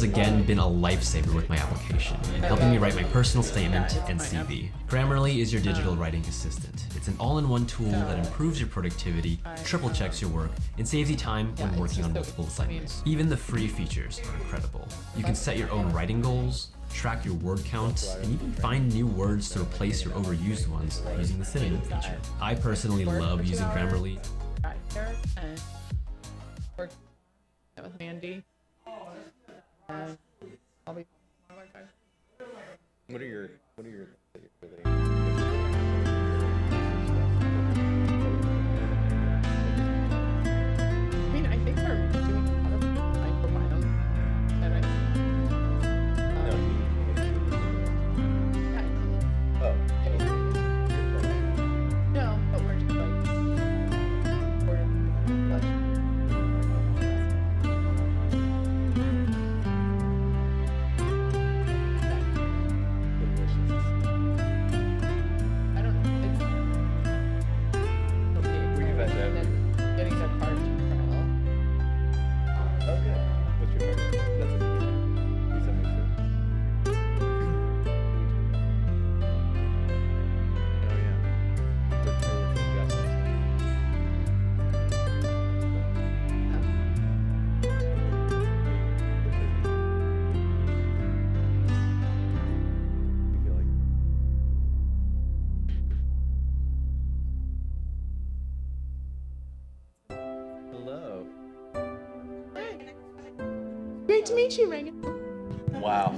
again been a lifesaver with my application, in helping me write my personal statement and CV. Grammarly is your digital writing assistant. It's an all-in-one tool that improves your productivity, triple checks your work, and saves you time when working on multiple assignments. Even the free features are incredible. You can set your own writing goals, track your word count, and even find new words to replace your overused ones using the synonym feature. I personally love using Grammarly. And work with Mandy. And I'll be. What are your I mean, I think we're doing a lot of microbiome. And no, but we're just I don't know. It's Were you at that? and then getting the card to trial. Okay. What's your favorite? That's a good one. Please let me see. Oh yeah. Look forward to justice. You feel like hello. Great to meet you, Megan. Wow.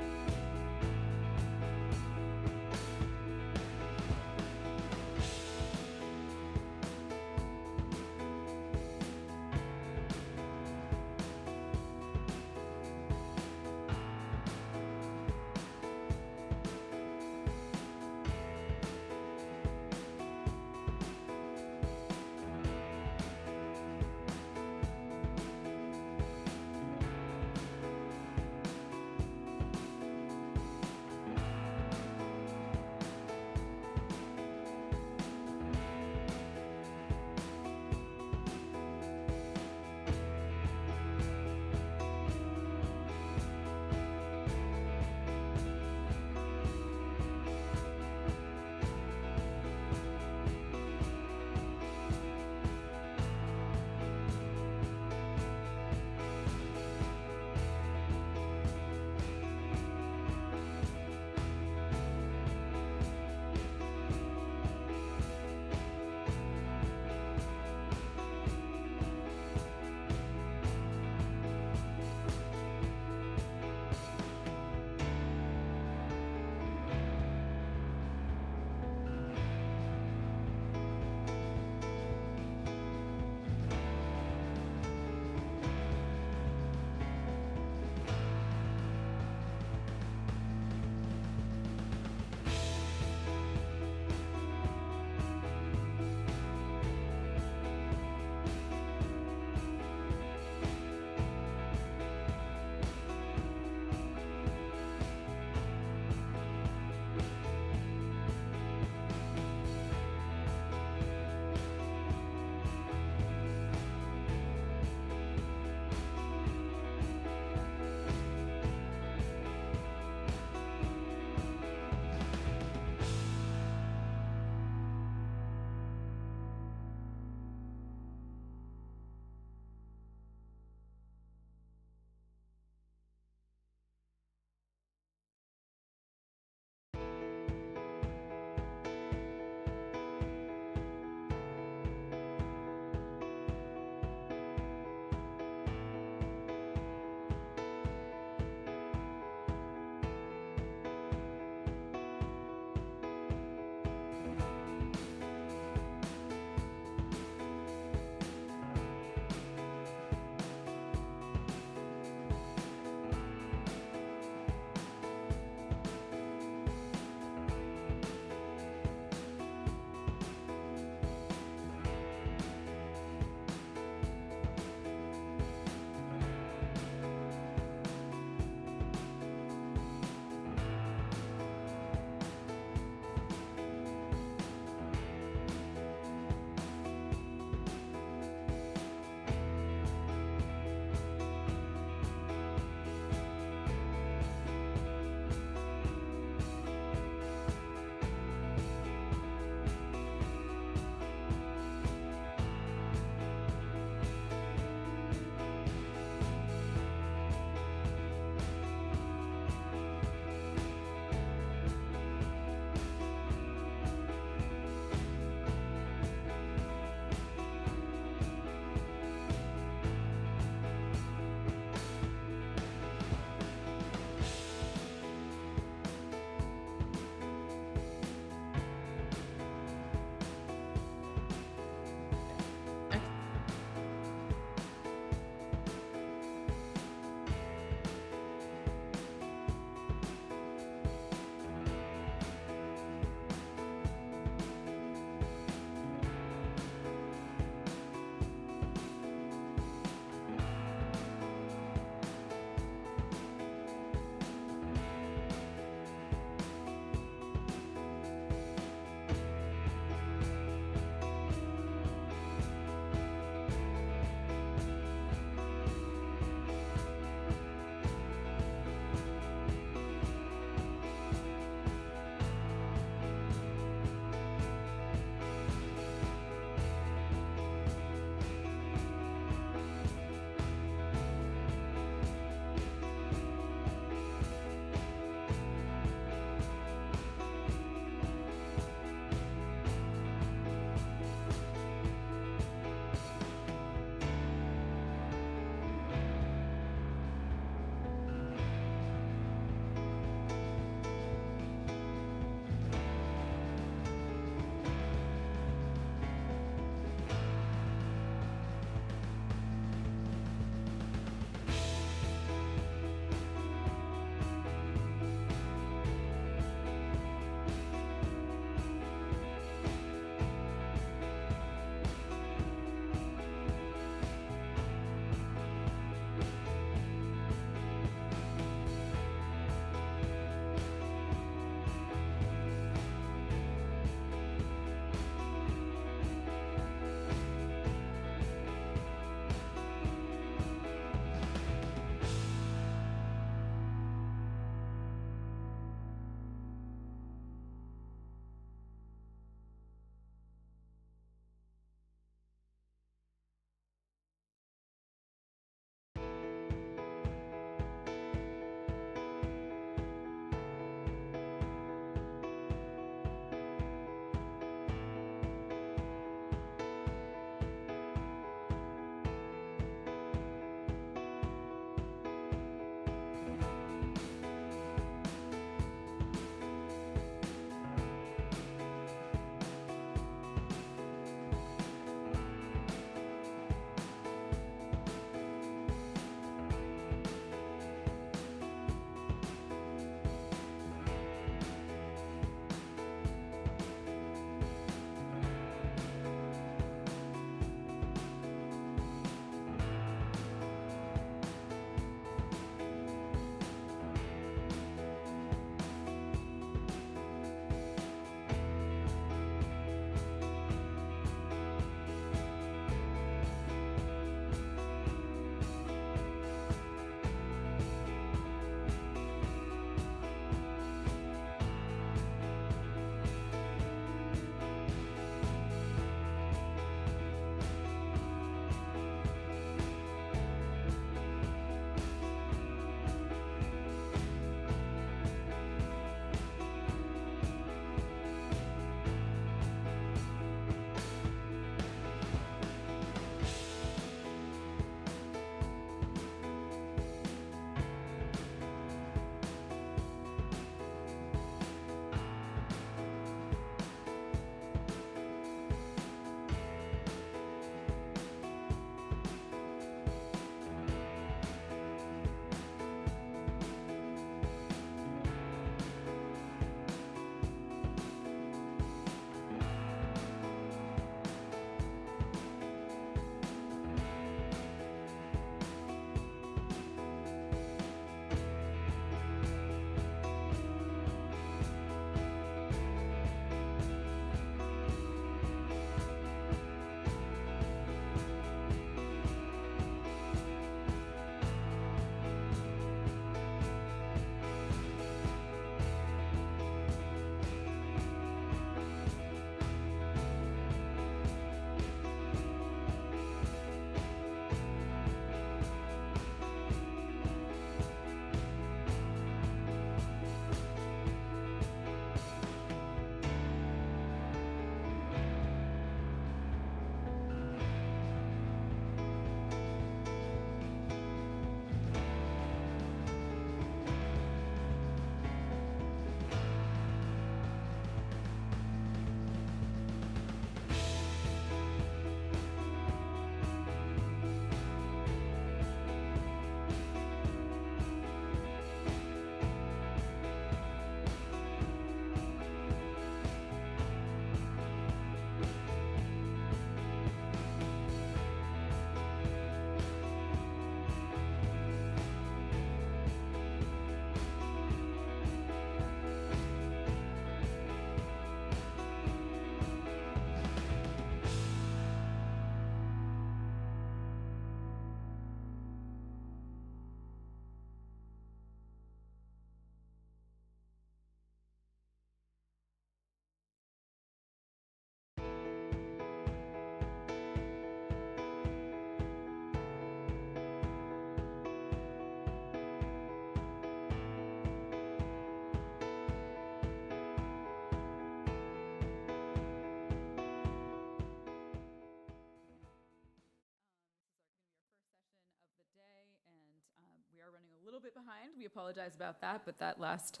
a little bit behind. We apologize about that, but that last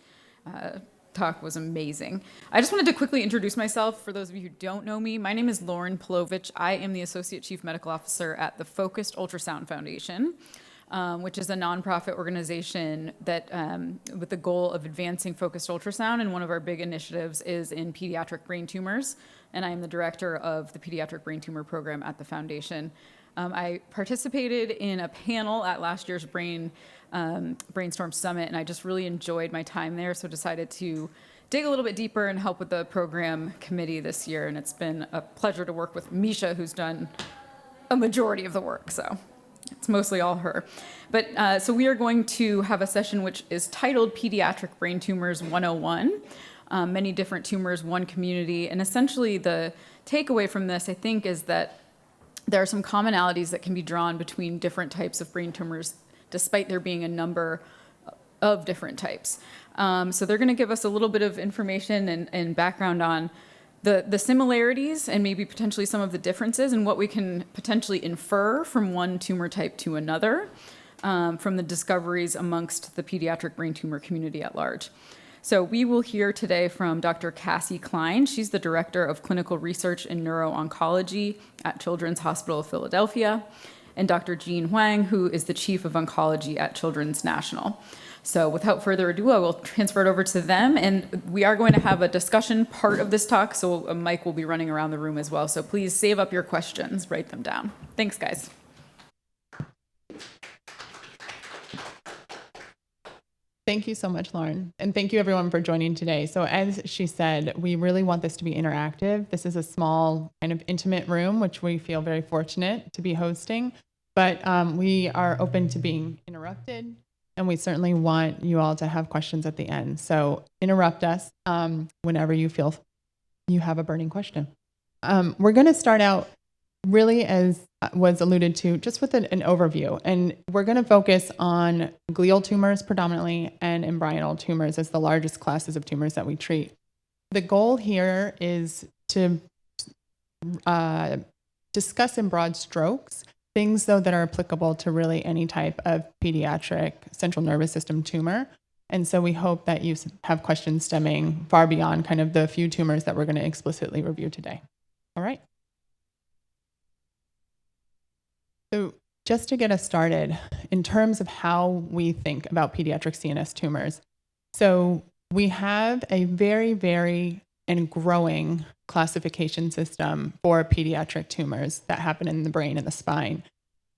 talk was amazing. I just wanted to quickly introduce myself for those of you who don't know me. My name is Lauren Plovich. I am the Associate Chief Medical Officer at the Focused Ultrasound Foundation, which is a nonprofit organization that with the goal of advancing focused ultrasound, and one of our big initiatives is in pediatric brain tumors, and I am the director of the Pediatric Brain Tumor Program at the foundation. I participated in a panel at last year's Brainstorm Summit, and I just really enjoyed my time there, so decided to dig a little bit deeper and help with the program committee this year, and it's been a pleasure to work with Misha, who's done a majority of the work, so it's mostly all her. But so we are going to have a session which is titled Pediatric Brain Tumors 101, many different tumors, one community, and essentially the takeaway from this, I think, is that there are some commonalities that can be drawn between different types of brain tumors, despite there being a number of different types. So they're going to give us a little bit of information and background on the similarities and maybe potentially some of the differences and what we can potentially infer from one tumor type to another from the discoveries amongst the pediatric brain tumor community at large. So we will hear today from Dr. Cassie Klein. She's the Director of Clinical Research in Neuro-Oncology at Children's Hospital of Philadelphia, and Dr. Jean Huang, who is the Chief of Oncology at Children's National. So without further ado, I will transfer it over to them, and we are going to have a discussion part of this talk, so a mic will be running around the room as well. So please save up your questions, write them down. Thanks, guys. Thank you so much, Lauren. And thank you everyone for joining today. So as she said, we really want this to be interactive. This is a small kind of intimate room, which we feel very fortunate to be hosting, but we are open to being interrupted. And we certainly want you all to have questions at the end. So interrupt us whenever you feel you have a burning question. We're going to start out really, as was alluded to, just with an overview. And we're going to focus on glial tumors predominantly and embryonal tumors as the largest classes of tumors that we treat. The goal here is to discuss in broad strokes things, though, that are applicable to really any type of pediatric central nervous system tumor. And so we hope that you have questions stemming far beyond kind of the few tumors that we're going to explicitly review today. All right. So just to get us started, in terms of how we think about pediatric CNS tumors, so we have a very and growing classification system for pediatric tumors that happen in the brain and the spine.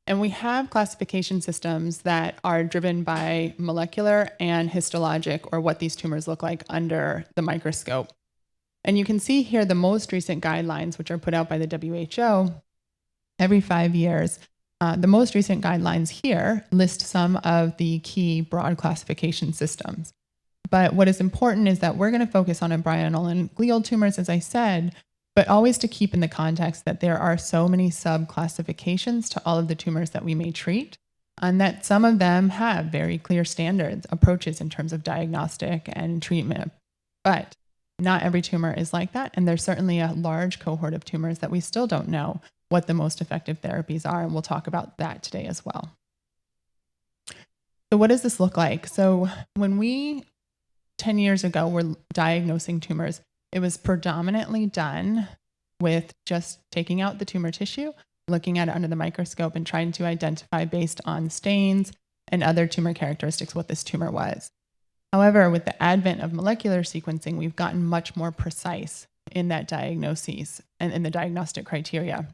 And we have classification systems that are driven by molecular and histologic, or what these tumors look like under the microscope. And you can see here the most recent guidelines, which are put out by the WHO every 5 years. The most recent guidelines here list some of the key broad classification systems. But what is important is that we're going to focus on embryonal and glial tumors, as I said, but always to keep in the context that there are so many sub-classifications to all of the tumors that we may treat, and that some of them have very clear standards, approaches in terms of diagnostic and treatment. But not every tumor is like that, and there's certainly a large cohort of tumors that we still don't know what the most effective therapies are, and we'll talk about that today as well. So what does this look like? So when we 10 years ago were diagnosing tumors, it was predominantly done with just taking out the tumor tissue, looking at it under the microscope, and trying to identify based on stains and other tumor characteristics what this tumor was. However, with the advent of molecular sequencing, we've gotten much more precise in that diagnosis and in the diagnostic criteria.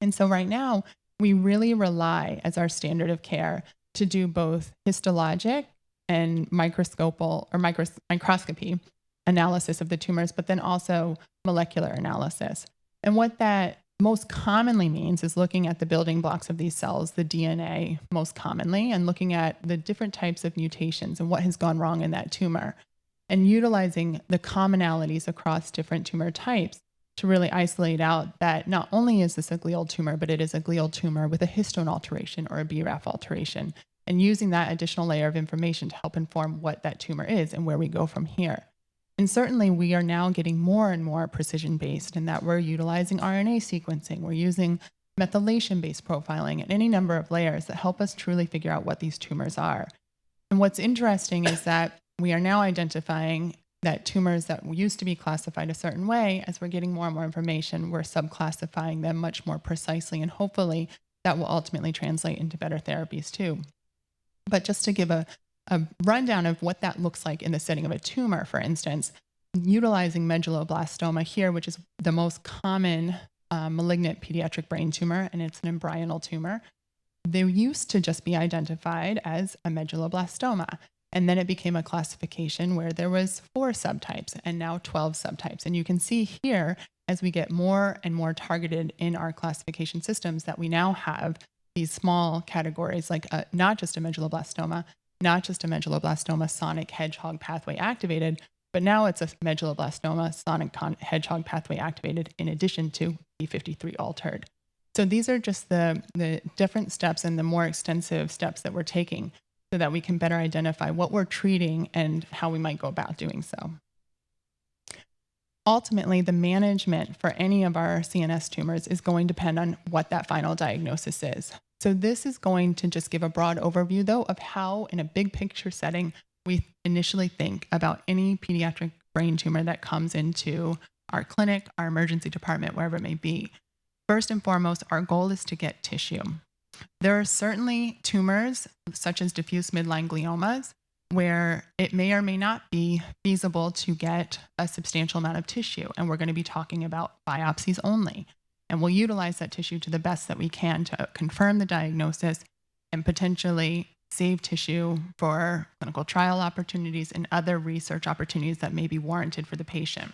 And so right now, we really rely as our standard of care to do both histologic and microscopy analysis of the tumors, but then also molecular analysis. And what that most commonly means is looking at the building blocks of these cells, the DNA most commonly, and looking at the different types of mutations and what has gone wrong in that tumor, and utilizing the commonalities across different tumor types to really isolate out that not only is this a glial tumor, but it is a glial tumor with a histone alteration or a BRAF alteration, and using that additional layer of information to help inform what that tumor is and where we go from here. And certainly we are now getting more and more precision-based in that we're utilizing RNA sequencing, we're using methylation-based profiling, and any number of layers that help us truly figure out what these tumors are. And what's interesting is that we are now identifying that tumors that used to be classified a certain way, as we're getting more and more information, we're subclassifying them much more precisely, and hopefully that will ultimately translate into better therapies too. But just to give a rundown of what that looks like in the setting of a tumor, for instance, utilizing medulloblastoma here, which is the most common malignant pediatric brain tumor, and it's an embryonal tumor. They used to just be identified as a medulloblastoma. And then it became a classification where there was 4 subtypes and now 12 subtypes. And you can see here, as we get more and more targeted in our classification systems, that we now have these small categories, like not just a medulloblastoma, not just a medulloblastoma sonic hedgehog pathway activated, but now it's a medulloblastoma sonic hedgehog pathway activated in addition to p53 altered. So these are just the different steps and the more extensive steps that we're taking so that we can better identify what we're treating and how we might go about doing so. Ultimately, the management for any of our CNS tumors is going to depend on what that final diagnosis is. So this is going to just give a broad overview, though, of how, in a big picture setting, we initially think about any pediatric brain tumor that comes into our clinic, our emergency department, wherever it may be. First and foremost, our goal is to get tissue. There are certainly tumors, such as diffuse midline gliomas, where it may or may not be feasible to get a substantial amount of tissue. And we're going to be talking about biopsies only. And we'll utilize that tissue to the best that we can to confirm the diagnosis and potentially save tissue for clinical trial opportunities and other research opportunities that may be warranted for the patient.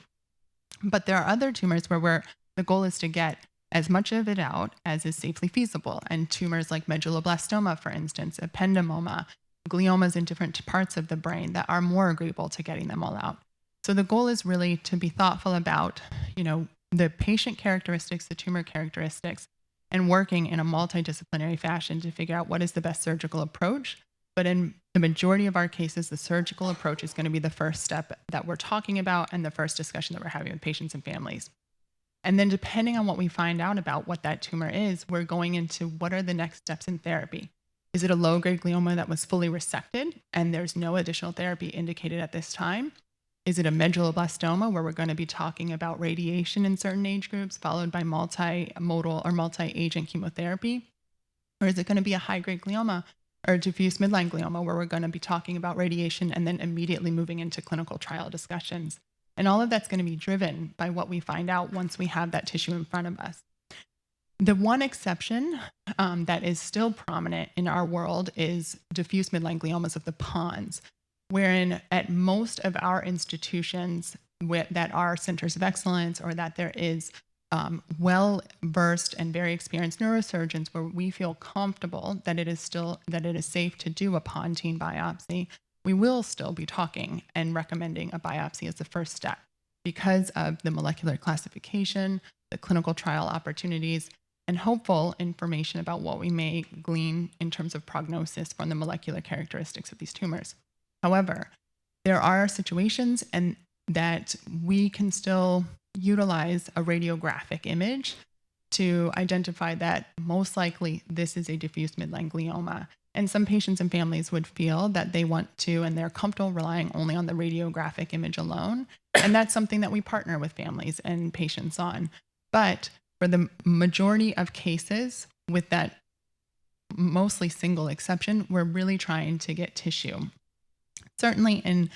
But there are other tumors where the goal is to get as much of it out as is safely feasible. And tumors like medulloblastoma, for instance, ependymoma, gliomas in different parts of the brain that are more agreeable to getting them all out. So the goal is really to be thoughtful about, the patient characteristics, the tumor characteristics, and working in a multidisciplinary fashion to figure out what is the best surgical approach. But in the majority of our cases, the surgical approach is going to be the first step that we're talking about and the first discussion that we're having with patients and families. And then depending on what we find out about what that tumor is, we're going into what are the next steps in therapy. Is it a low-grade glioma that was fully resected and there's no additional therapy indicated at this time? Is it a medulloblastoma where we're going to be talking about radiation in certain age groups followed by multimodal or multi-agent chemotherapy? Or is it going to be a high-grade glioma or diffuse midline glioma where we're going to be talking about radiation and then immediately moving into clinical trial discussions? And all of that's going to be driven by what we find out once we have that tissue in front of us. The one exception that is still prominent in our world is diffuse midline gliomas of the pons, wherein at most of our institutions that are centers of excellence or that there is well-versed and very experienced neurosurgeons where we feel comfortable that it is safe to do a pontine biopsy, we will still be talking and recommending a biopsy as the first step because of the molecular classification, the clinical trial opportunities, and hopeful information about what we may glean in terms of prognosis from the molecular characteristics of these tumors. However, there are situations and that we can still utilize a radiographic image to identify that most likely this is a diffuse midline glioma. And some patients and families would feel that they want to and they're comfortable relying only on the radiographic image alone. And that's something that we partner with families and patients on. But for the majority of cases, with that mostly single exception, we're really trying to get tissue. Certainly in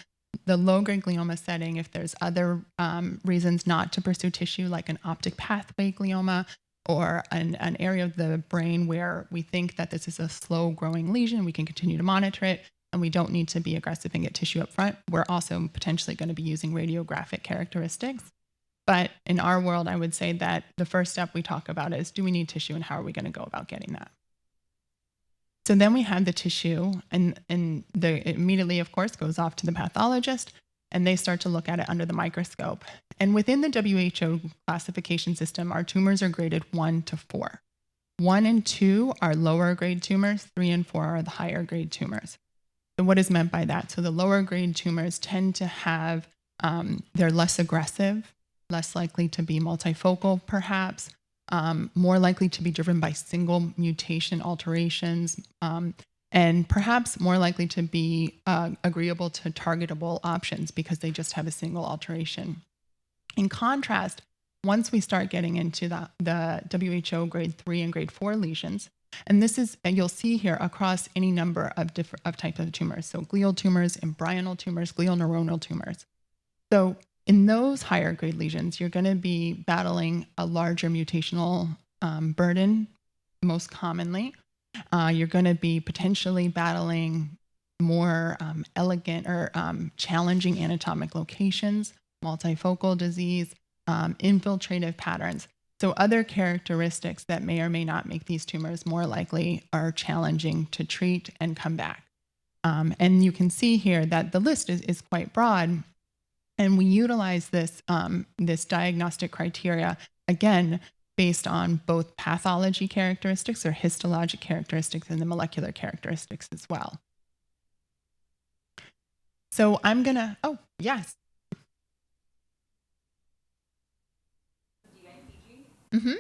the low-grade glioma setting, if there's other reasons not to pursue tissue, like an optic pathway glioma or an area of the brain where we think that this is a slow-growing lesion, we can continue to monitor it, and we don't need to be aggressive and get tissue up front, we're also potentially going to be using radiographic characteristics. But in our world, I would say that the first step we talk about is, do we need tissue and how are we going to go about getting that? So then we have the tissue and it immediately, of course, goes off to the pathologist and they start to look at it under the microscope. And within the WHO classification system, our tumors are graded 1 to 4. 1 and 2 are lower grade tumors, 3 and 4 are the higher grade tumors. So what is meant by that? So the lower grade tumors tend to have, they're less aggressive, less likely to be multifocal perhaps, more likely to be driven by single mutation alterations, and and perhaps more likely to be agreeable to targetable options because they just have a single alteration. In contrast, once we start getting into the WHO grade 3 and grade 4 lesions, and this is, and you'll see here across any number of types of tumors, so glial tumors, embryonal tumors, glial neuronal tumors. So in those higher grade lesions, you're going to be battling a larger mutational burden, most commonly. You're going to be potentially battling more elegant or challenging anatomic locations, multifocal disease, infiltrative patterns. So other characteristics that may or may not make these tumors more likely are challenging to treat and come back. And you can see here that the list is quite broad. And we utilize this, this diagnostic criteria, again, based on both pathology characteristics or histologic characteristics and the molecular characteristics as well. So I'm going to, oh, yes. Mm-hmm.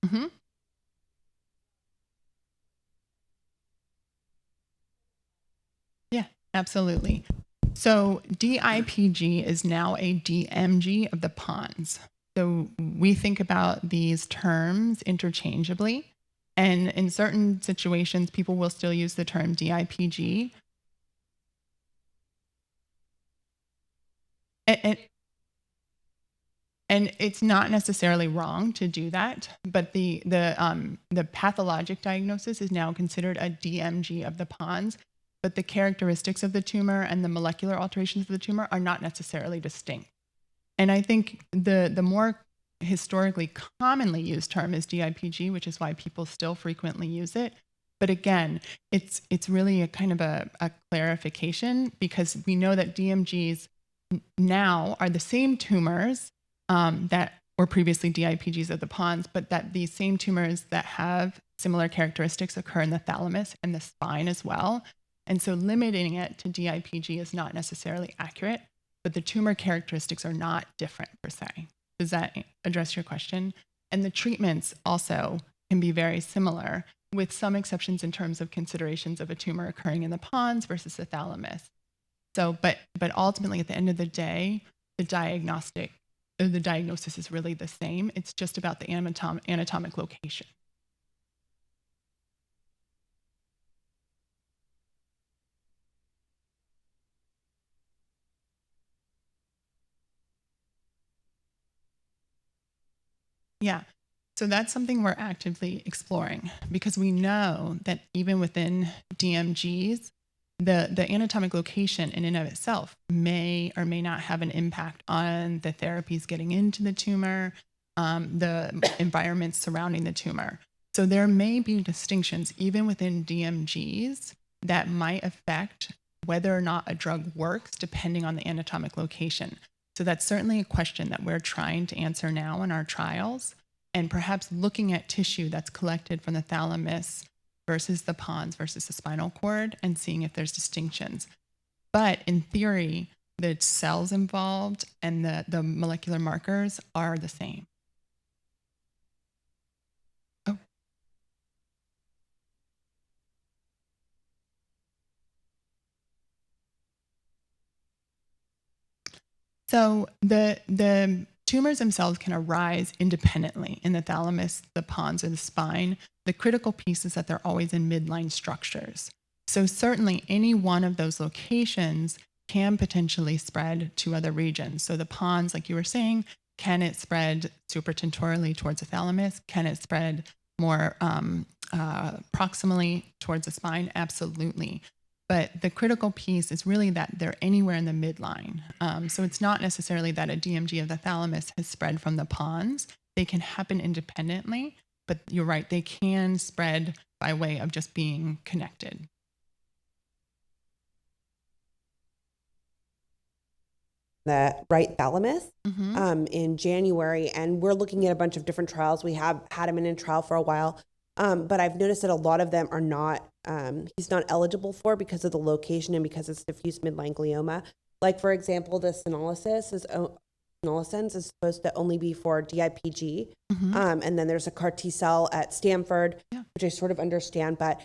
Mm-hmm. Yeah, absolutely. So DIPG is now a DMG of the pons. So we think about these terms interchangeably. And in certain situations, people will still use the term DIPG. And it's not necessarily wrong to do that, but the pathologic diagnosis is now considered a DMG of the pons, but the characteristics of the tumor and the molecular alterations of the tumor are not necessarily distinct. And I think the more historically commonly used term is DIPG, which is why people still frequently use it. But again, it's really a kind of a clarification, because we know that DMGs now are the same tumors that were previously DIPGs of the pons, but that these same tumors that have similar characteristics occur in the thalamus and the spine as well. And so limiting it to DIPG is not necessarily accurate, but the tumor characteristics are not different per se. Does that address your question? And the treatments also can be very similar, with some exceptions in terms of considerations of a tumor occurring in the pons versus the thalamus. So, but ultimately at the end of the day, the diagnosis is really the same. It's just about the anatomic location. Yeah, so that's something we're actively exploring, because we know that even within DMGs, the anatomic location in and of itself may or may not have an impact on the therapies getting into the tumor, the environments surrounding the tumor. So there may be distinctions even within DMGs that might affect whether or not a drug works depending on the anatomic location. So that's certainly a question that we're trying to answer now in our trials, and perhaps looking at tissue that's collected from the thalamus versus the pons versus the spinal cord and seeing if there's distinctions. But in theory, the cells involved and the molecular markers are the same. Oh. So the tumors themselves can arise independently in the thalamus, the pons, or the spine. The critical piece is that they're always in midline structures. So certainly any one of those locations can potentially spread to other regions. So the pons, like you were saying, can it spread supratentorially towards the thalamus? Can it spread more proximally towards the spine? Absolutely. But the critical piece is really that they're anywhere in the midline. So it's not necessarily that a DMG of the thalamus has spread from the pons. They can happen independently, but you're right, they can spread by way of just being connected. The right thalamus in January, and we're looking at a bunch of different trials. We have had him in a trial for a while, but I've noticed that a lot of them are not, he's not eligible for because of the location and because it's diffuse midline glioma. Like, for example, the senolysis is Nollisons is supposed to only be for DIPG. And then there's a CAR T cell at Stanford, which I sort of understand. But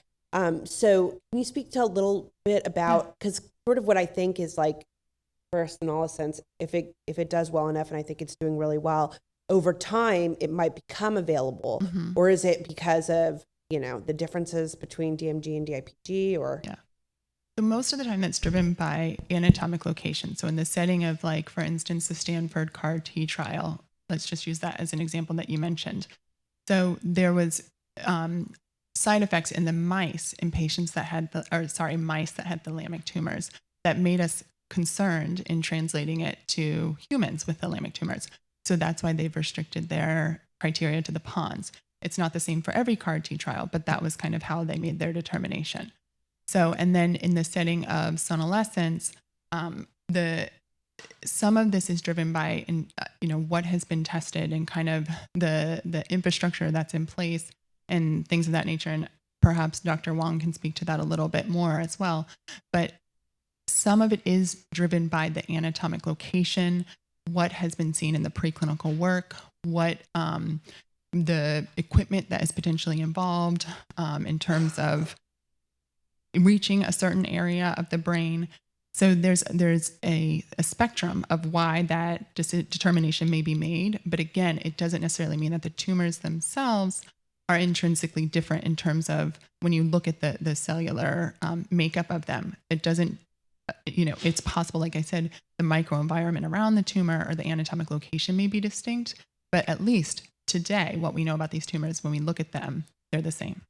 so can you speak to a little bit about, because sort of what I think is like for Nollisons, if it does well enough, and I think it's doing really well, over time, it might become available. Or is it because of, the differences between DMG and DIPG or? Yeah. So most of the time that's driven by anatomic location. So in the setting of, like, for instance, the Stanford CAR T trial, let's just use that as an example that you mentioned. So there was side effects in the mice in patients that had mice that had thalamic tumors that made us concerned in translating it to humans with thalamic tumors. So that's why they've restricted their criteria to the PONS. It's not the same for every CAR T trial, but that was kind of how they made their determination. So, and then in the setting of sonolescence, some of this is driven by, what has been tested and kind of the infrastructure that's in place and things of that nature. And perhaps Dr. Wong can speak to that a little bit more as well. But some of it is driven by the anatomic location, what has been seen in the preclinical work, what the equipment that is potentially involved in terms of reaching a certain area of the brain. So there's a spectrum of why that determination may be made. But again, it doesn't necessarily mean that the tumors themselves are intrinsically different in terms of when you look at the cellular makeup of them. It doesn't, it's possible, like I said, the microenvironment around the tumor or the anatomic location may be distinct, but at least today, what we know about these tumors, when we look at them, they're the same.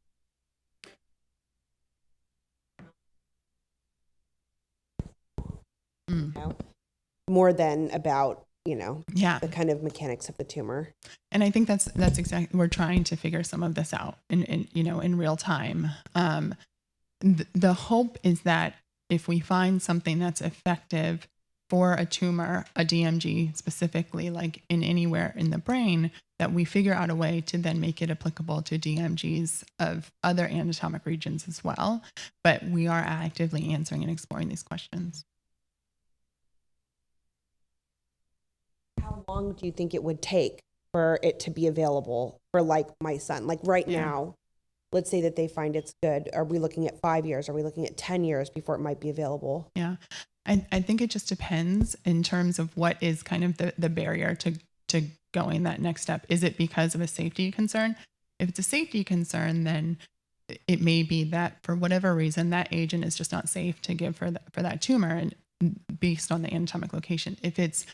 More than about, the kind of mechanics of the tumor. And I think that's exactly, we're trying to figure some of this out in real time. The hope is that if we find something that's effective for a tumor, a DMG specifically, like in anywhere in the brain, that we figure out a way to then make it applicable to DMGs of other anatomic regions as well. But we are actively answering and exploring these questions. How long do you think it would take for it to be available for, like, my son? Like right now, let's say that they find it's good. Are we looking at 5 years? Are we looking at 10 years before it might be available? Yeah, I think it just depends in terms of what is kind of the barrier to going that next step. Is it because of a safety concern? If it's a safety concern, then it may be that for whatever reason, that agent is just not safe to give for that tumor, and based on the anatomic location. If it's,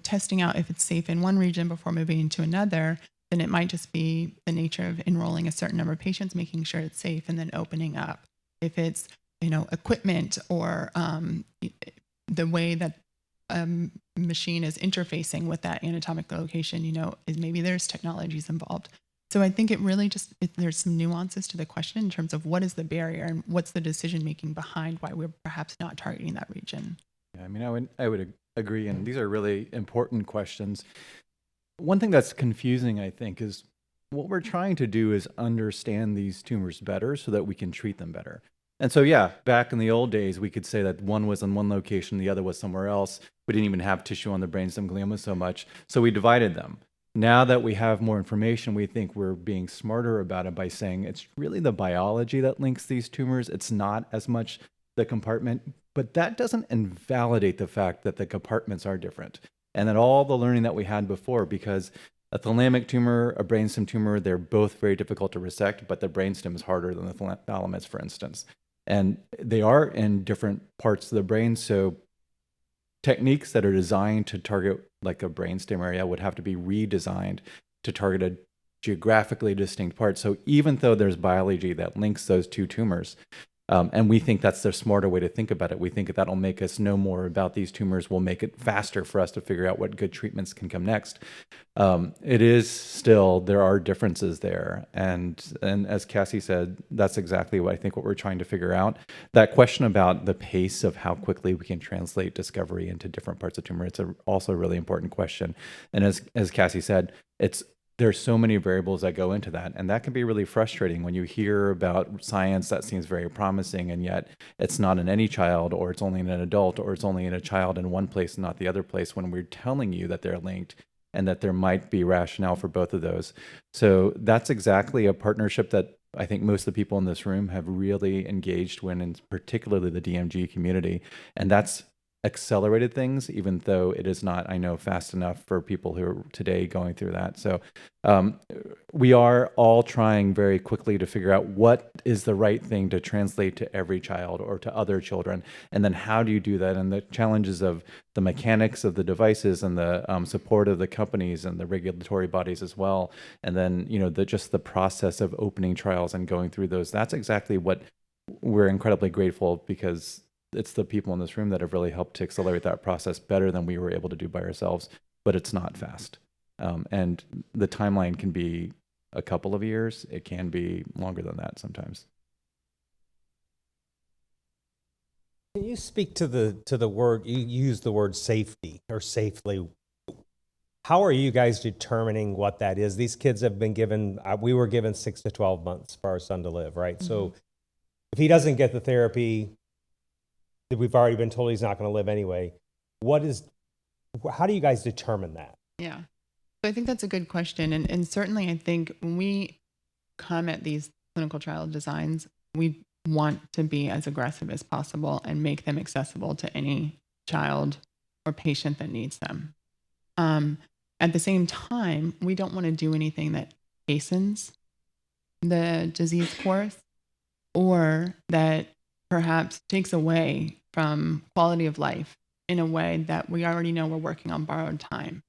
testing out if it's safe in one region before moving into another, then it might just be the nature of enrolling a certain number of patients, making sure it's safe, and then opening up. If it's, equipment or the way that machine is interfacing with that anatomic location, is maybe there's technologies involved. So I think it really there's some nuances to the question in terms of what is the barrier and what's the decision making behind why we're perhaps not targeting that region. Yeah, I mean, I would agree, and these are really important questions. One thing that's confusing, I think, is what we're trying to do is understand these tumors better so that we can treat them better. And so, back in the old days, we could say that one was in one location, the other was somewhere else. We didn't even have tissue on the brainstem glioma so much, so we divided them. Now that we have more information, we think we're being smarter about it by saying it's really the biology that links these tumors. It's not as much the compartment, but that doesn't invalidate the fact that the compartments are different. And that all the learning that we had before, because a thalamic tumor, a brainstem tumor, they're both very difficult to resect, but the brainstem is harder than the thalamus, for instance. And they are in different parts of the brain, so techniques that are designed to target like a brainstem area would have to be redesigned to target a geographically distinct part. So even though there's biology that links those two tumors, and we think that's the smarter way to think about it. We think that'll make us know more about these tumors, will make it faster for us to figure out what good treatments can come next. It is still, there are differences there. And as Cassie said, that's exactly what I think what we're trying to figure out. That question about the pace of how quickly we can translate discovery into different parts of tumor, it's also a really important question. And as Cassie said, it's there's so many variables that go into that. And that can be really frustrating when you hear about science that seems very promising, and yet it's not in any child, or it's only in an adult, or it's only in a child in one place and not the other place, when we're telling you that they're linked and that there might be rationale for both of those. So that's exactly a partnership that I think most of the people in this room have really engaged when, and particularly the DMG community. And that's accelerated things, even though it is not, I know, fast enough for people who are today going through that. So we are all trying very quickly to figure out what is the right thing to translate to every child or to other children. And then how do you do that? And the challenges of the mechanics of the devices and the support of the companies and the regulatory bodies as well. And then, just the process of opening trials and going through those. That's exactly what we're incredibly grateful, because it's the people in this room that have really helped to accelerate that process better than we were able to do by ourselves, but it's not fast. And the timeline can be a couple of years. It can be longer than that sometimes. Can you speak to the word, you use the word safety or safely? How are you guys determining what that is? These kids have been given, we were given 6 to 12 months for our son to live, right? Mm-hmm. So if he doesn't get the therapy, we've already been told he's not going to live anyway. How do you guys determine that? Yeah. So I think that's a good question. And certainly I think when we come at these clinical trial designs, we want to be as aggressive as possible and make them accessible to any child or patient that needs them. At the same time, we don't want to do anything that hastens the disease course or that perhaps takes away from quality of life in a way that we already know we're working on borrowed time.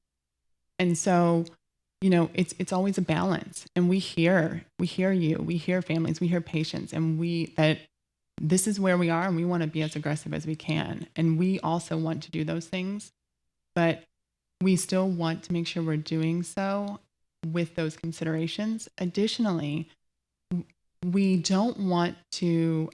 And so, it's always a balance. And we hear you, we hear families, we hear patients, and that this is where we are, and we want to be as aggressive as we can. And we also want to do those things, but we still want to make sure we're doing so with those considerations. Additionally, we don't want to,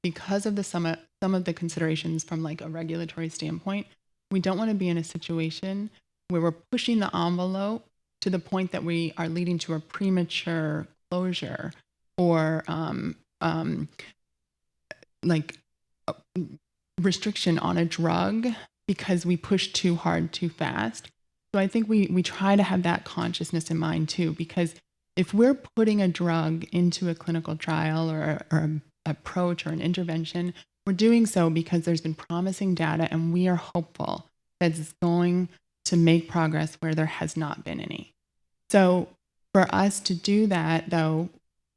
because of some of the considerations from like a regulatory standpoint, we don't want to be in a situation where we're pushing the envelope to the point that we are leading to a premature closure or restriction on a drug because we push too hard, too fast. So I think we try to have that consciousness in mind too, because if we're putting a drug into a clinical trial or an approach or an intervention, we're doing so because there's been promising data and we are hopeful that it's going to make progress where there has not been any. So for us to do that, though,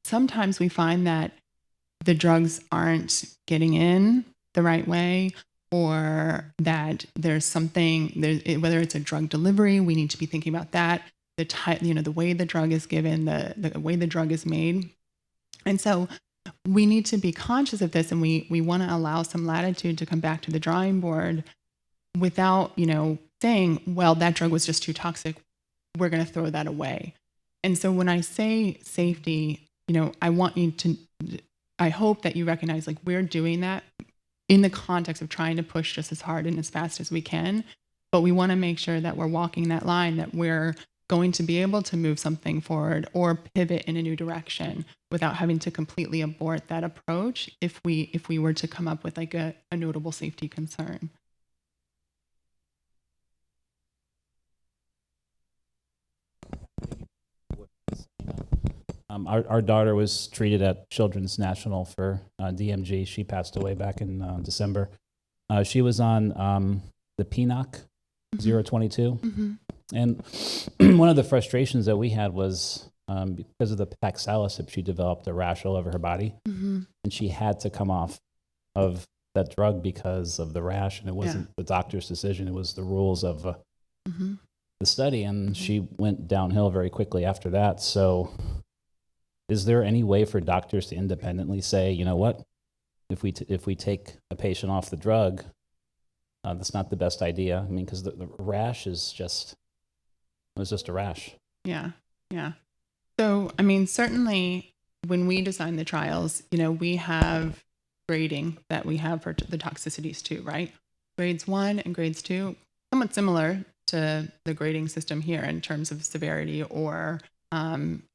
sometimes we find that the drugs aren't getting in the right way, or that there's something, whether it's a drug delivery, we need to be thinking about that, the type, the way the drug is given, the way the drug is made. And so we need to be conscious of this, and we want to allow some latitude to come back to the drawing board without, saying, well, that drug was just too toxic, we're going to throw that away. And so when I say safety, I hope that you recognize, like, we're doing that in the context of trying to push just as hard and as fast as we can. But we want to make sure that we're walking that line, that we're going to be able to move something forward or pivot in a new direction without having to completely abort that approach if we were to come up with like a notable safety concern. Our daughter was treated at Children's National for DMG. She passed away back in December. She was on the PNOC 022. Mm-hmm. And one of the frustrations that we had was because of the Paxilosip, she developed a rash all over her body. Mm-hmm. And she had to come off of that drug because of the rash. And it wasn't the doctor's decision. It was the rules of the study. And she went downhill very quickly after that. So is there any way for doctors to independently say, you know what, if we take a patient off the drug, that's not the best idea? I mean, because the rash was just a rash. Yeah. So, I mean, certainly when we design the trials, we have grading that we have for the toxicities too, right? Grades 1 and grades 2, somewhat similar to the grading system here in terms of severity or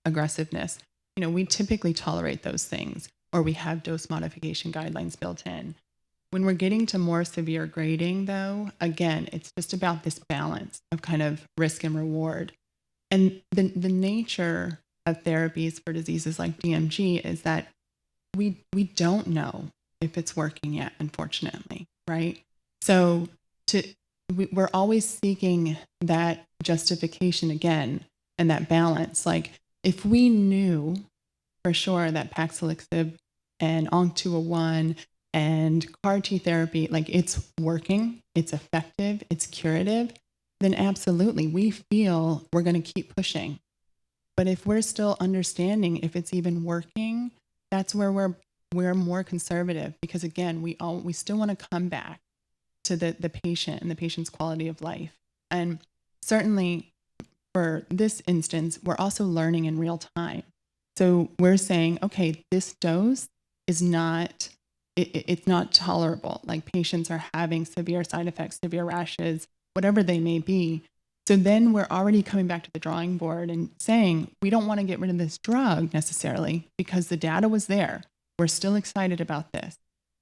aggressiveness, we typically tolerate those things, or we have dose modification guidelines built in. When we're getting to more severe grading, though, again, it's just about this balance of kind of risk and reward. And the nature of therapies for diseases like DMG is that we don't know if it's working yet, unfortunately, right? So we're always seeking that justification again and that balance. Like, if we knew for sure that Paxlovid and ONC201 and CAR T therapy, like, it's working, it's effective, it's curative, then absolutely, we feel we're going to keep pushing. But if we're still understanding if it's even working, that's where we're more conservative, because again, we still want to come back to the patient and the patient's quality of life. And certainly for this instance, we're also learning in real time. So we're saying, okay, this dose is not, it's not tolerable. Like, patients are having severe side effects, severe rashes, whatever they may be. So then we're already coming back to the drawing board and saying, we don't want to get rid of this drug necessarily because the data was there. We're still excited about this.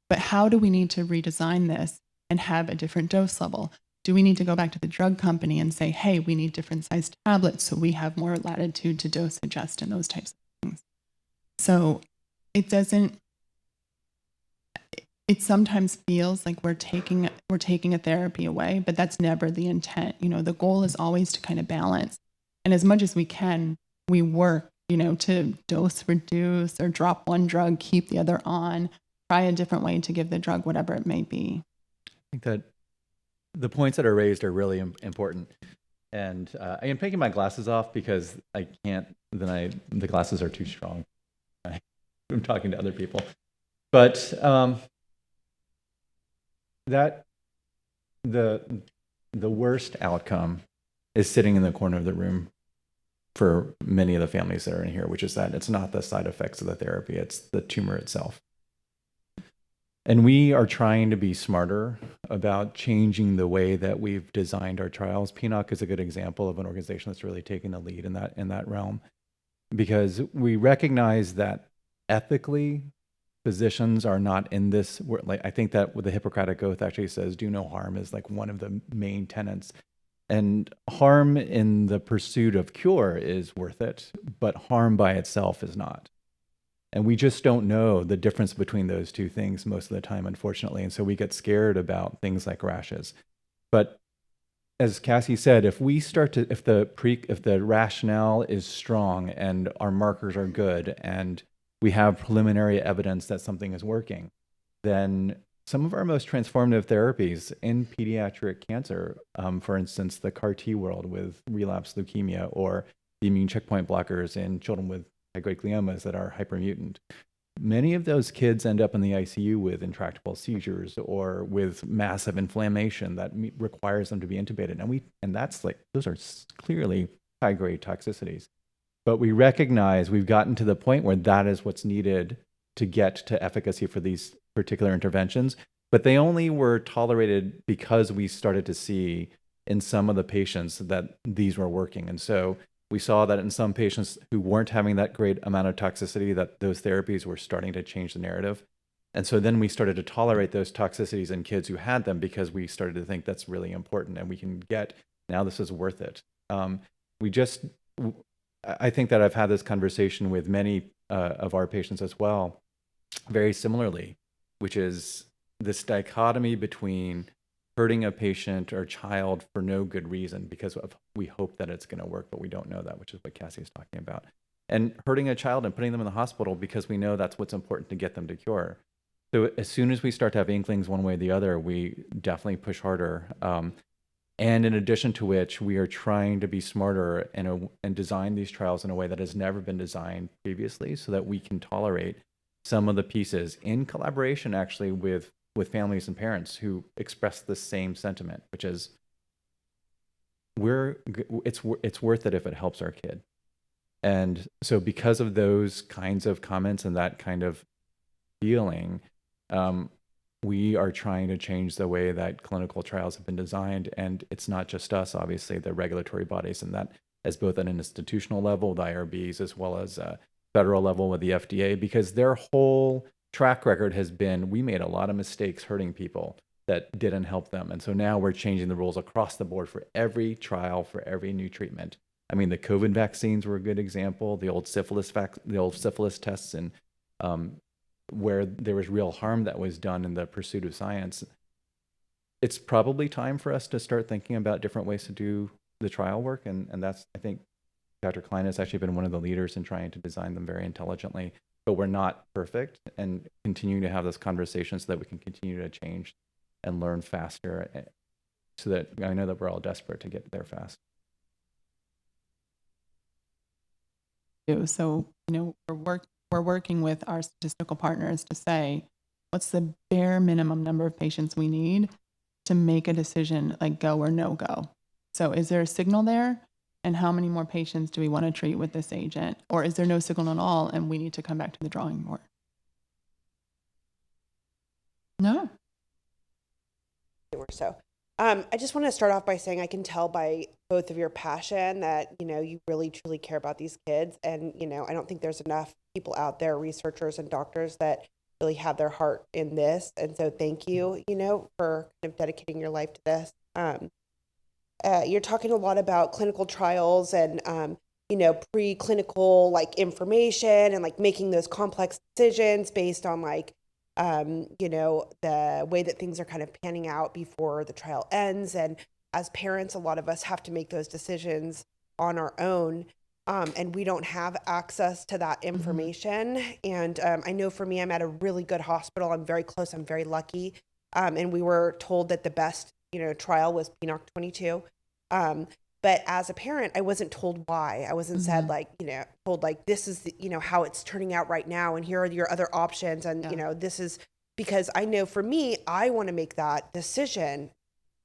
But how do we need to redesign this and have a different dose level? Do we need to go back to the drug company and say, hey, we need different sized tablets so we have more latitude to dose adjust and those types of things? So it sometimes feels like we're taking a therapy away, but that's never the intent. The goal is always to kind of balance. And as much as we can, we work, to dose reduce or drop one drug, keep the other on, try a different way to give the drug, whatever it may be. I think that the points that are raised are really important. And I am taking my glasses off because I can't, the glasses are too strong. I'm talking to other people. But that the worst outcome is sitting in the corner of the room for many of the families that are in here, which is that it's not the side effects of the therapy, it's the tumor itself. And we are trying to be smarter about changing the way that we've designed our trials. PNOC is a good example of an organization that's really taking the lead in that realm, because we recognize that ethically, physicians are not in this. Like, I think that with the Hippocratic Oath actually says, do no harm is like one of the main tenets. And harm in the pursuit of cure is worth it, but harm by itself is not. And we just don't know the difference between those two things most of the time, unfortunately. And so we get scared about things like rashes. But as Cassie said, if the rationale is strong and our markers are good and we have preliminary evidence that something is working, then some of our most transformative therapies in pediatric cancer, for instance, the CAR T world with relapsed leukemia, or the immune checkpoint blockers in children with high-grade gliomas that are hypermutant, many of those kids end up in the ICU with intractable seizures or with massive inflammation that requires them to be intubated. And that's like, those are clearly high-grade toxicities. But we recognize we've gotten to the point where that is what's needed to get to efficacy for these particular interventions. But they only were tolerated because we started to see in some of the patients that these were working. And so we saw that in some patients who weren't having that great amount of toxicity, that those therapies were starting to change the narrative. And so then we started to tolerate those toxicities in kids who had them, because we started to think that's really important and we can get, now this is worth it. I think that I've had this conversation with many of our patients as well, very similarly, which is this dichotomy between hurting a patient or child for no good reason because we hope that it's going to work, but we don't know that, which is what Cassie is talking about. And hurting a child and putting them in the hospital because we know that's what's important to get them to cure. So as soon as we start to have inklings one way or the other, we definitely push harder. And in addition to which, we are trying to be smarter and design these trials in a way that has never been designed previously, so that we can tolerate some of the pieces in collaboration actually with families and parents who express the same sentiment, which is it's worth it if it helps our kid. And so because of those kinds of comments and that kind of feeling, we are trying to change the way that clinical trials have been designed. And it's not just us, obviously, the regulatory bodies, and that as both at an institutional level, the IRBs, as well as a federal level with the FDA, because their whole track record has been, we made a lot of mistakes hurting people that didn't help them. And so now we're changing the rules across the board for every trial, for every new treatment. I mean, the COVID vaccines were a good example, the old syphilis tests, and where there was real harm that was done in the pursuit of science. It's probably time for us to start thinking about different ways to do the trial work. And that's, I think, Dr. Klein has actually been one of the leaders in trying to design them very intelligently. But we're not perfect, and continuing to have this conversation so that we can continue to change and learn faster, so that I know that we're all desperate to get there fast. So, we're working with our statistical partners to say, what's the bare minimum number of patients we need to make a decision like go or no go? So is there a signal there? And how many more patients do we want to treat with this agent? Or is there no signal at all and we need to come back to the drawing board? No. So I just want to start off by saying I can tell by both of your passion that, you really truly care about these kids. And, I don't think there's enough people out there, researchers and doctors, that really have their heart in this. And so thank you, for kind of dedicating your life to this. You're talking a lot about clinical trials and, preclinical information and making those complex decisions based on the way that things are kind of panning out before the trial ends. And as parents, a lot of us have to make those decisions on our own. And we don't have access to that information. And I know for me, I'm at a really good hospital. I'm very close. I'm very lucky. And we were told that the best, trial was PNOC 22. But as a parent, I wasn't told why. I wasn't said told this is how it's turning out right now, and here are your other options, and this is, because I know for me, I want to make that decision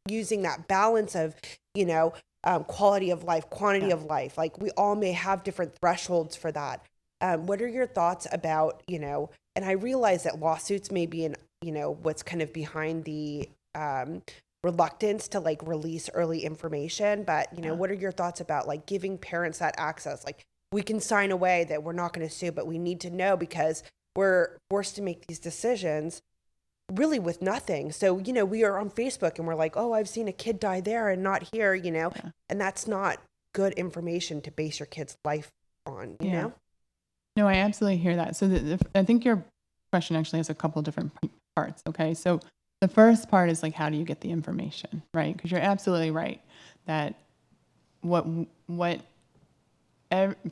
using that balance of quality of life, quantity of life. We all may have different thresholds for that. What are your thoughts about and I realize that lawsuits may be what's kind of behind the reluctance to release early information, but what are your thoughts about giving parents that access? We can sign away that we're not going to sue, but we need to know because we're forced to make these decisions really with nothing. So we are on Facebook and we're like, oh, I've seen a kid die there and not here, and that's not good information to base your kid's life on, you know? No, I absolutely hear that. So I think your question actually has a couple different parts. Okay, so the first part is how do you get the information, right? Because you're absolutely right that what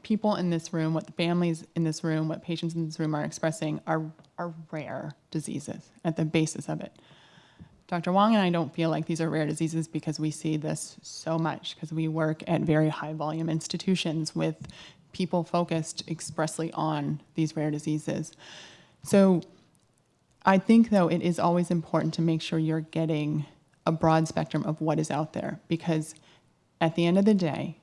people in this room, what the families in this room, what patients in this room are expressing are rare diseases at the basis of it. Dr. Wong and I don't feel like these are rare diseases because we see this so much, because we work at very high volume institutions with people focused expressly on these rare diseases. So I think, though, it is always important to make sure you're getting a broad spectrum of what is out there, because at the end of the day,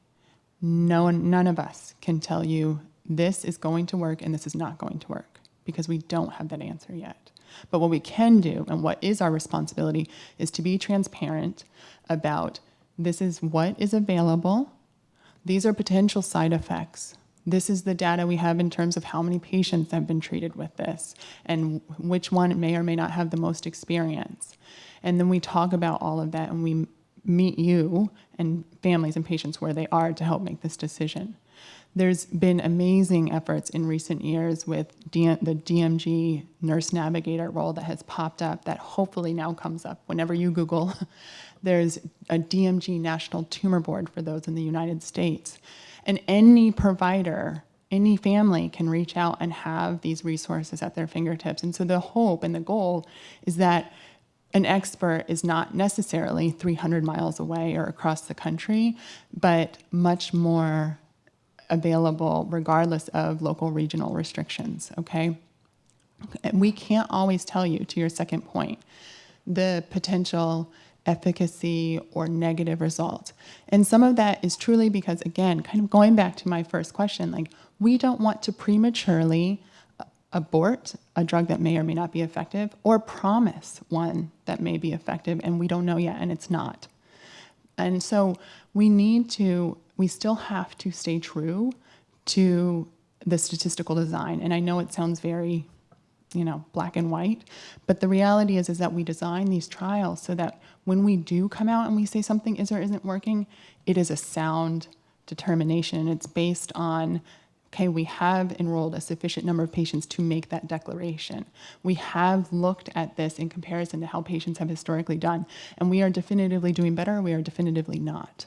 none of us can tell you this is going to work and this is not going to work, because we don't have that answer yet. But what we can do, and what is our responsibility, is to be transparent about this is what is available. These are potential side effects. This is the data we have in terms of how many patients have been treated with this and which one may or may not have the most experience. And then we talk about all of that and we meet you and families and patients where they are to help make this decision. There's been amazing efforts in recent years with the DMG nurse navigator role that has popped up that hopefully now comes up whenever you Google. There's a DMG National Tumor Board for those in the United States. And any provider, any family can reach out and have these resources at their fingertips. And so the hope and the goal is that an expert is not necessarily 300 miles away or across the country, but much more available regardless of local regional restrictions, okay? And we can't always tell you, to your second point, the potential efficacy or negative result. And some of that is truly because, again, kind of going back to my first question, we don't want to prematurely abort a drug that may or may not be effective, or promise one that may be effective and we don't know yet and it's not. And so we still have to stay true to the statistical design. And I know it sounds very, black and white, but the reality is that we design these trials so that when we do come out and we say something is or isn't working, it is a sound determination. And it's based on, okay, we have enrolled a sufficient number of patients to make that declaration. We have looked at this in comparison to how patients have historically done, and we are definitively doing better, we are definitively not.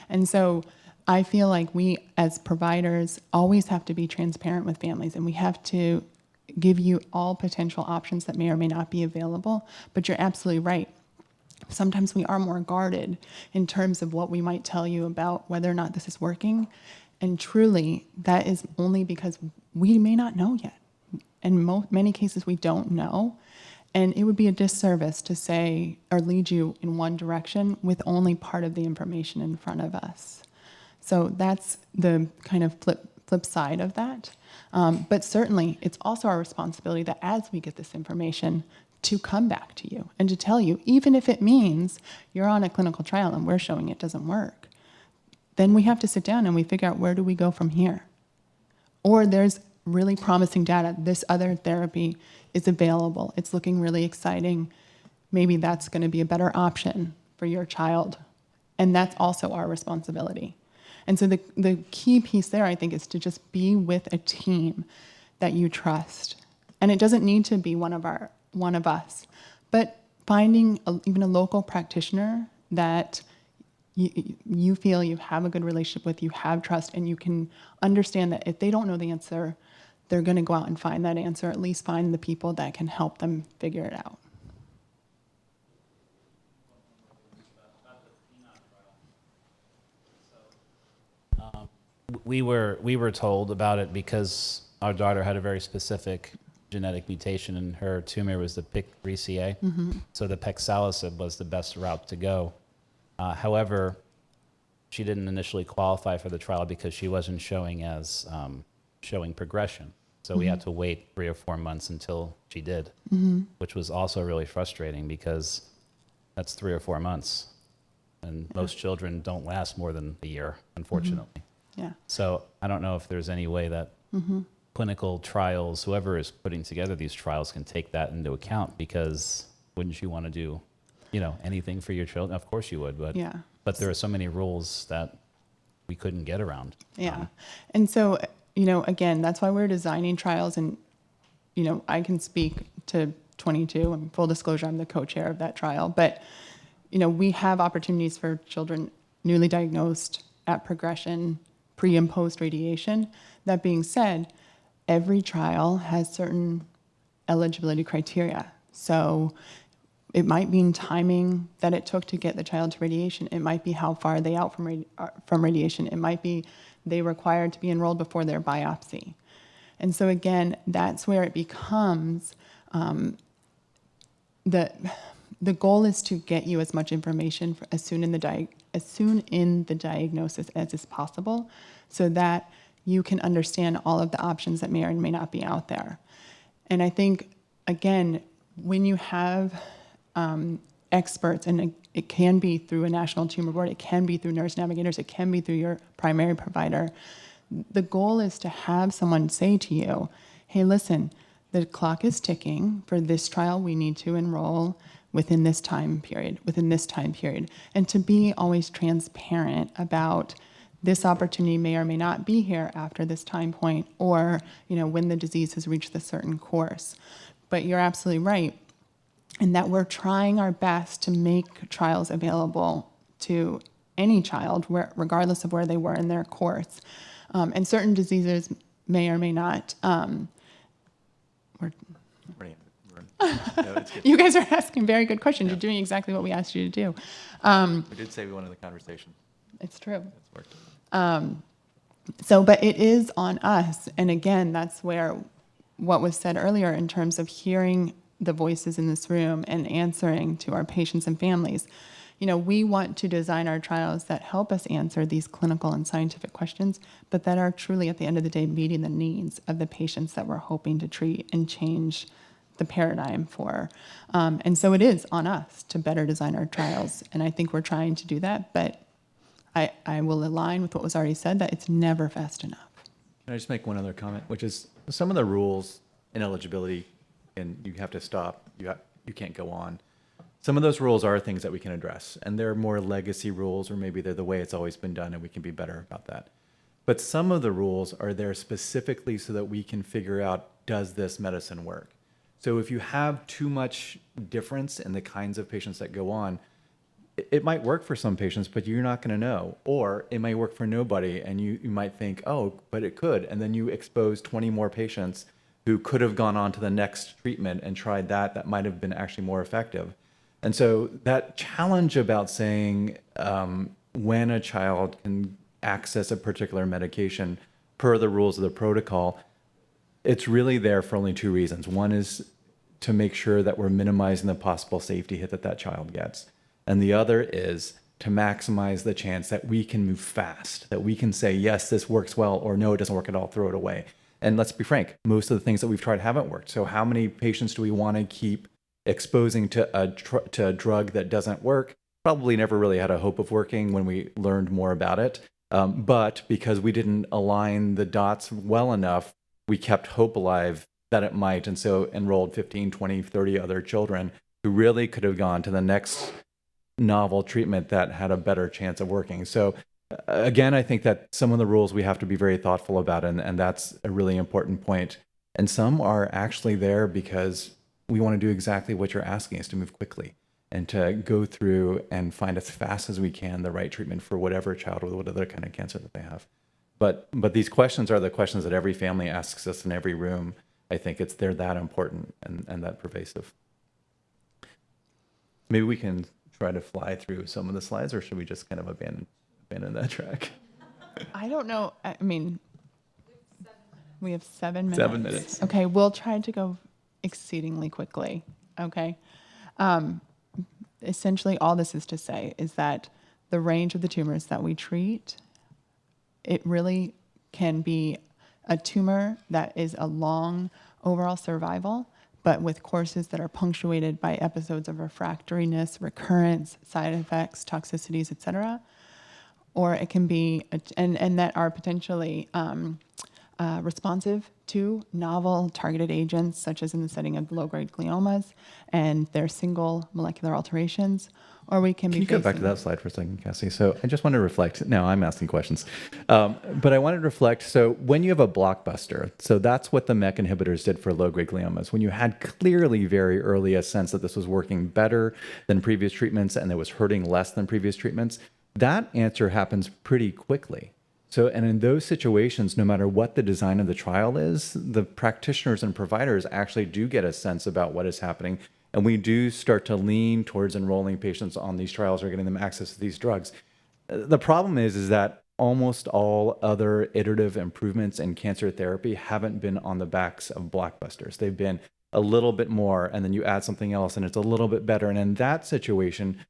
And so I feel like we as providers always have to be transparent with families, and we have to give you all potential options that may or may not be available. But you're absolutely right. Sometimes we are more guarded in terms of what we might tell you about whether or not this is working. And truly, that is only because we may not know yet. In many cases, we don't know. And it would be a disservice to say or lead you in one direction with only part of the information in front of us. So that's the kind of flip side of that. But certainly, it's also our responsibility that as we get this information, to come back to you and to tell you, even if it means you're on a clinical trial and we're showing it doesn't work, then we have to sit down and we figure out, where do we go from here? Or there's really promising data. This other therapy is available. It's looking really exciting. Maybe that's going to be a better option for your child. And that's also our responsibility. And so the key piece there, I think, is to just be with a team that you trust. And it doesn't need to be one of us, but finding even a local practitioner that you feel you have a good relationship with, you have trust, and you can understand that if they don't know the answer, they're going to go out and find that answer, at least find the people that can help them figure it out. We were told about it because our daughter had a very specific genetic mutation and her tumor was the PIK3CA. So the pexalisib was the best route to go. However, she didn't initially qualify for the trial because she wasn't showing progression. So we had to wait 3 or 4 months until she did, which was also really frustrating because that's 3 or 4 months. And most children don't last more than a year, unfortunately. Yeah. So I don't know if there's any way that clinical trials, whoever is putting together these trials, can take that into account, because wouldn't you want to do, anything for your children? Of course you would, but Yeah. But there are so many rules that we couldn't get around. Yeah. And so, again, that's why we're designing trials. And, I can speak to 22, and full disclosure, I'm the co-chair of that trial. But, we have opportunities for children newly diagnosed, at progression, pre and post radiation. That being said, every trial has certain eligibility criteria. So it might mean timing that it took to get the child to radiation. It might be how far are they out from radiation. It might be they required to be enrolled before their biopsy. And so again, that's where it becomes the goal is to get you as much information as soon in the diagnosis as is possible, so that you can understand all of the options that may or may not be out there. And I think, again, when you have experts, and it can be through a national tumor board, it can be through nurse navigators, it can be through your primary provider, the goal is to have someone say to you, hey, listen, the clock is ticking. For this trial, we need to enroll within this time period, and to be always transparent about this opportunity may or may not be here after this time point, or when the disease has reached a certain course. But you're absolutely right, in that we're trying our best to make trials available to any child, regardless of where they were in their course. And certain diseases may or may not. You guys are asking very good questions. Yeah. You're doing exactly what we asked you to do. We did say we wanted the conversation. It's true. It's worked. But it is on us. And again, that's where what was said earlier in terms of hearing the voices in this room and answering to our patients and families. we want to design our trials that help us answer these clinical and scientific questions, but that are truly, at the end of the day, meeting the needs of the patients that we're hoping to treat and change the paradigm for. And so it is on us to better design our trials. And I think we're trying to do that, but I will align with what was already said, that it's never fast enough. Can I just make one other comment, which is some of the rules in eligibility, and you have to stop, you can't go on. Some of those rules are things that we can address, and they're more legacy rules, or maybe they're the way it's always been done, and we can be better about that. But some of the rules are there specifically so that we can figure out, does this medicine work? So if you have too much difference in the kinds of patients that go on, it might work for some patients, but you're not going to know. Or it might work for nobody, and you might think, oh, but it could. And then you expose 20 more patients who could have gone on to the next treatment and tried that might have been actually more effective. And so that challenge about saying when a child can access a particular medication per the rules of the protocol, it's really there for only two reasons. One is to make sure that we're minimizing the possible safety hit that child gets. And the other is to maximize the chance that we can move fast, that we can say, yes, this works well, or no, it doesn't work at all, throw it away. And let's be frank, most of the things that we've tried haven't worked. So how many patients do we want to keep exposing to a drug that doesn't work? Probably never really had a hope of working when we learned more about it. But because we didn't align the dots well enough, we kept hope alive that it might. And so enrolled 15, 20, 30 other children who really could have gone to the next novel treatment that had a better chance of working. So again, I think that some of the rules we have to be very thoughtful about, and that's a really important point. And some are actually there because we want to do exactly what you're asking us, to move quickly and to go through and find as fast as we can the right treatment for whatever child with whatever kind of cancer that they have. But these questions are the questions that every family asks us in every room. I think they're that important and that pervasive. Maybe we can try to fly through some of the slides, or should we just kind of abandon that track? I don't know. I mean, we have 7 minutes. 7 minutes. Okay, we'll try to go exceedingly quickly. Okay. Essentially, all this is to say is that the range of the tumors that we treat, it really can be a tumor that is a long overall survival, but with courses that are punctuated by episodes of refractoriness, recurrence, side effects, toxicities, et cetera. Or it can be, and that are potentially responsive to novel targeted agents, such as in the setting of low-grade gliomas and their single molecular alterations. Or we can be Can you go back to that slide for a second, Cassie? So I just want to reflect. Now I'm asking questions. But I wanted to reflect. So when you have a blockbuster, so that's what the MEK inhibitors did for low-grade gliomas. When you had clearly very early a sense that this was working better than previous treatments and it was hurting less than previous treatments, that answer happens pretty quickly. So, and in those situations, no matter what the design of the trial is, the practitioners and providers actually do get a sense about what is happening. And we do start to lean towards enrolling patients on these trials or getting them access to these drugs. The problem is that almost all other iterative improvements in cancer therapy haven't been on the backs of blockbusters. They've been a little bit more, and then you add something else, and it's a little bit better. And in that situation,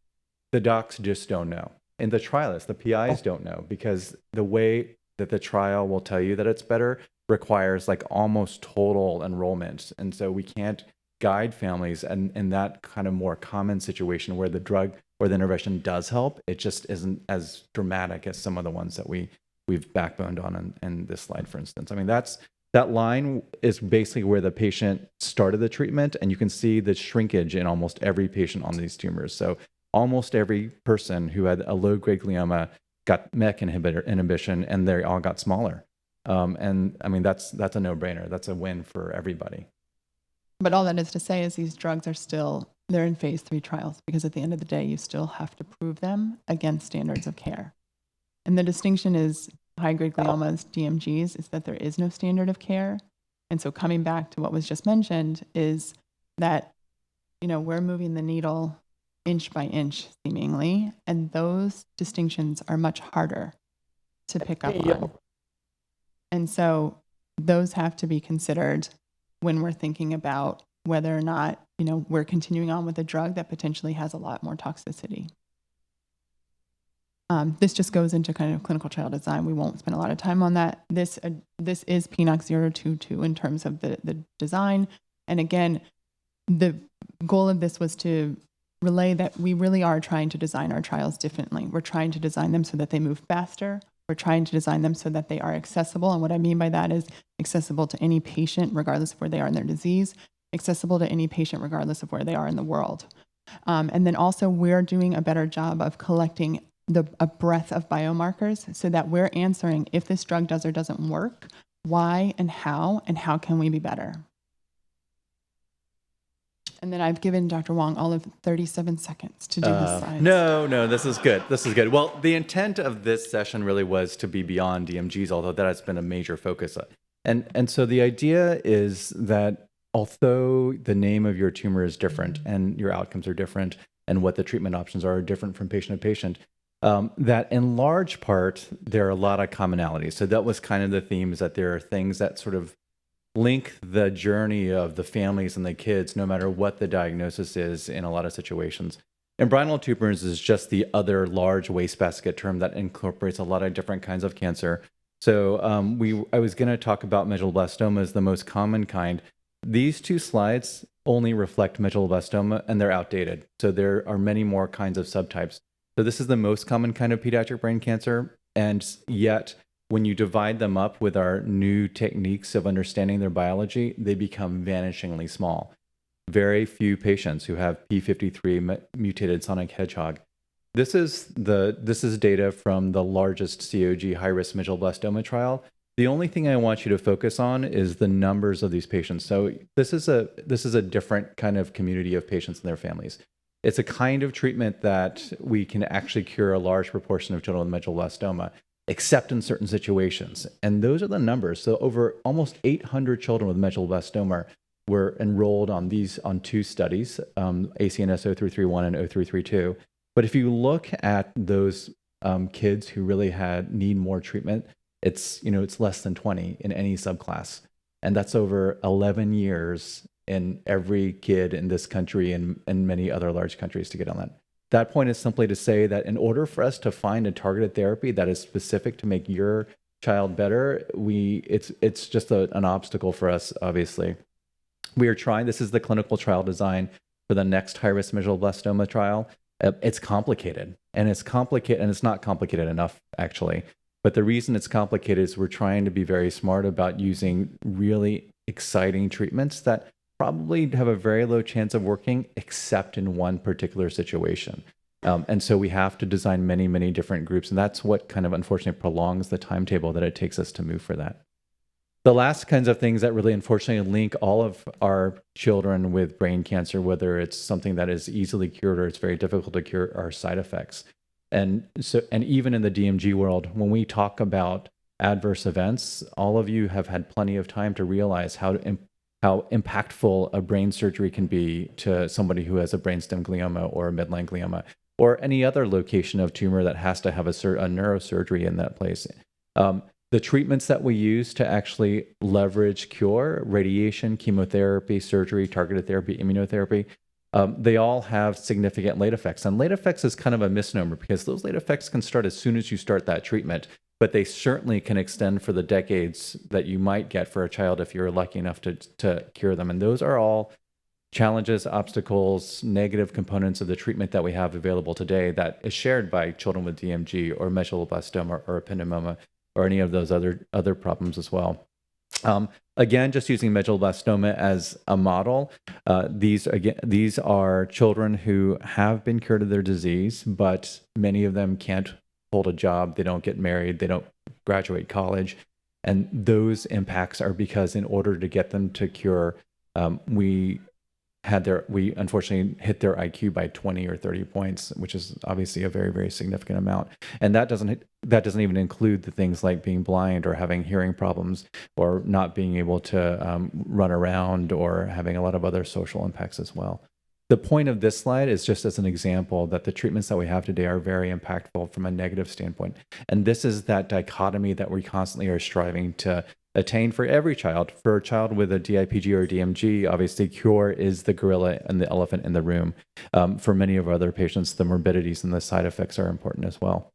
the docs just don't know. And the trialists, the PIs don't know, because the way that the trial will tell you that it's better requires like almost total enrollment. And so we can't guide families in that kind of more common situation where the drug or the intervention does help. It just isn't as dramatic as some of the ones that we've backboned on in this slide, for instance. I mean, that line is basically where the patient started the treatment, and you can see the shrinkage in almost every patient on these tumors. So almost every person who had a low-grade glioma got MEK inhibitor inhibition, and they all got smaller. And I mean, that's a no-brainer. That's a win for everybody. But all that is to say is these drugs are they're in phase 3 trials, because at the end of the day, you still have to prove them against standards of care. And the distinction is high-grade gliomas, DMGs, is that there is no standard of care. And so coming back to what was just mentioned is that, we're moving the needle inch by inch, seemingly, and those distinctions are much harder to pick up on. And so those have to be considered when we're thinking about whether or not, we're continuing on with a drug that potentially has a lot more toxicity. This just goes into kind of clinical trial design. We won't spend a lot of time on that. This is PNOC 022 in terms of the design. And again, the goal of this was to relay that we really are trying to design our trials differently. We're trying to design them so that they move faster. We're trying to design them so that they are accessible. And what I mean by that is accessible to any patient, regardless of where they are in their disease, accessible to any patient, regardless of where they are in the world. And then also we're doing a better job of collecting a breadth of biomarkers so that we're answering if this drug does or doesn't work, why and how can we be better? And then I've given Dr. Wong all of 37 seconds to do his slides. No, this is good. This is good. Well, the intent of this session really was to be beyond DMGs, although that has been a major focus. And so the idea is that although the name of your tumor is different and your outcomes are different and what the treatment options are different from patient to patient, that in large part, there are a lot of commonalities. So that was kind of the theme, is that there are things that sort of link the journey of the families and the kids, no matter what the diagnosis is in a lot of situations. Embryonal tumors is just the other large wastebasket term that incorporates a lot of different kinds of cancer. So I was going to talk about medulloblastoma as the most common kind. These two slides only reflect medulloblastoma, and they're outdated. So there are many more kinds of subtypes. So this is the most common kind of pediatric brain cancer, and yet when you divide them up with our new techniques of understanding their biology, they become vanishingly small. Very few patients who have P53 mutated sonic hedgehog. This is data from the largest COG high-risk medulloblastoma trial. The only thing I want you to focus on is the numbers of these patients. So this is a different kind of community of patients and their families. It's a kind of treatment that we can actually cure a large proportion of children with medulloblastoma, except in certain situations. And those are the numbers. So over almost 800 children with medulloblastoma were enrolled on two studies, ACNS 0331 and 0332. But if you look at those kids who really need more treatment, it's less than 20 in any subclass. And that's over 11 years in every kid in this country and many other large countries to get on that. That point is simply to say that in order for us to find a targeted therapy that is specific to make your child better, it's just an obstacle for us, obviously. We are trying, this is the clinical trial design for the next high-risk medulloblastoma trial. It's complicated, and it's not complicated enough, actually. But the reason it's complicated is we're trying to be very smart about using really exciting treatments that probably have a very low chance of working, except in one particular situation. And so we have to design many, many different groups. And that's what kind of unfortunately prolongs the timetable that it takes us to move for that. The last kinds of things that really unfortunately link all of our children with brain cancer, whether it's something that is easily cured or it's very difficult to cure, are side effects. And even in the DMG world, when we talk about adverse events, all of you have had plenty of time to realize how impactful a brain surgery can be to somebody who has a brainstem glioma or a midline glioma or any other location of tumor that has to have a neurosurgery in that place. The treatments that we use to actually leverage cure, radiation, chemotherapy, surgery, targeted therapy, immunotherapy, they all have significant late effects. And late effects is kind of a misnomer because those late effects can start as soon as you start that treatment, but they certainly can extend for the decades that you might get for a child if you're lucky enough to cure them. And those are all challenges, obstacles, negative components of the treatment that we have available today that is shared by children with DMG or medulloblastoma or ependymoma or any of those other problems as well. Again, just using medulloblastoma as a model, these are children who have been cured of their disease, but many of them can't hold a job, they don't get married, they don't graduate college. And those impacts are because in order to get them to cure, we unfortunately hit their IQ by 20 or 30 points, which is obviously a very, very significant amount. And that doesn't even include the things like being blind or having hearing problems or not being able to run around or having a lot of other social impacts as well. The point of this slide is just as an example that the treatments that we have today are very impactful from a negative standpoint. And this is that dichotomy that we constantly are striving to attain for every child. For a child with a DIPG or DMG, obviously cure is the gorilla and the elephant in the room. For many of our other patients, the morbidities and the side effects are important as well.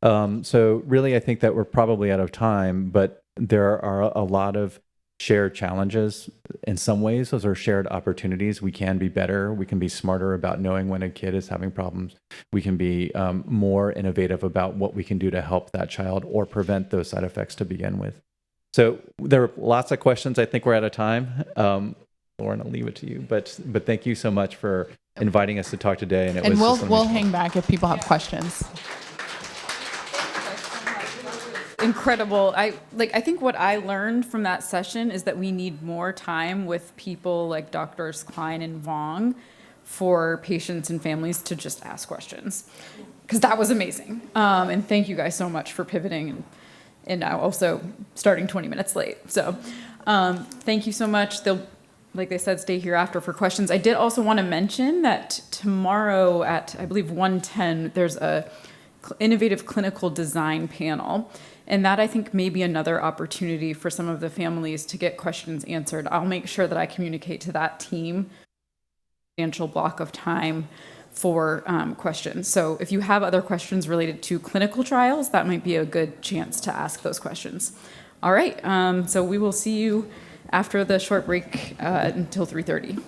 So really, I think that we're probably out of time, but there are a lot of shared challenges. In some ways, those are shared opportunities. We can be better. We can be smarter about knowing when a kid is having problems. We can be more innovative about what we can do to help that child or prevent those side effects to begin with. So there are lots of questions. I think we're out of time. Lauren, I'll leave it to you. But thank you so much for inviting us to talk today. And we'll hang back if people have questions. Incredible. I think what I learned from that session is that we need more time with people like Doctors Klein and Wong for patients and families to just ask questions, because that was amazing. And thank you guys so much for pivoting and now also starting 20 minutes late. So thank you so much. They'll, like they said, stay here after for questions. I did also want to mention that tomorrow at, I believe, 1:10, there's a innovative clinical design panel. And that, I think, may be another opportunity for some of the families to get questions answered. I'll make sure that I communicate to that team a substantial block of time for questions. So if you have other questions related to clinical trials, that might be a good chance to ask those questions. All right, so we will see you after the short break until 3:30.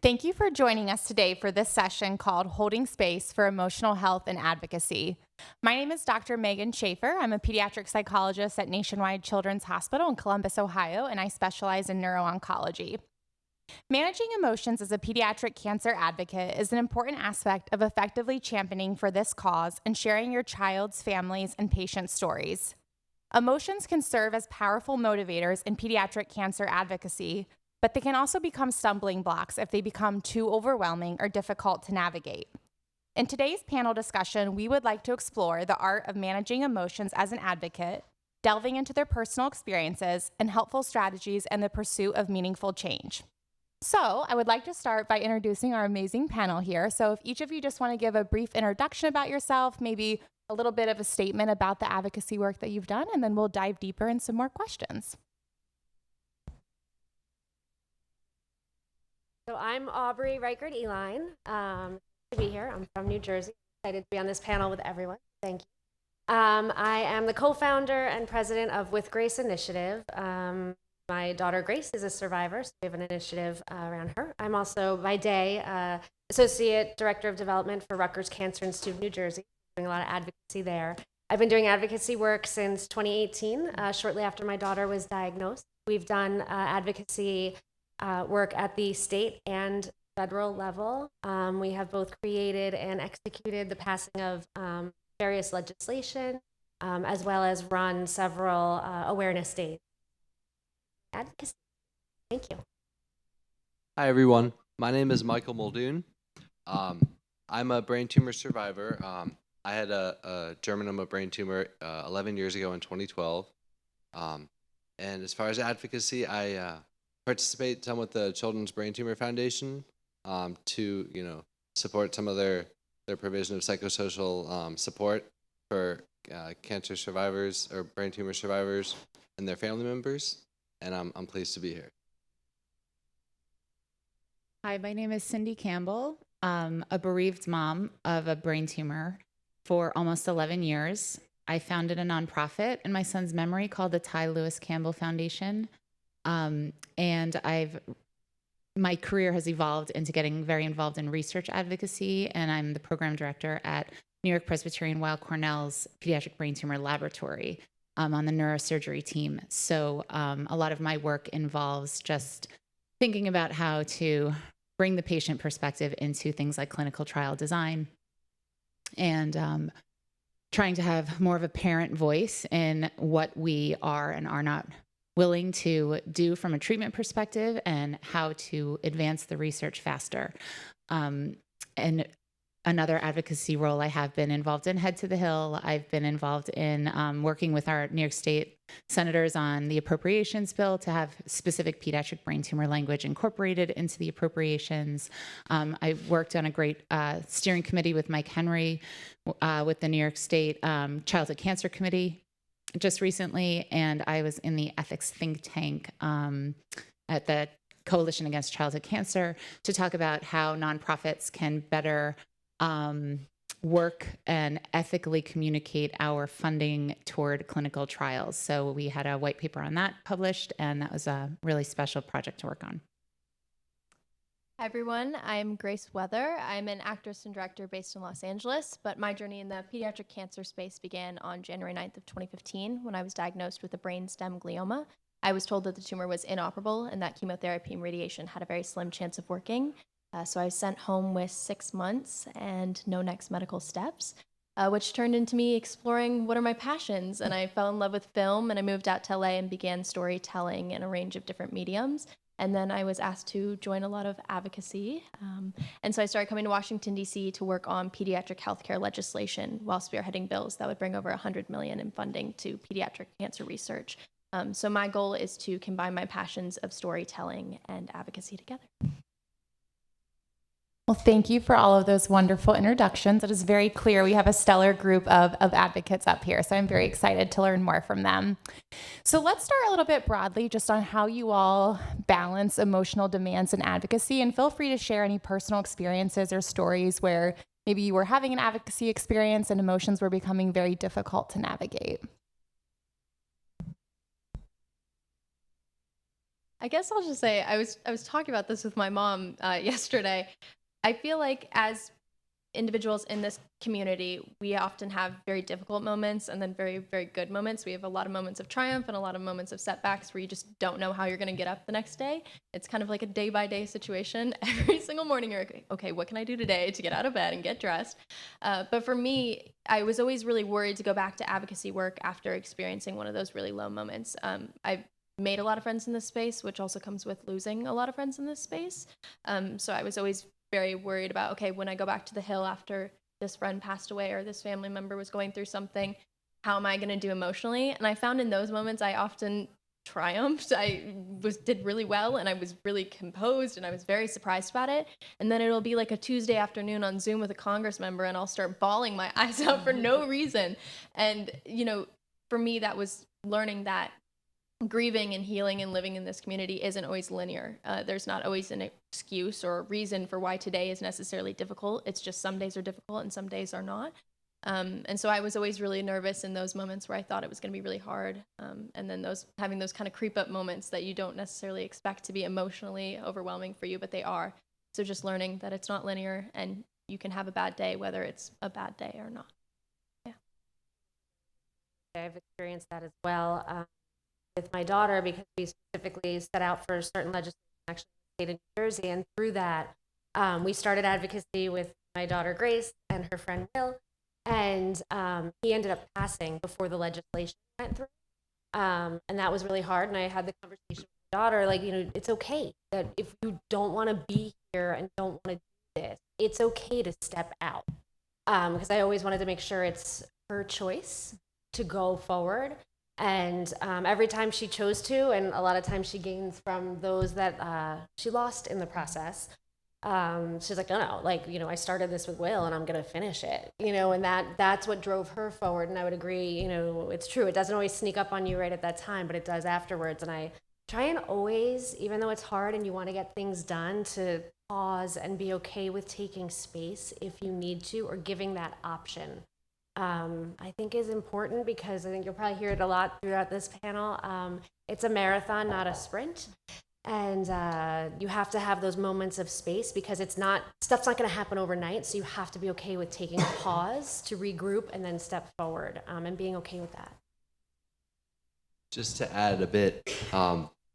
Thank you for joining us today for this session called Holding Space for Emotional Health and Advocacy. My name is Dr. Megan Schaefer. I'm a pediatric psychologist at Nationwide Children's Hospital in Columbus, Ohio, and I specialize in neuro-oncology. Managing emotions as a pediatric cancer advocate is an important aspect of effectively championing for this cause and sharing your child's, families, and patients' stories. Emotions can serve as powerful motivators in pediatric cancer advocacy, but they can also become stumbling blocks if they become too overwhelming or difficult to navigate. In today's panel discussion, we would like to explore the art of managing emotions as an advocate, delving into their personal experiences and helpful strategies in the pursuit of meaningful change. So I would like to start by introducing our amazing panel here. So if each of you just want to give a brief introduction about yourself, maybe a little bit of a statement about the advocacy work that you've done, and then we'll dive deeper in some more questions. So I'm Aubrey Reichert-Eline. To be here. I'm from New Jersey. Excited to be on this panel with everyone. Thank you. I am the co-founder and president of With Grace Initiative. My daughter Grace is a survivor, so we have an initiative around her. I'm also, by day, associate director of development for Rutgers Cancer Institute of New Jersey, doing a lot of advocacy there. I've been doing advocacy work since 2018, shortly after my daughter was diagnosed. We've done advocacy work at the state and federal level. We have both created and executed the passing of various legislation, as well as run several awareness days. Advocacy. Thank you. Hi, everyone. My name is Michael Muldoon. I'm a brain tumor survivor. I had a germinoma brain tumor 11 years ago in 2012. And as far as advocacy, I participate some with the Children's Brain Tumor Foundation to, support some of their provision of psychosocial support for cancer survivors or brain tumor survivors and their family members. And I'm pleased to be here. Hi, my name is Cindy Campbell. A bereaved mom of a brain tumor for almost 11 years. I founded a nonprofit in my son's memory called the Ty Lewis Campbell Foundation. And my career has evolved into getting very involved in research advocacy, and I'm the program director at New York Presbyterian Weill Cornell's Pediatric Brain Tumor Laboratory on the neurosurgery team. So a lot of my work involves just thinking about how to bring the patient perspective into things like clinical trial design and trying to have more of a parent voice in what we are and are not willing to do from a treatment perspective and how to advance the research faster. And another advocacy role I have been involved in, Head to the Hill. I've been involved in working with our New York State senators on the appropriations bill to have specific pediatric brain tumor language incorporated into the appropriations. I worked on a great steering committee with Mike Henry with the New York State Childhood Cancer Committee just recently, and I was in the ethics think tank at the Coalition Against Childhood Cancer to talk about how nonprofits can better work and ethically communicate our funding toward clinical trials. So we had a white paper on that published, and that was a really special project to work on. Hi everyone, I'm Grace Weather. I'm an actress and director based in Los Angeles, but my journey in the pediatric cancer space began on January 9th of 2015 when I was diagnosed with a brainstem glioma. I was told that the tumor was inoperable and that chemotherapy and radiation had a very slim chance of working. So I was sent home with 6 months and no next medical steps, which turned into me exploring what are my passions. And I fell in love with film, and I moved out to LA and began storytelling in a range of different mediums. And then I was asked to join a lot of advocacy. And so I started coming to Washington, D.C. to work on pediatric healthcare legislation while spearheading bills that would bring over $100 million in funding to pediatric cancer research. So my goal is to combine my passions of storytelling and advocacy together. Well, thank you for all of those wonderful introductions. It is very clear we have a stellar group of advocates up here, so I'm very excited to learn more from them. So let's start a little bit broadly just on how you all balance emotional demands and advocacy, and feel free to share any personal experiences or stories where maybe you were having an advocacy experience and emotions were becoming very difficult to navigate. I guess I'll just say I was talking about this with my mom yesterday. I feel like as individuals in this community, we often have very difficult moments and then very, very good moments. We have a lot of moments of triumph and a lot of moments of setbacks where you just don't know how you're going to get up the next day. It's kind of like a day by day situation. Every single morning you're like, okay, what can I do today to get out of bed and get dressed? But for me, I was always really worried to go back to advocacy work after experiencing one of those really low moments. I've made a lot of friends in this space, which also comes with losing a lot of friends in this space. So I was always very worried about, okay, when I go back to the Hill after this friend passed away or this family member was going through something, how am I going to do emotionally? And I found in those moments I often triumphed. I did really well and I was really composed and I was very surprised about it. And then it'll be like a Tuesday afternoon on Zoom with a Congress member and I'll start bawling my eyes out for no reason. And, you know, for me, that was learning that grieving and healing and living in this community isn't always linear. There's not always an excuse or a reason for why today is necessarily difficult. It's just some days are difficult and some days are not. And so I was always really nervous in those moments where I thought it was going to be really hard. And then having those kind of creep up moments that you don't necessarily expect to be emotionally overwhelming for you, but they are. So just learning that it's not linear and you can have a bad day, whether it's a bad day or not. Yeah. I've experienced that as well. With my daughter, because we specifically set out for certain legislation actually in the state of New Jersey, and through that we started advocacy with my daughter Grace and her friend Will, and he ended up passing before the legislation went through, and that was really hard. And I had the conversation with my daughter, like, you know, it's okay that if you don't want to be here and don't want to do this, it's okay to step out, because I always wanted to make sure it's her choice to go forward. And every time she chose to, and a lot of times she gains from those that she lost in the process, she's like, no, like, you know, I started this with Will and I'm going to finish it, you know, and that's what drove her forward. And I would agree, you know, it's true. It doesn't always sneak up on you right at that time, but it does afterwards. And I try and always, even though it's hard and you want to get things done, to pause and be okay with taking space if you need to, or giving that option. I think is important, because I think you'll probably hear it a lot throughout this panel. It's a marathon, not a sprint. And you have to have those moments of space, because stuff's not going to happen overnight. So you have to be okay with taking a pause to regroup and then step forward, and being okay with that. Just to add a bit,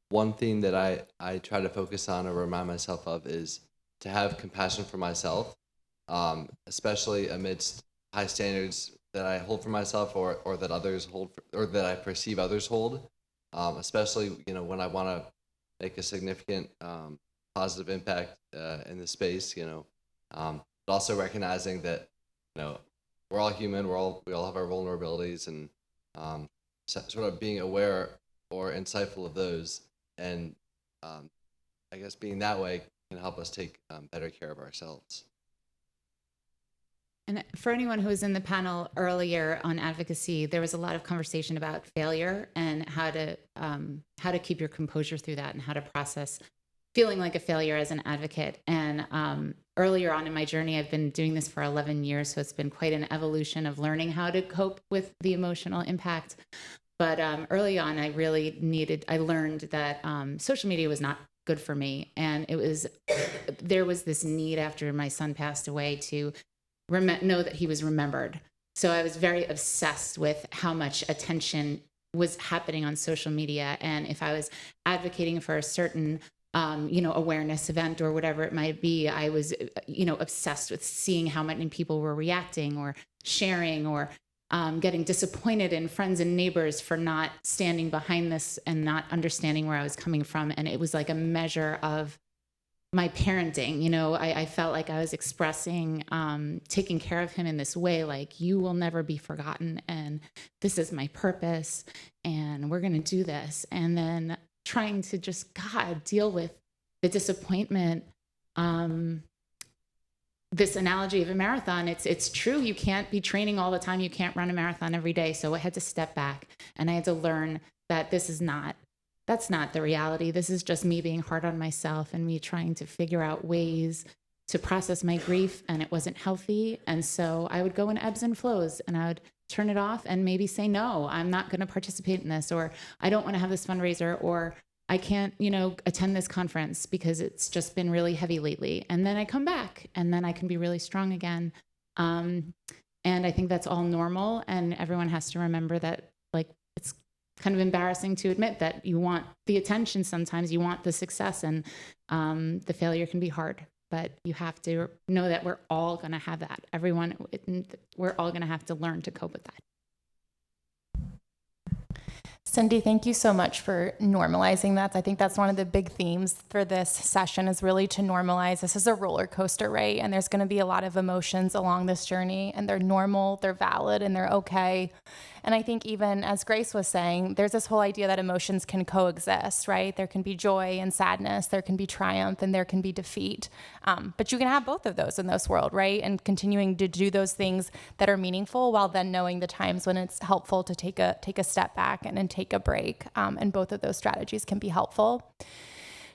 one thing that I try to focus on or remind myself of is to have compassion for myself, especially amidst high standards that I hold for myself, or that others hold or that I perceive others hold, especially, you know, when I want to make a significant positive impact in the space, you know, but also recognizing that, you know, we're all human, we all have our vulnerabilities, and sort of being aware or insightful of those, and I guess being that way can help us take better care of ourselves. And for anyone who was in the panel earlier on advocacy, there was a lot of conversation about failure and how to keep your composure through that, and how to process feeling like a failure as an advocate. And earlier on in my journey, I've been doing this for 11 years, so it's been quite an evolution of learning how to cope with the emotional impact. But early on, I learned that social media was not good for me. And there was this need after my son passed away to know that he was remembered. So I was very obsessed with how much attention was happening on social media. And if I was advocating for a certain, awareness event or whatever it might be, I was, obsessed with seeing how many people were reacting or sharing, or getting disappointed in friends and neighbors for not standing behind this and not understanding where I was coming from. And it was like a measure of my parenting. I felt like I was expressing, taking care of him in this way, like, you will never be forgotten, and this is my purpose, and we're going to do this. And then trying to just, deal with the disappointment. This analogy of a marathon, it's true. You can't be training all the time. You can't run a marathon every day. So I had to step back, and I had to learn that that's not the reality. This is just me being hard on myself and me trying to figure out ways to process my grief, and it wasn't healthy. And so I would go in ebbs and flows, and I would turn it off and maybe say, no, I'm not going to participate in this, or I don't want to have this fundraiser, or I can't, attend this conference because it's just been really heavy lately. And then I come back and then I can be really strong again. And I think that's all normal. And everyone has to remember that, like, it's kind of embarrassing to admit that you want the attention sometimes, you want the success, and the failure can be hard. But you have to know that we're all going to have that. We're all going to have to learn to cope with that. Cindy, thank you so much for normalizing that. I think that's one of the big themes for this session, is really to normalize. This is a roller coaster, right? And there's going to be a lot of emotions along this journey, and they're normal, they're valid, and they're okay. And I think, even as Grace was saying, there's this whole idea that emotions can coexist, right? There can be joy and sadness, there can be triumph, and there can be defeat. But you can have both of those in this world, right? And continuing to do those things that are meaningful, while then knowing the times when it's helpful to take a step back and take a break. And both of those strategies can be helpful.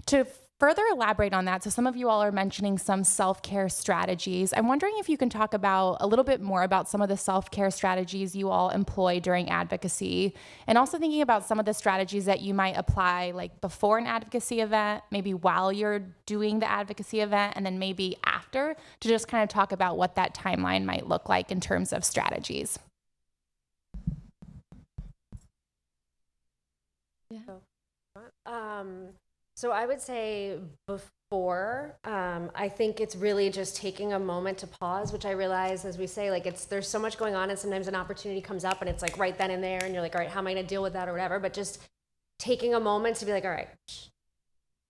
To further elaborate on that, so some of you all are mentioning some self-care strategies. I'm wondering if you can talk about a little bit more about some of the self-care strategies you all employ during advocacy, and also thinking about some of the strategies that you might apply, like before an advocacy event, maybe while you're doing the advocacy event, and then maybe after, to just kind of talk about what that timeline might look like in terms of strategies. Yeah. So I would say before, I think it's really just taking a moment to pause, which I realize, as we say, like, there's so much going on, and sometimes an opportunity comes up and it's like right then and there, and you're like, all right, how am I going to deal with that or whatever? But just taking a moment to be like, all right,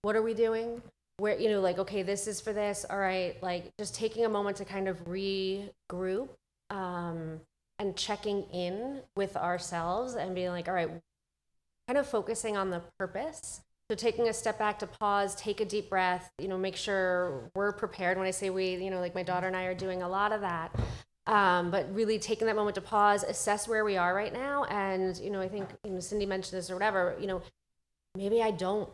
what are we doing? Where, like, okay, this is for this. All right. Like, just taking a moment to kind of regroup, and checking in with ourselves and being like, all right, kind of focusing on the purpose. So taking a step back to pause, take a deep breath, make sure we're prepared. When I say we, like my daughter and I are doing a lot of that. But really taking that moment to pause, assess where we are right now. And, I think, Cindy mentioned this or whatever, maybe I don't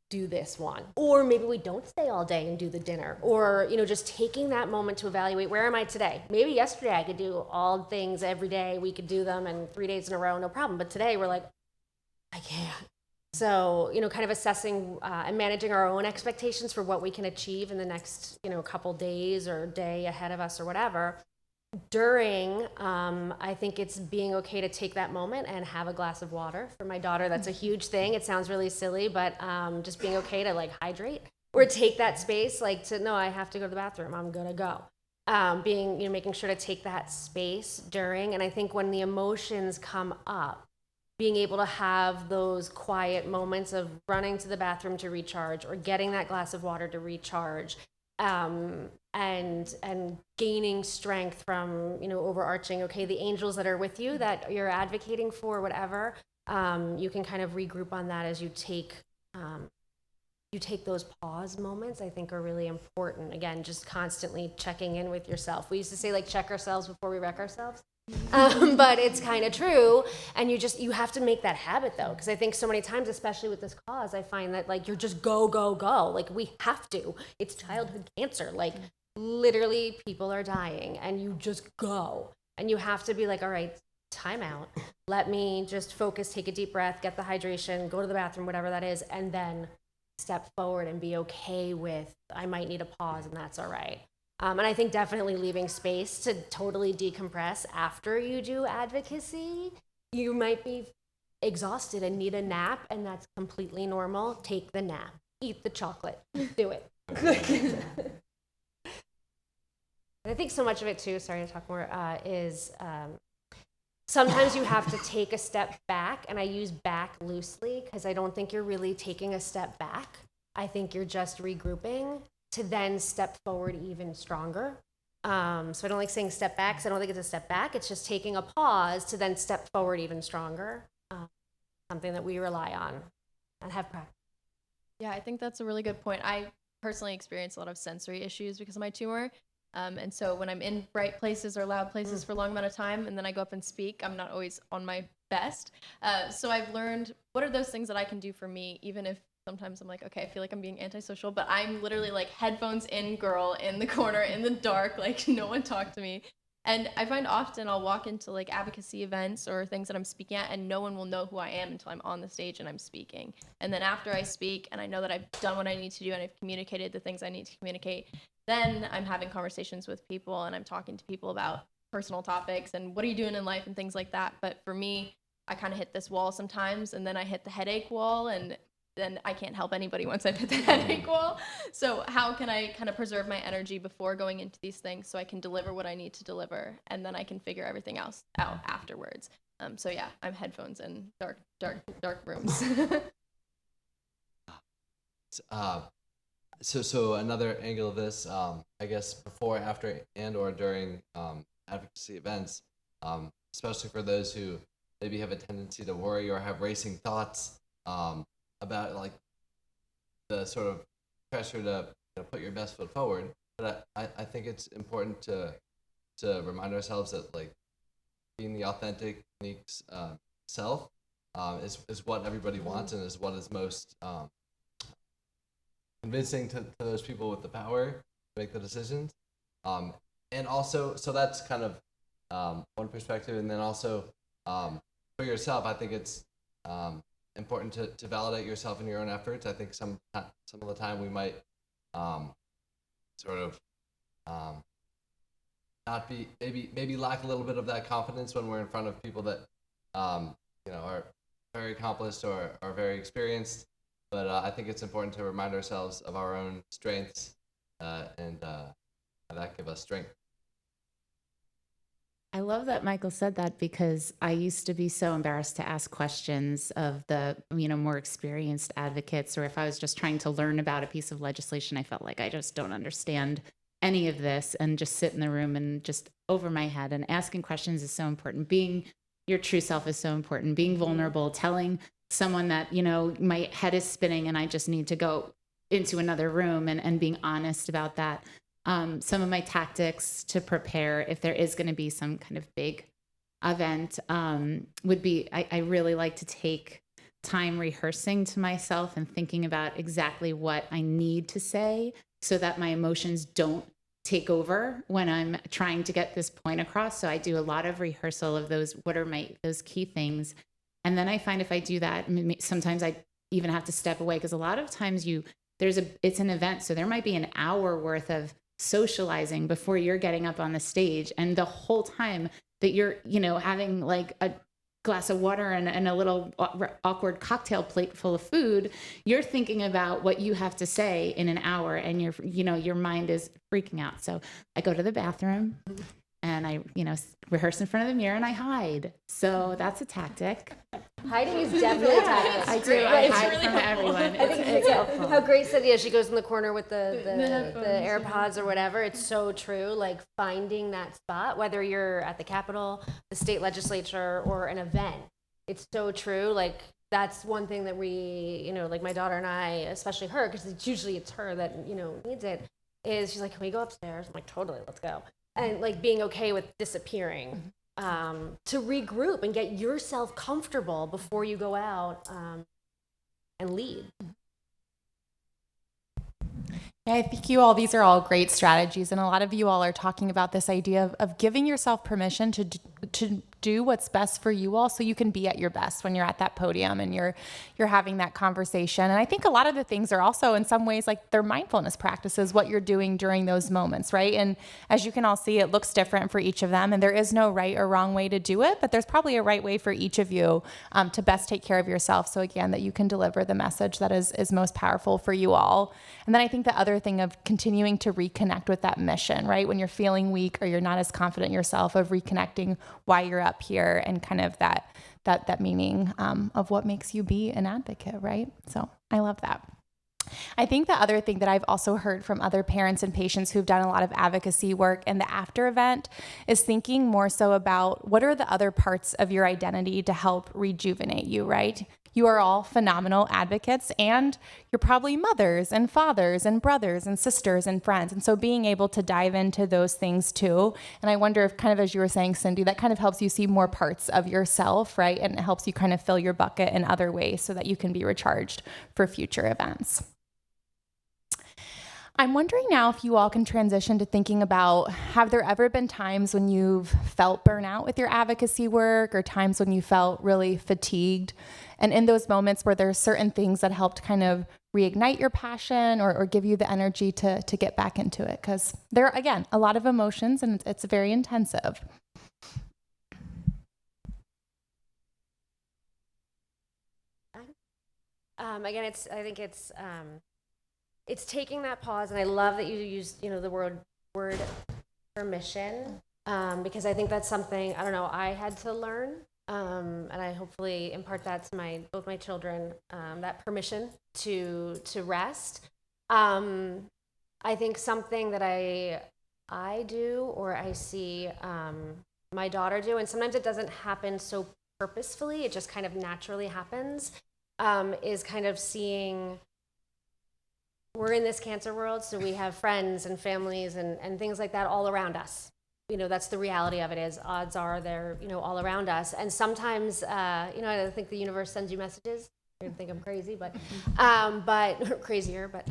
do this one, or maybe we don't stay all day and do the dinner, or, just taking that moment to evaluate, where am I today? Maybe yesterday I could do all things every day. We could do them, and 3 days in a row, no problem. But today we're like, I can't. So, kind of assessing and managing our own expectations for what we can achieve in the next, couple days or day ahead of us or whatever. During, I think it's being okay to take that moment and have a glass of water. For my daughter, that's a huge thing. It sounds really silly, but just being okay to, like, hydrate or take that space, like, no, I have to go to the bathroom. I'm going to go. Making sure to take that space during. And I think when the emotions come up, being able to have those quiet moments of running to the bathroom to recharge, or getting that glass of water to recharge, and gaining strength from, overarching, okay, the angels that are with you, that you're advocating for, whatever, you can kind of regroup on that as you take those pause moments. I think are really important. Again, just constantly checking in with yourself. We used to say, like, check ourselves before we wreck ourselves. But it's kind of true, and you have to make that habit, though, because I think so many times, especially with this cause, I find that, like, you're just go, like, we have to. It's childhood cancer, like, literally people are dying, and you just go, and you have to be like, all right, time out, let me just focus, take a deep breath, get the hydration, go to the bathroom, whatever that is, and then step forward and be okay with, I might need a pause, and that's all right. And I think definitely leaving space to totally decompress after you do advocacy. You might be exhausted and need a nap, and that's completely normal. Take the nap. Eat the chocolate. Do it. And I think so much of it, too, sorry to talk more, is sometimes you have to take a step back, and I use back loosely because I don't think you're really taking a step back. I think you're just regrouping to then step forward even stronger. So I don't like saying step back, because I don't think it's a step back. It's just taking a pause to then step forward even stronger. Something that we rely on and have practice. Yeah, I think that's a really good point. I personally experience a lot of sensory issues because of my tumor. And so when I'm in bright places or loud places for a long amount of time, and then I go up and speak, I'm not always on my best. So I've learned, what are those things that I can do for me, even if sometimes I'm like, okay, I feel like I'm being antisocial, but I'm literally like headphones in, girl, in the corner, in the dark, like no one talk to me. And I find often I'll walk into like advocacy events or things that I'm speaking at, and no one will know who I am until I'm on the stage and I'm speaking. And then after I speak and I know that I've done what I need to do and I've communicated the things I need to communicate, then I'm having conversations with people and I'm talking to people about personal topics and what are you doing in life and things like that. But for me, I kind of hit this wall sometimes, and then I hit the headache wall, and then I can't help anybody once I've hit the headache wall. So how can I kind of preserve my energy before going into these things so I can deliver what I need to deliver, and then I can figure everything else out afterwards. So yeah, I'm headphones in dark rooms. So another angle of this, I guess before, after, and or during advocacy events, especially for those who maybe have a tendency to worry or have racing thoughts about like the sort of pressure to put your best foot forward. But I think it's important to remind ourselves that like being the authentic, unique self is what everybody wants, and is what is most convincing to those people with the power to make the decisions. And also, so that's kind of one perspective, and then also for yourself, I think it's important to validate yourself in your own efforts. I think some of the time we might sort of not be maybe lack a little bit of that confidence when we're in front of people that are very accomplished or are very experienced. But I think it's important to remind ourselves of our own strengths and that give us strength. I love that Michael said that, because I used to be so embarrassed to ask questions of the, more experienced advocates, or if I was just trying to learn about a piece of legislation, I felt like I just don't understand any of this, and just sit in the room and just over my head. And asking questions is so important. Being your true self is so important. Being vulnerable, telling someone that, my head is spinning and I just need to go into another room, and being honest about that. Some of my tactics to prepare if there is going to be some kind of big event would be, I really like to take time rehearsing to myself and thinking about exactly what I need to say so that my emotions don't take over when I'm trying to get this point across. So I do a lot of rehearsal of those, what are those key things. And then I find if I do that, sometimes I even have to step away, because a lot of times it's an event. So there might be an hour worth of socializing before you're getting up on the stage, and the whole time that you're having like a glass of water and a little awkward cocktail plate full of food, you're thinking about what you have to say in an hour, and your mind is freaking out. So I go to the bathroom and I rehearse in front of the mirror, and I hide. So that's a tactic. Hiding is definitely a tactic. I do. I hide from everyone. I think It's helpful. how Grace said, she goes in the corner with the AirPods or whatever. It's so true. Like finding that spot, whether you're at the Capitol, the state legislature, or an event. It's so true. Like that's one thing that we, like my daughter and I, especially her, because it's her that, needs it, is she's like, can we go upstairs? I'm like, totally, let's go. And like being okay with disappearing. To regroup and get yourself comfortable before you go out and lead. Yeah, I think these are all great strategies, and a lot of you all are talking about this idea of giving yourself permission to do what's best for you all, so you can be at your best when you're at that podium and you're having that conversation. And I think a lot of the things are also in some ways like they're mindfulness practices, what you're doing during those moments, right? And as you can all see, it looks different for each of them, and there is no right or wrong way to do it, but there's probably a right way for each of you to best take care of yourself, so again, that you can deliver the message that is most powerful for you all. And then I think the other thing of continuing to reconnect with that mission, right? When you're feeling weak or you're not as confident in yourself, of reconnecting why you're up here and kind of that meaning of what makes you be an advocate, right? So I love that. I think the other thing that I've also heard from other parents and patients who've done a lot of advocacy work in the after event is thinking more so about what are the other parts of your identity to help rejuvenate you, right? You are all phenomenal advocates, and you're probably mothers and fathers and brothers and sisters and friends. And so being able to dive into those things too. And I wonder if kind of, as you were saying, Cindy, that kind of helps you see more parts of yourself, right? And it helps you kind of fill your bucket in other ways so that you can be recharged for future events. I'm wondering now if you all can transition to thinking about, have there ever been times when you've felt burnout with your advocacy work, or times when you felt really fatigued? And in those moments, were there certain things that helped kind of reignite your passion or give you the energy to get back into it? Because there are, again, a lot of emotions and it's very intensive. Again, I think it's taking that pause, and I love that you used, the word permission, because I think that's something, I don't know, I had to learn, and I hopefully impart that to both my children, that permission to rest. I think something that I do, or I see my daughter do, and sometimes it doesn't happen so purposefully, it just kind of naturally happens, is kind of seeing, we're in this cancer world, so we have friends and families and things like that all around us. That's the reality of it, is odds are they're, all around us. And sometimes, I think the universe sends you messages. You're gonna think I'm crazy, but crazier, but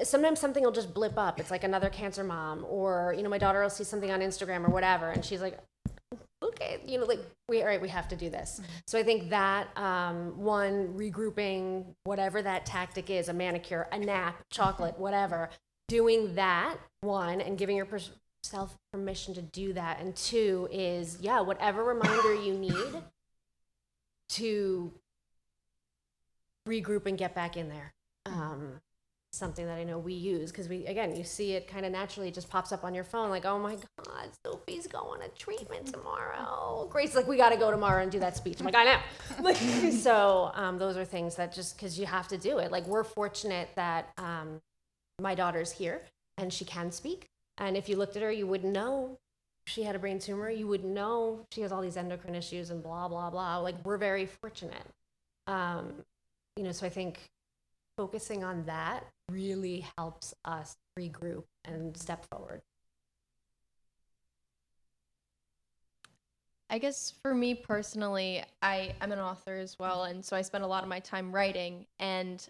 sometimes something will just blip up. It's like another cancer mom, or, my daughter will see something on Instagram or whatever, and she's like, okay, we have to do this. So I think that one, regrouping, whatever that tactic is, a manicure, a nap, chocolate, whatever, doing that one and giving yourself permission to do that. And two is, whatever reminder you need to regroup and get back in there. Something that I know we use, because you see it kind of naturally, it just pops up on your phone, like, oh my God, Sophie's going to treatment tomorrow. Grace, like, we got to go tomorrow and do that speech. I'm like, I know. So those are things that just, because you have to do it. Like, we're fortunate that my daughter's here and she can speak. And if you looked at her, you wouldn't know she had a brain tumor. You wouldn't know she has all these endocrine issues and blah, blah, blah. Like, we're very fortunate. So I think focusing on that really helps us regroup and step forward. I guess for me personally, I'm an author as well, and so I spend a lot of my time writing. And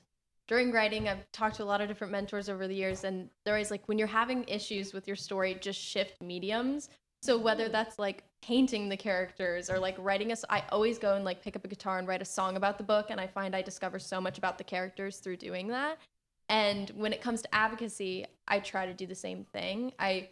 during writing, I've talked to a lot of different mentors over the years, and they're always like, when you're having issues with your story, just shift mediums. So whether that's like painting the characters or like writing I always go and like pick up a guitar and write a song about the book, and I find I discover so much about the characters through doing that. And when it comes to advocacy, I try to do the same thing. I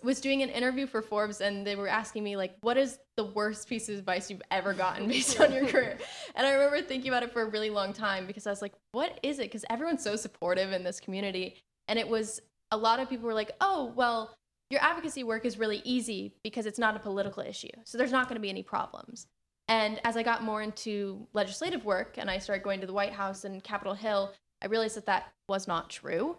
was doing an interview for Forbes, and they were asking me, like, what is the worst piece of advice you've ever gotten based on your career? And I remember thinking about it for a really long time, because I was like, what is it? Because everyone's so supportive in this community. And it was, a lot of people were like, oh, well, your advocacy work is really easy because it's not a political issue, so there's not going to be any problems. And as I got more into legislative work and I started going to the White House and Capitol Hill, I realized that was not true.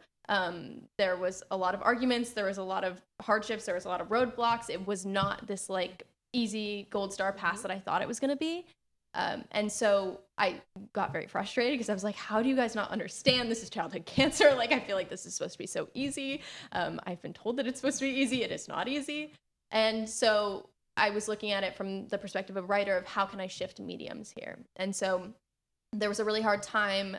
There was a lot of arguments, there was a lot of hardships, there was a lot of roadblocks. It was not this like easy gold star pass that I thought it was going to be. And so I got very frustrated, because I was like, how do you guys not understand? This is childhood cancer. Like, I feel like this is supposed to be so easy. I've been told that it's supposed to be easy. It is not easy. And so I was looking at it from the perspective of a writer, of how can I shift mediums here? And so there was a really hard time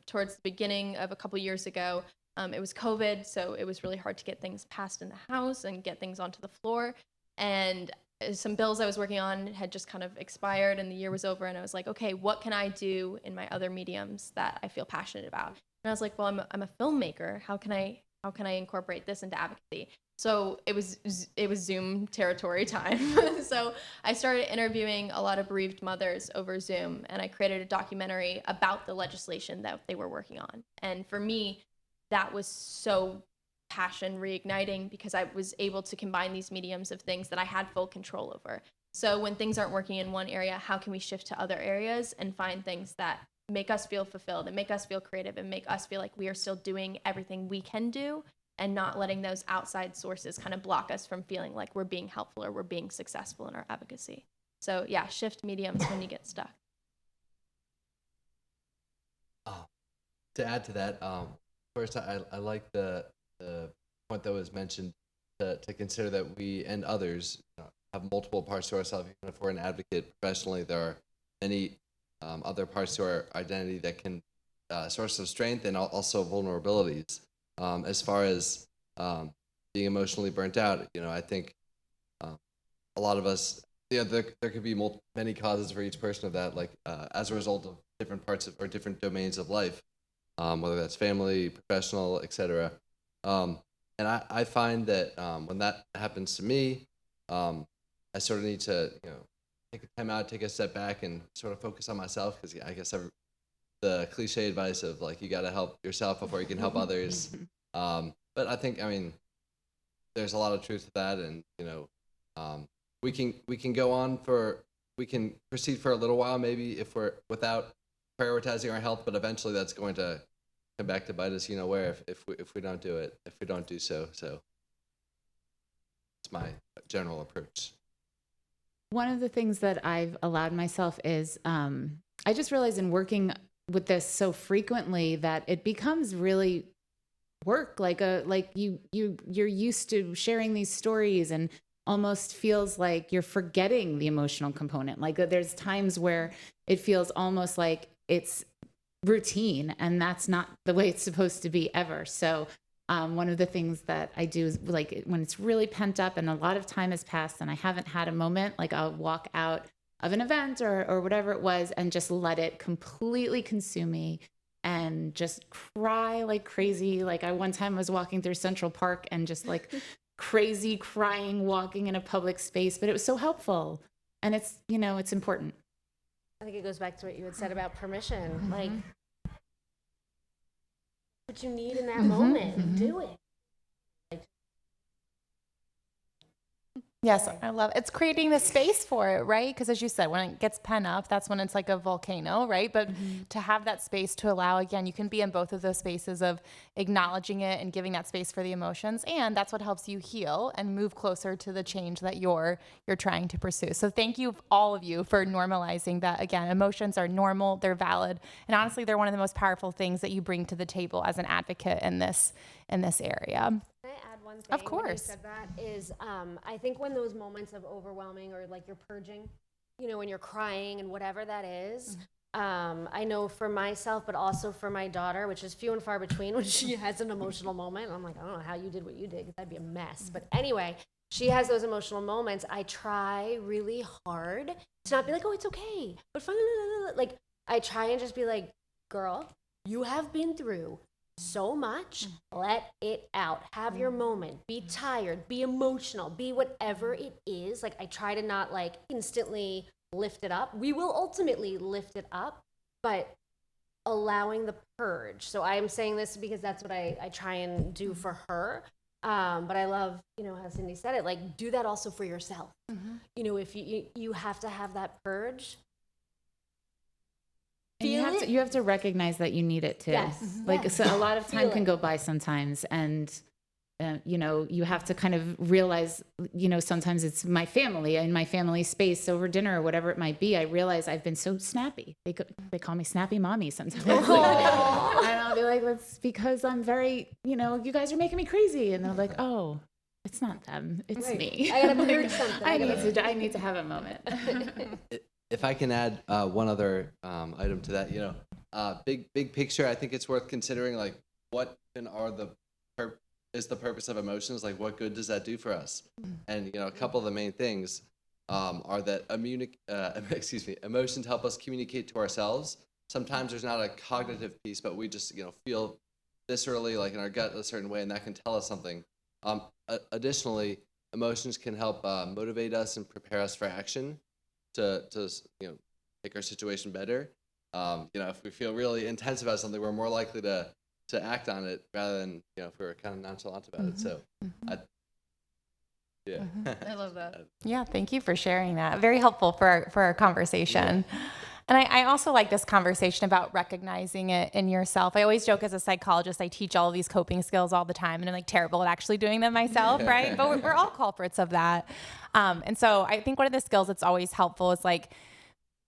towards the beginning of a couple years ago. It was COVID, so it was really hard to get things passed in the House and get things onto the floor. And some bills I was working on had just kind of expired, and the year was over, and I was like, okay, what can I do in my other mediums that I feel passionate about? And I was like, well, I'm a filmmaker. How can I incorporate this into advocacy? So it was Zoom territory time. So I started interviewing a lot of bereaved mothers over Zoom, and I created a documentary about the legislation that they were working on. And for me, that was so passion reigniting, because I was able to combine these mediums of things that I had full control over. So when things aren't working in one area, how can we shift to other areas and find things that make us feel fulfilled and make us feel creative and make us feel like we are still doing everything we can do, and not letting those outside sources kind of block us from feeling like we're being helpful or we're being successful in our advocacy. So yeah, shift mediums when you get stuck. To add to that, first, I like the point that was mentioned, to consider that we and others have multiple parts to ourselves. Even if we're an advocate professionally, there are many other parts to our identity that can source of strength and also vulnerabilities. As far as being emotionally burnt out, I think a lot of us, there could be many causes for each person of that, like as a result of different parts of or different domains of life, whether that's family, professional, etc. And I find that when that happens to me, I sort of need to, take a time out, take a step back, and sort of focus on myself, because I guess the cliche advice of like you got to help yourself before you can help others. But I think, there's a lot of truth to that, and we can go on we can proceed for a little while, maybe if we're without prioritizing our health, but eventually that's going to come back to bite us, where if we don't do it, if we don't do so. So it's my general approach. One of the things that I've allowed myself is I just realized in working with this so frequently that it becomes really work, like you're used to sharing these stories and almost feels like you're forgetting the emotional component. Like there's times where it feels almost like it's routine, and that's not the way it's supposed to be ever. So one of the things that I do is, like, when it's really pent up and a lot of time has passed and I haven't had a moment, like I'll walk out of an event or whatever it was and just let it completely consume me and just cry like crazy. Like one time was walking through Central Park and just like crazy crying, walking in a public space, but it was so helpful. And it's, it's important. I think it goes back to what you had said about permission. Mm-hmm. Like, what you need in that moment, do it. Yes, I love it. It's creating the space for it, right? Because as you said, when it gets pent up, that's when it's like a volcano, right? But to have that space to allow, again, you can be in both of those spaces of acknowledging it and giving that space for the emotions, and that's what helps you heal and move closer to the change that you're trying to pursue. So thank you, all of you, for normalizing that. Again, emotions are normal, they're valid, and honestly, they're one of the most powerful things that you bring to the table as an advocate in this area. Can I add one thing? Of course. When you said that is, I think when those moments of overwhelming or like you're purging, when you're crying and whatever that is, I know for myself, but also for my daughter, which is few and far between when she has an emotional moment. I'm like, I don't know how you did what you did, because that'd be a mess. But anyway, she has those emotional moments. I try really hard to not be like, oh, it's okay, but fine. Like, I try and just be like, girl, you have been through so much, let it out. Have your moment. Be tired, be emotional, be whatever it is. Like, I try to not like instantly lift it up. We will ultimately lift it up, but allowing the purge. So I am saying this because that's what I try and do for her. But I love, how Cindy said it, like, do that also for yourself. If you have to have that purge. And you have to recognize that you need it too. Yes. Like, Yes. so a lot of time can go by sometimes, and you have to kind of realize, sometimes it's my family and my family space over dinner or whatever it might be. I realize I've been so snappy. They call me snappy mommy sometimes. And I'll be like, that's because I'm very, you guys are making me crazy. And they're like, oh, it's not them, it's me. I gotta purge something. I need to have a moment. If I can add one other item to that, big picture, I think it's worth considering, like, what is the purpose of emotions? Like, what good does that do for us? And a couple of the main things are that emotions help us communicate to ourselves. Sometimes there's not a cognitive piece, but we just feel viscerally, like in our gut, a certain way, and that can tell us something. Additionally, emotions can help motivate us and prepare us for action to make our situation better. If we feel really intense about something, we're more likely to act on it rather than if we're kind of nonchalant about it. So I love that. Yeah, thank you for sharing that. Very helpful for our conversation. Yeah. And I also like this conversation about recognizing it in yourself. I always joke as a psychologist, I teach all of these coping skills all the time, and I'm like terrible at actually doing them myself, right? But we're all culprits of that. And so I think one of the skills that's always helpful is like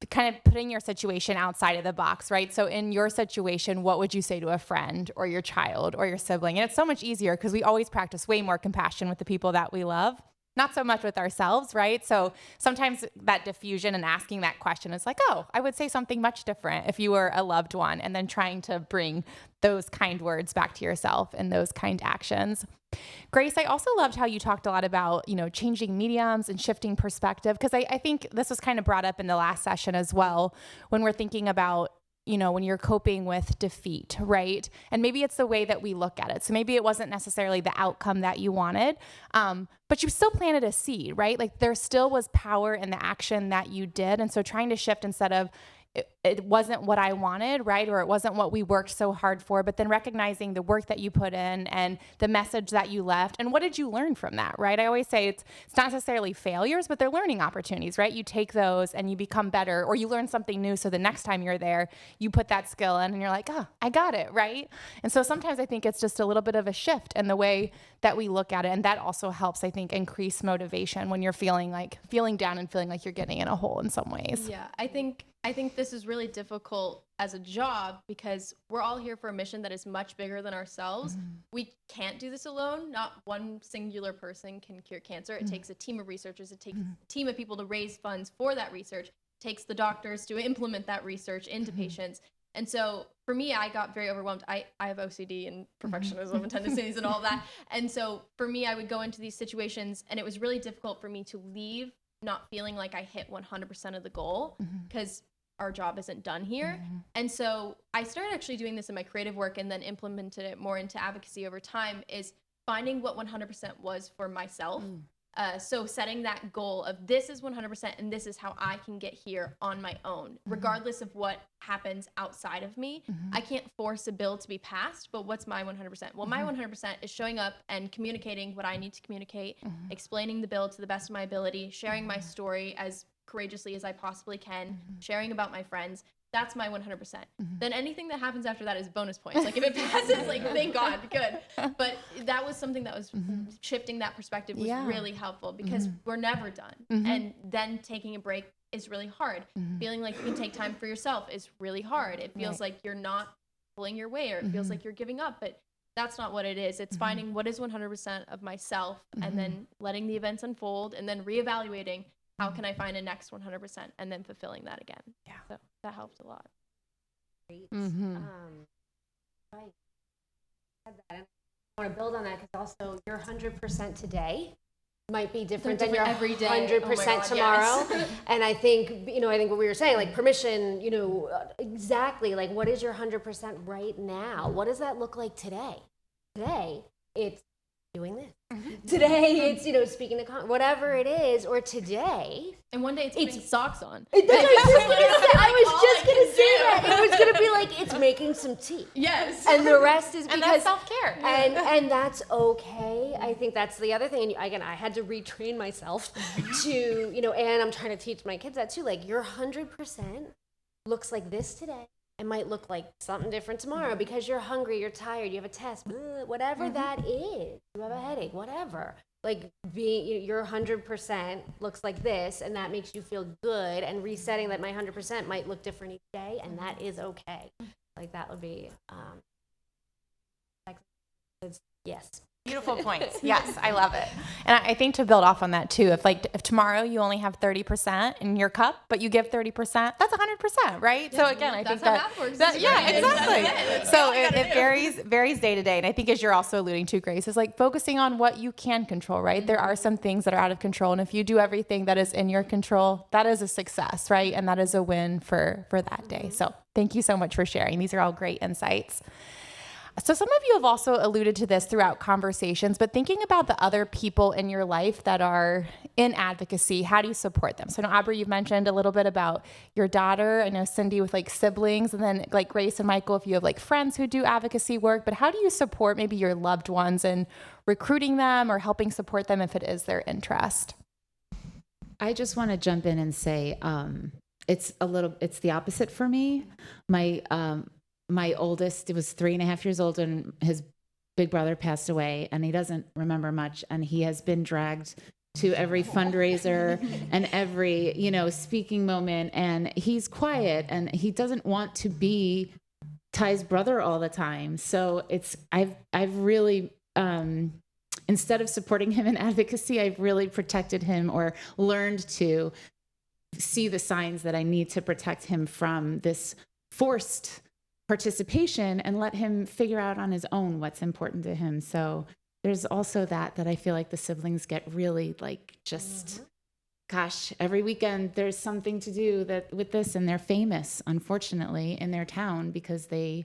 kind of putting your situation outside of the box, right? So in your situation, what would you say to a friend or your child or your sibling? And it's so much easier because we always practice way more compassion with the people that we love. not so much with ourselves, right? So sometimes that diffusion and asking that question is like, oh, I would say something much different if you were a loved one, and then trying to bring those kind words back to yourself and those kind actions. Grace, I also loved how you talked a lot about, changing mediums and shifting perspective, because I think this was kind of brought up in the last session as well, when we're thinking about, when you're coping with defeat, right? And maybe it's the way that we look at it. So maybe it wasn't necessarily the outcome that you wanted, but you still planted a seed, right? Like there still was power in the action that you did. And so trying to shift instead of, it wasn't what I wanted, right? Or it wasn't what we worked so hard for, but then recognizing the work that you put in and the message that you left. And what did you learn from that, right? I always say it's not necessarily failures, but they're learning opportunities, right? You take those and you become better, or you learn something new. So the next time you're there, you put that skill in and you're like, oh, I got it, right? And so sometimes I think it's just a little bit of a shift in the way that we look at it. And that also helps, I think, increase motivation when you're feeling down and feeling like you're getting in a hole in some ways. Yeah, I think this is really difficult as a job because we're all here for a mission that is much bigger than ourselves. We can't do this alone. Not one singular person can cure cancer. It takes a team of researchers. It takes a team of people to raise funds for that research. It takes the doctors to implement that research into patients. And so for me, I got very overwhelmed. I have OCD and perfectionism and tendencies and all that. And so for me, I would go into these situations and it was really difficult for me to leave not feeling like I hit 100% of the goal because our job isn't done here. And so I started actually doing this in my creative work and then implemented it more into advocacy over time, is finding what 100% was for myself. So setting that goal of this is 100% and this is how I can get here on my own, regardless of what happens outside of me. I can't force a bill to be passed, but what's my 100%? Well, my 100% is showing up and communicating what I need to communicate, explaining the bill to the best of my ability, sharing my story as courageously as I possibly can, sharing about my friends. That's my 100%. Then anything that happens after that is bonus points. Like if it passes, like thank God, good. But that was something that was shifting that perspective was really helpful because we're never done. And then taking a break is really hard. Feeling like you can take time for yourself is really hard. It feels like you're not pulling your weight, or it feels like you're giving up, but that's not what it is. It's finding what is 100% of myself and then letting the events unfold and then reevaluating how can I find a next 100% and then fulfilling that again. Yeah. So that helped a lot. Great. Right. I want to build on that because also your 100% today might be different than your every day. 100% tomorrow. Yes. And I think, I think what we were saying, like permission, exactly, like what is your 100% right now? What does that look like today? Today, it's doing this. Today, it's, speaking to whatever it is, or today. And one day it's putting socks on. I was just going to say that. It was going to be like, it's making some tea. Yes. And the rest is because. And that's self-care. And that's okay. I think that's the other thing. And again, I had to retrain myself to, and I'm trying to teach my kids that too. Like your 100% looks like this today. It might look like something different tomorrow because you're hungry, you're tired, you have a test, whatever that is. You have a headache, whatever. Like your 100% looks like this, and that makes you feel good. And resetting that my 100% might look different each day, and that is okay. Like that would be, yes. Beautiful points. Yes, I love it. And I think to build off on that too, if tomorrow you only have 30% in your cup, but you give 30%, that's 100%, right? Yeah, so again, I think that works. Yeah, exactly. So it varies day to day. And I think as you're also alluding to, Grace, is like focusing on what you can control, right? There are some things that are out of control. And if you do everything that is in your control, that is a success, right? And that is a win for that day. So thank you so much for sharing. These are all great insights. So some of you have also alluded to this throughout conversations, but thinking about the other people in your life that are in advocacy, how do you support them? So I know, Aubrey, you've mentioned a little bit about your daughter. I know Cindy with like siblings, and then like Grace and Michael, if you have like friends who do advocacy work, but how do you support maybe your loved ones in recruiting them or helping support them if it is their interest? I just want to jump in and say, it's the opposite for me. My oldest was 3.5 years old and his big brother passed away, and he doesn't remember much. And he has been dragged to every fundraiser and every, speaking moment. And he's quiet and he doesn't want to be Ty's brother all the time. So I've really, in instead of supporting him in advocacy, I've really protected him or learned to see the signs that I need to protect him from this forced participation and let him figure out on his own what's important to him. So there's also that I feel like the siblings get really like just, gosh, every weekend there's something to do that with this, and they're famous, unfortunately, in their town because a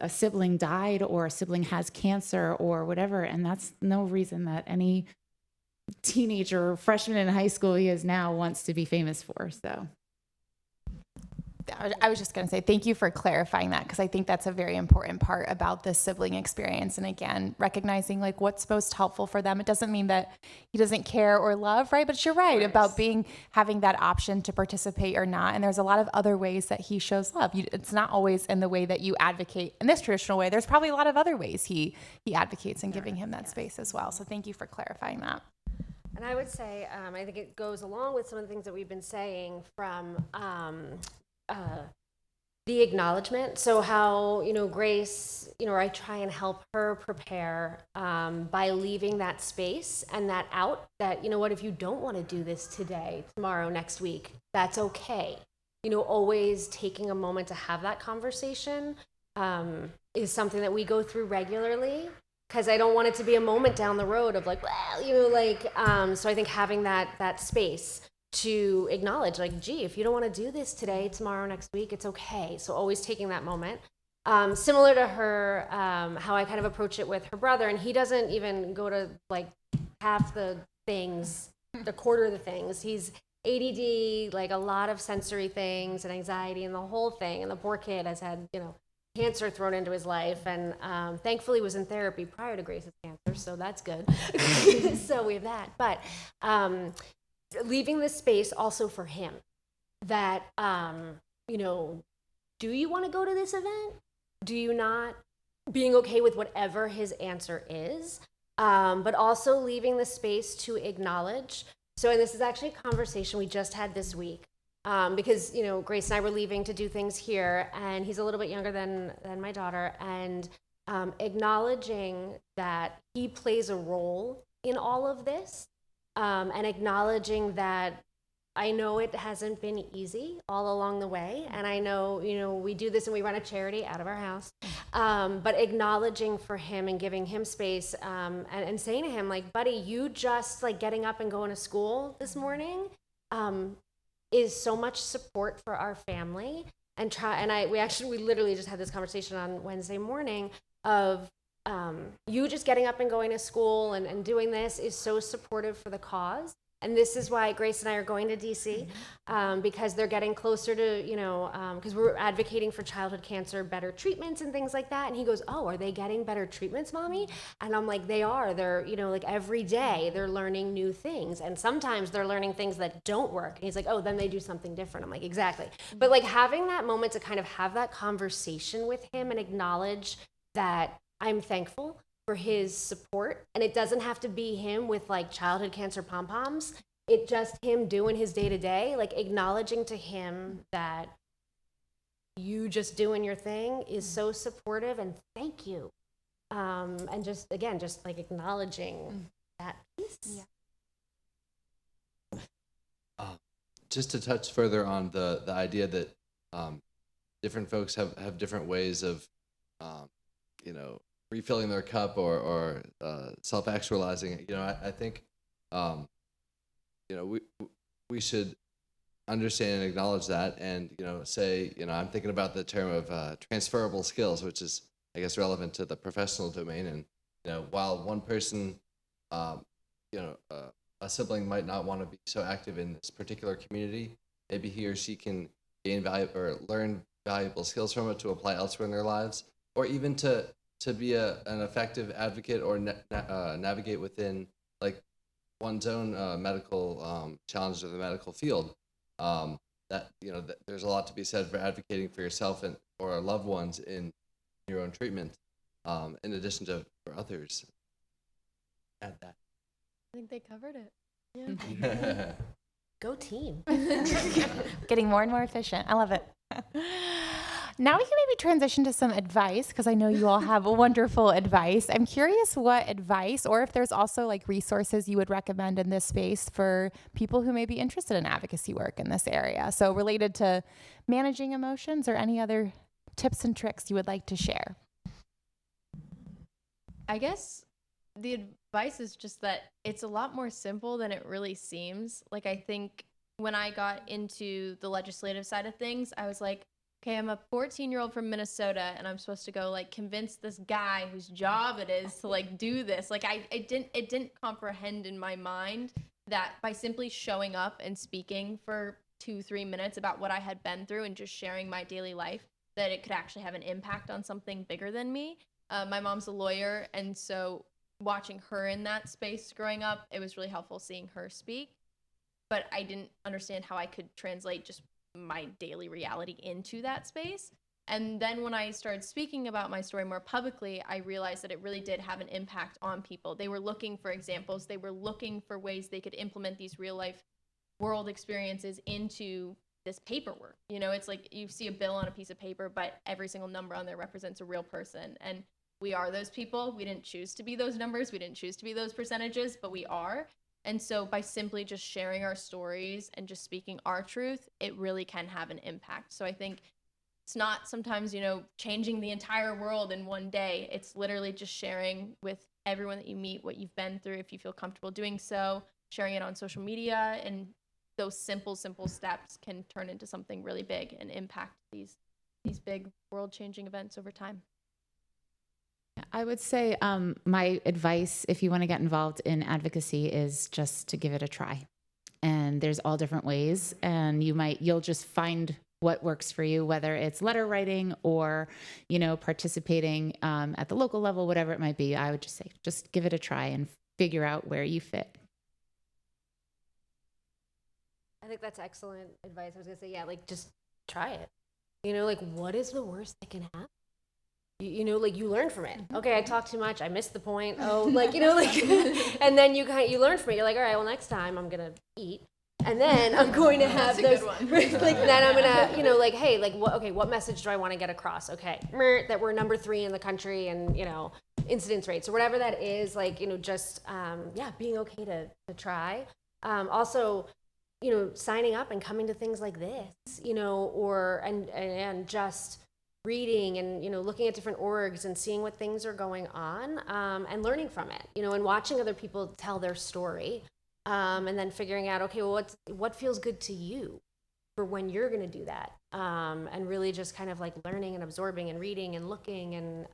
sibling died or a sibling has cancer or whatever, and that's no reason that any teenager or freshman in high school he is now wants to be famous for. So I was just going to say thank you for clarifying that, because I think that's a very important part about this sibling experience. And again, recognizing like what's most helpful for them. It doesn't mean that he doesn't care or love, right? But you're right about having that option to participate or not. And there's a lot of other ways that he shows love. It's not always in the way that you advocate in this traditional way. There's probably a lot of other ways he advocates and giving him that space as well. So thank you for clarifying that. And I would say, I think it goes along with some of the things that we've been saying from the acknowledgement. So how, Grace, or I try and help her prepare by leaving that space and that out that, what, if you don't want to do this today, tomorrow, next week, that's okay. Always taking a moment to have that conversation is something that we go through regularly, because I don't want it to be a moment down the road of like, well, so I think having that space to acknowledge, like, gee, if you don't want to do this today, tomorrow, next week, it's okay. So always taking that moment. Similar to her, how I kind of approach it with her brother, and he doesn't even go to like half the things, the quarter of the things. He's ADD, like a lot of sensory things and anxiety and the whole thing. And the poor kid has had, cancer thrown into his life, and thankfully was in therapy prior to Grace's cancer, so that's good. So we have that. But leaving this space also for him that, do you want to go to this event? Do you not? Being okay with whatever his answer is, but also leaving the space to acknowledge. So, and this is actually a conversation we just had this week, because, Grace and I were leaving to do things here, and he's a little bit younger than my daughter, and acknowledging that he plays a role in all of this. And acknowledging that I know it hasn't been easy all along the way. And I know, we do this and we run a charity out of our house. But acknowledging for him and giving him space and saying to him, like, buddy, you just like getting up and going to school this morning is so much support for our family. And we literally just had this conversation on Wednesday morning of, you just getting up and going to school and doing this is so supportive for the cause. And this is why Grace and I are going to DC, because they're getting closer to, because we're advocating for childhood cancer, better treatments and things like that. And he goes, oh, are they getting better treatments, Mommy? And I'm like, they are. They're, like every day they're learning new things. And sometimes they're learning things that don't work. And he's like, oh, then they do something different. I'm like, exactly. But like having that moment to kind of have that conversation with him and acknowledge that I'm thankful for his support, and it doesn't have to be him with like childhood cancer pom-poms. It's just him doing his day-to-day, like acknowledging to him that you just doing your thing is so supportive, and thank you. And just like acknowledging that piece. Yeah. Just to touch further on the idea that different folks have different ways of refilling their cup or self-actualizing. I think we should understand and acknowledge that, and say, I'm thinking about the term of transferable skills, which is, I guess, relevant to the professional domain. And while one person, a sibling might not want to be so active in this particular community, maybe he or she can gain value or learn valuable skills from it to apply elsewhere in their lives, or even to be an effective advocate or navigate within like one's own medical challenges of the medical field. That there's a lot to be said for advocating for yourself and or loved ones in your own treatment, in addition to for others. Add that. I think they covered it. Yeah. Go team. Getting more and more efficient. I love it. Now we can maybe transition to some advice, because I know you all have wonderful advice. I'm curious what advice, or if there's also like resources you would recommend in this space for people who may be interested in advocacy work in this area. So related to managing emotions, or any other tips and tricks you would like to share. I guess the advice is just that it's a lot more simple than it really seems. Like, I think when I got into the legislative side of things, I was like, okay, I'm a 14-year-old from Minnesota, and I'm supposed to go like convince this guy whose job it is to like do this. Like, it didn't comprehend in my mind that by simply showing up and speaking for 2-3 minutes about what I had been through and just sharing my daily life, that it could actually have an impact on something bigger than me. My mom's a lawyer, and so watching her in that space growing up, it was really helpful seeing her speak. But I didn't understand how I could translate just my daily reality into that space. And then when I started speaking about my story more publicly, I realized that it really did have an impact on people. They were looking for examples. They were looking for ways they could implement these real life world experiences into this paperwork. You know, it's like you see a bill on a piece of paper, but every single number on there represents a real person. And we are those people. We didn't choose to be those numbers. We didn't choose to be those percentages, but we are. And so by simply just sharing our stories and just speaking our truth, it really can have an impact. So I think it's not sometimes, you know, changing the entire world in one day. It's literally just sharing with everyone that you meet what you've been through, if you feel comfortable doing so, sharing it on social media, and those simple steps can turn into something really big and impact these big world-changing events over time. I would say my advice, if you want to get involved in advocacy, is just to give it a try. And there's all different ways, and you'll just find what works for you, whether it's letter writing or, you know, participating at the local level, whatever it might be. I would just say, just give it a try and figure out where you fit. I think that's excellent advice. I was gonna say, yeah, like just try it. You know, like what is the worst that can happen? You know, like you learn from it. Okay, I talked too much. I missed the point. Oh, like, you know, like, and then you learn from it. You're like, all right, well, next time I'm gonna eat, and then I'm going to have those. Like, then I'm gonna, you know, like, hey, like, what message do I want to get across? Okay, that we're number 3 in the country, and you know, incidence rates or whatever that is. Like, you know, just being okay to try. Also, you know, signing up and coming to things like this, you know, or and just reading and, you know, looking at different orgs and seeing what things are going on, and learning from it, you know, and watching other people tell their story, and then figuring out, okay, well, what feels good to you for when you're going to do that, and really just kind of like learning and absorbing and reading and looking and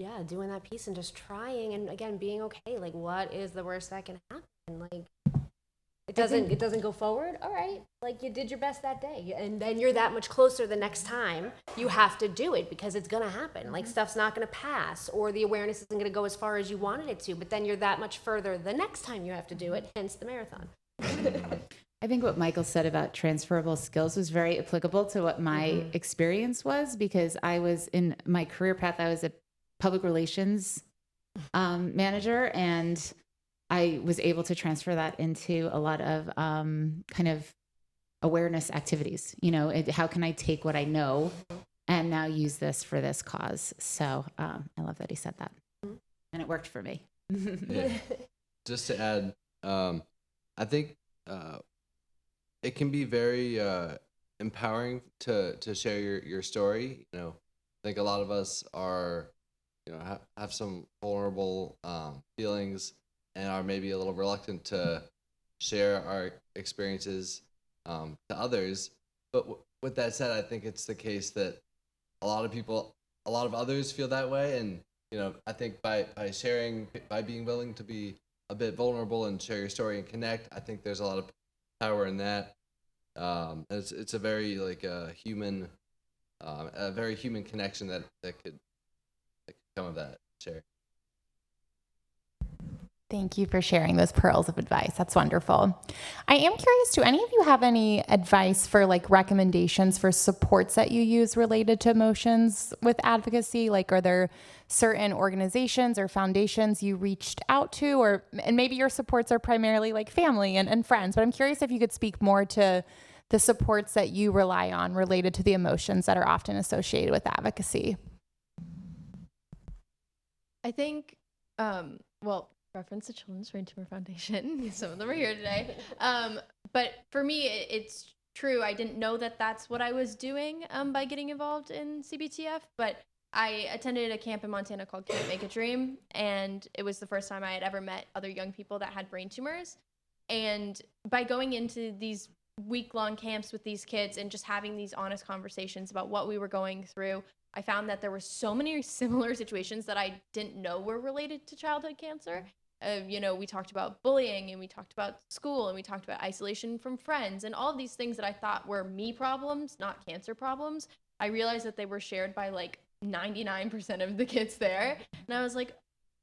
yeah, doing that piece and just trying, and again, being okay, like what is the worst that can happen? Like it doesn't go forward. All right. Like you did your best that day. And then you're that much closer the next time you have to do it, because it's going to happen. Like stuff's not going to pass, or the awareness isn't going to go as far as you wanted it to, but then you're that much further the next time you have to do it, hence the marathon. I think what Michael said about transferable skills was very applicable to what my experience was, because I was in my career path, I was a public relations manager, and I was able to transfer that into a lot of kind of awareness activities. You know, how can I take what I know and now use this for this cause? So I love that he said that, and it worked for me. Yeah. Just to add, I think it can be very empowering to share your story. You know, I think a lot of us are, you know, have some vulnerable feelings and are maybe a little reluctant to share our experiences to others. But with that said, I think it's the case that a lot of others feel that way. And, you know, I think by sharing, by being willing to be a bit vulnerable and share your story and connect, I think there's a lot of power in that. It's a very like a very human connection that could come of that sharing. Thank you for sharing those pearls of advice. That's wonderful. I am curious, do any of you have any advice for like recommendations for supports that you use related to emotions with advocacy? Like, are there certain organizations or foundations you reached out to, and maybe your supports are primarily like family and friends, but I'm curious if you could speak more to the supports that you rely on related to the emotions that are often associated with advocacy? I think, well, reference to Children's Brain Tumor Foundation. Some of them are here today. But for me, it's true. I didn't know that that's what I was doing by getting involved in CBTF, but I attended a camp in Montana called Can't Make a Dream, and it was the first time I had ever met other young people that had brain tumors. And by going into these week-long camps with these kids and just having these honest conversations about what we were going through, I found that there were so many similar situations that I didn't know were related to childhood cancer. We talked about bullying, and we talked about school, and we talked about isolation from friends, and all of these things that I thought were me problems, not cancer problems. I realized that they were shared by like 99% of the kids there. And I was like,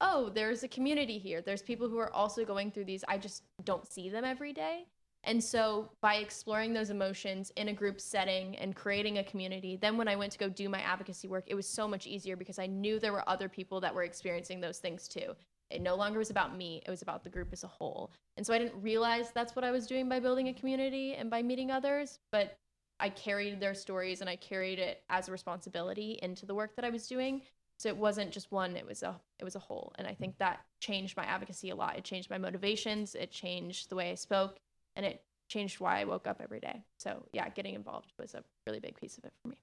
oh, there's a community here. There's people who are also going through these. I just don't see them every day. And so by exploring those emotions in a group setting and creating a community, then when I went to go do my advocacy work, it was so much easier because I knew there were other people that were experiencing those things too. It no longer was about me, it was about the group as a whole. And so I didn't realize that's what I was doing by building a community and by meeting others, but I carried their stories and I carried it as a responsibility into the work that I was doing. So it wasn't just one, it was a whole. And I think that changed my advocacy a lot. It changed my motivations, it changed the way I spoke, and it changed why I woke up every day. So yeah, getting involved was a really big piece of it for me.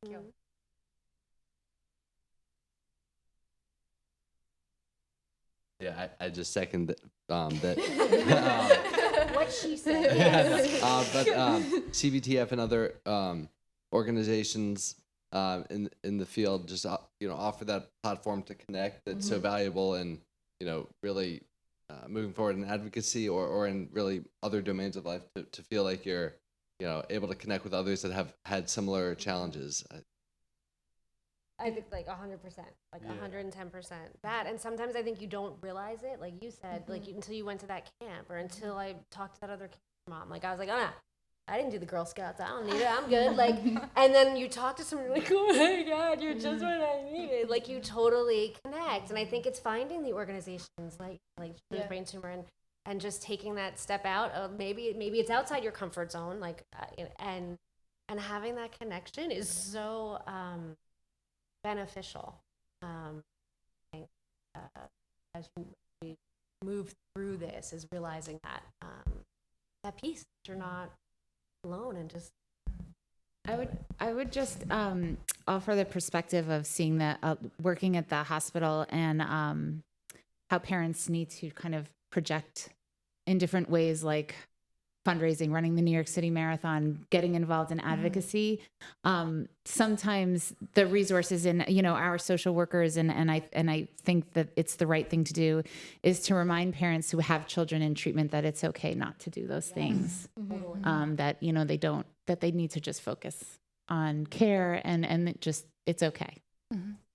Thank you. Yeah, I just second that. What she said. But CBTF and other organizations in the field just offer that platform to connect. That's so valuable, and really moving forward in advocacy or in really other domains of life to feel like you're able to connect with others that have had similar challenges. I think like 100%, like 110% that. And sometimes I think you don't realize it, like you said, until you went to that camp or until I talked to that other mom. Like I was like, oh no, I didn't do the Girl Scouts. I don't need it. I'm good. Like, and then you talk to someone like, oh my God, you're just what I needed. Like you totally connect. And I think it's finding the organizations like Brain Tumor and just taking that step out of maybe it's outside your comfort zone. Like, and having that connection is so, beneficial as we move through this, is realizing that that piece that you're not alone and just I would just offer the perspective of seeing that working at the hospital and how parents need to kind of project in different ways, like fundraising, running the New York City Marathon, getting involved in advocacy. Sometimes the resources in, our social workers and I think that it's the right thing to do is to remind parents who have children in treatment that it's okay not to do those things. That they need to just focus on care and it's okay.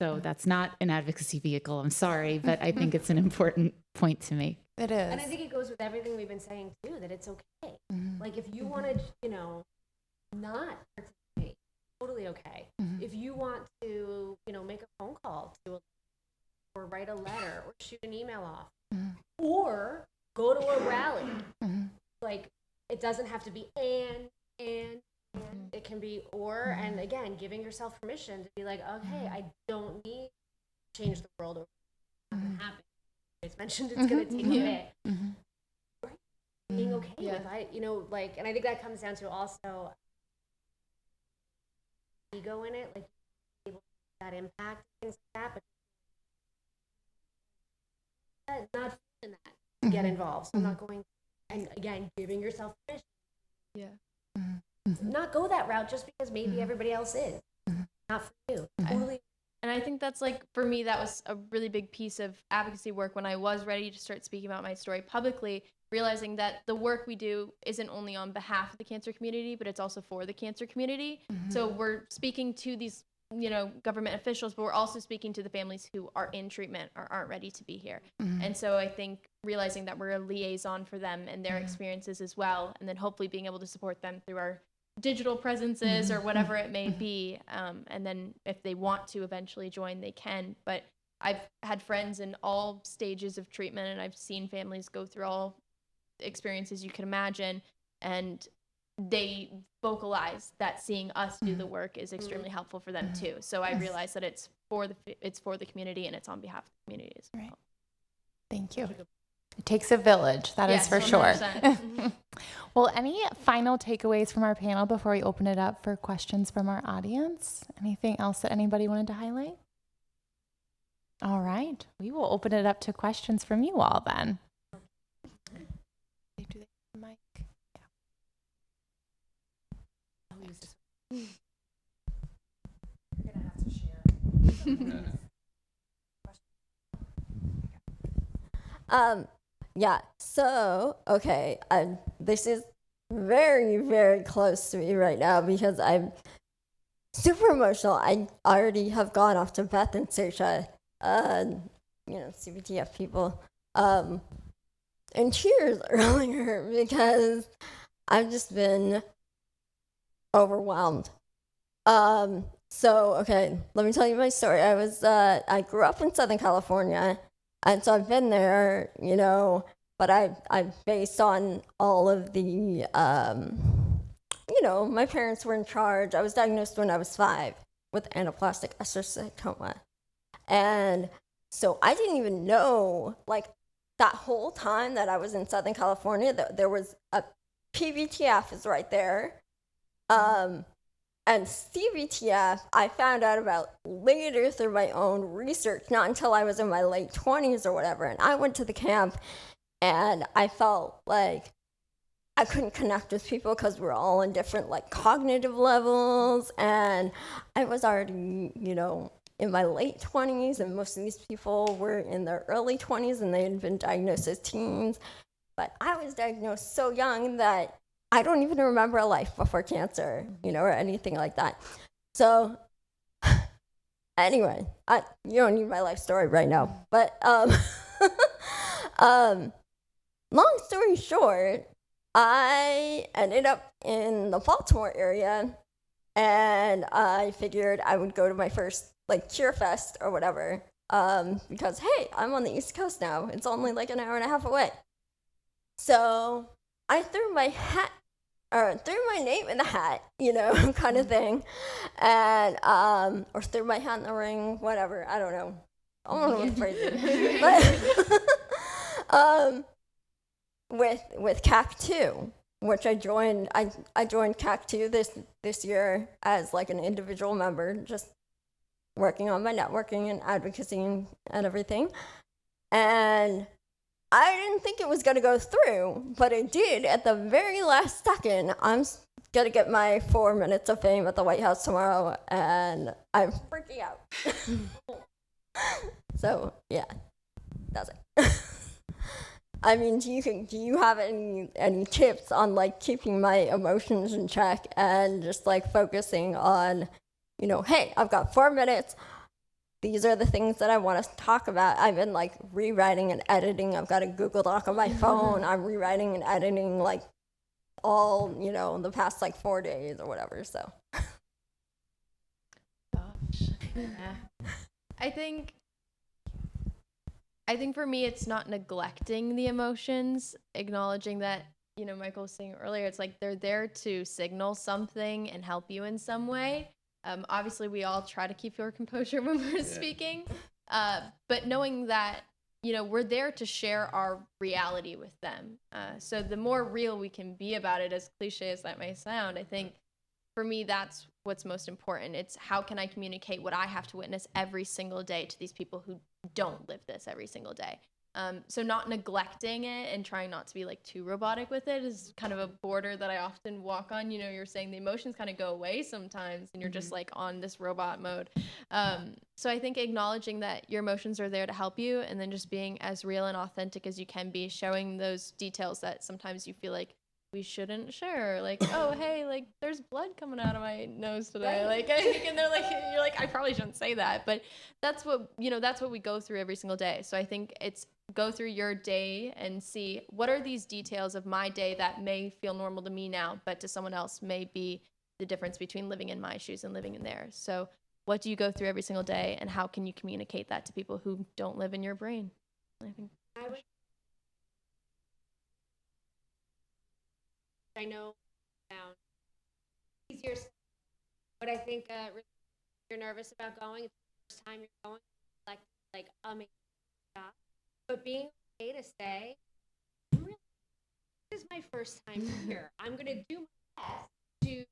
So that's not an advocacy vehicle. I'm sorry, but I think it's an important point to make. It is. And I think it goes with everything we've been saying too, that it's okay. Like if you want to, not participate, totally okay. If you want to, make a phone call to or write a letter or shoot an email off or go to a rally, like it doesn't have to be and it can be or, and again, giving yourself permission to be like, okay, I don't need to change the world over. It's not going to happen. It's mentioned it's going to take a bit. Right? Being okay with it, and I think that comes down to also ego in it, like able to that impact, things like that, but not feeling that to get involved. So I'm not going, and again, giving yourself permission. Not go that route just because maybe everybody else is. Not for you. Totally. And I think that's for me, that was a really big piece of advocacy work when I was ready to start speaking about my story publicly, realizing that the work we do isn't only on behalf of the cancer community, but it's also for the cancer community. So we're speaking to these, government officials, but we're also speaking to the families who are in treatment or aren't ready to be here. And so I think realizing that we're a liaison for them and their experiences as well, and then hopefully being able to support them through our digital presences or whatever it may be. And then if they want to eventually join, they can. But I've had friends in all stages of treatment, and I've seen families go through all experiences you can imagine. and they vocalize that seeing us do the work is extremely helpful for them too. So I realize that it's for the community and it's on behalf of the community as well. Right. Thank you. It takes a village, that is Yes, for sure. 100%. Well, any final takeaways from our panel before we open it up for questions from our audience? Anything else that anybody wanted to highlight? All right, we will open it up to questions from you all then. Do they have the mic? Yeah. I'll use this one. You're gonna have to share. Yeah, so, okay, this is very, very close to me right now because I'm super emotional. I already have gone off to Beth and Saoirse, CBTF people, in tears earlier because I've just been overwhelmed. So, okay, let me tell you my story. I grew up in Southern California. And so I've been there, but I based on all of the, my parents were in charge. I was diagnosed when I was 5 with anaplastic astrocytoma. And so I didn't even know, that whole time that I was in Southern California, that there was a PVTF is right there. And CBTF, I found out about later through my own research, not until I was in my late 20s or whatever. And I went to the camp and I felt like I couldn't connect with people because we're all in different cognitive levels. And I was already, in my late 20s, and most of these people were in their early 20s and they had been diagnosed as teens. But I was diagnosed so young that I don't even remember a life before cancer, or anything like that. So anyway, you don't need my life story right now. But long story short, I ended up in the Baltimore area, and I figured I would go to my first Cure Fest or whatever, because hey, I'm on the East Coast now. It's only an hour and a half away. So I threw my name in the hat, kind of thing, and or threw my hat in the ring, whatever. I don't know. I don't know what the phrase is, but with CAC2, which I joined. I joined CAC2 this year as an individual member, just working on my networking and advocacy and everything, and I didn't think it was going to go through, but it did at the very last second. I'm going to get my 4 minutes of fame at the White House tomorrow, and I'm freaking out. So, yeah, that's it. I mean, do you have any tips on keeping my emotions in check and just focusing on, hey, I've got 4 minutes. These are the things that I want to talk about. I've been rewriting and editing. I've got a Google Doc on my phone. I'm rewriting and editing all, the past 4 days or whatever. So. Gosh. Yeah. I think for me, it's not neglecting the emotions, acknowledging that, Michael was saying earlier, it's they're there to signal something and help you in some way. Obviously, we all try to keep your composure when we're speaking, but knowing that, we're there to share our reality with them. So the more real we can be about it, as cliche as that may sound, I think for me, that's what's most important. It's how can I communicate what I have to witness every single day to these people who don't live this every single day. So not neglecting it and trying not to be too robotic with it is kind of a border that I often walk on. You're saying the emotions kind of go away sometimes and you're just on this robot mode. So I think acknowledging that your emotions are there to help you and then just being as real and authentic as you can be, showing those details that sometimes you feel like we shouldn't share, oh, hey, there's blood coming out of my nose today, and they're you're I probably shouldn't say that, but that's what we go through every single day. So I think it's go through your day and see what are these details of my day that may feel normal to me now, but to someone else may be the difference between living in my shoes and living in theirs. So what do you go through every single day, and how can you communicate that to people who don't live in your brain? I think. I know sound easier, but I think really you're nervous about going. It's the first time you're going, like amazing job. But being okay to say, this is my first time here. I'm gonna do my best to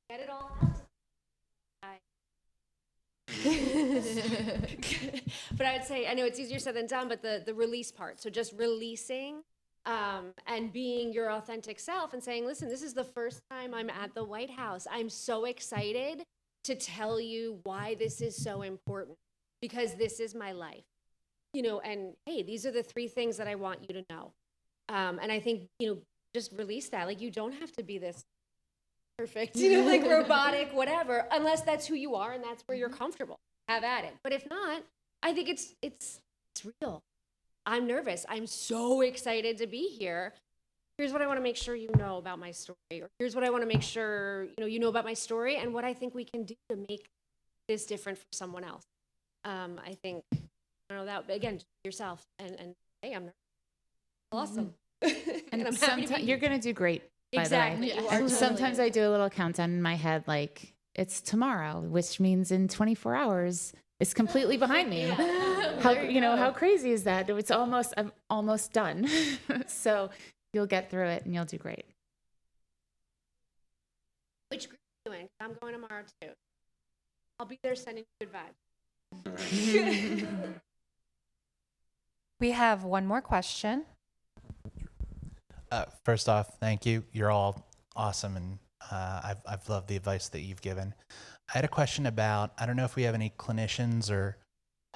get it all out. But I would say, I know it's easier said than done, but the release part. So just releasing and being your authentic self and saying, listen, this is the first time I'm at the White House. I'm so excited to tell you why this is so important, because this is my life. You know, and hey, these are the 3 things that I want you to know. And I think, you know, just release that. Like, you don't have to be this perfect, you know, like robotic, whatever, unless that's who you are and that's where you're comfortable. Have at it. But if not, I think it's real. I'm nervous. I'm so excited to be here. Here's what I want to make sure you know about my story. Or here's what I want to make sure, you know about my story and what I think we can do to make this different for someone else. I think, I don't know, that, again, just be yourself and hey, I'm nervous. Awesome. And I'm happy to be sometimes here. you're going to do great. By Exactly. the way. You are And totally. sometimes I do a little countdown in my head, like it's tomorrow, which means in 24 hours, it's completely behind me. How, how crazy is that? I'm almost done. So you'll get through it and you'll do great. Which group are you doing? I'm going tomorrow too. I'll be there sending you good vibes. We have one more question. First off, thank you. You're all awesome, and I've loved the advice that you've given. I had a question about, I don't know if we have any clinicians or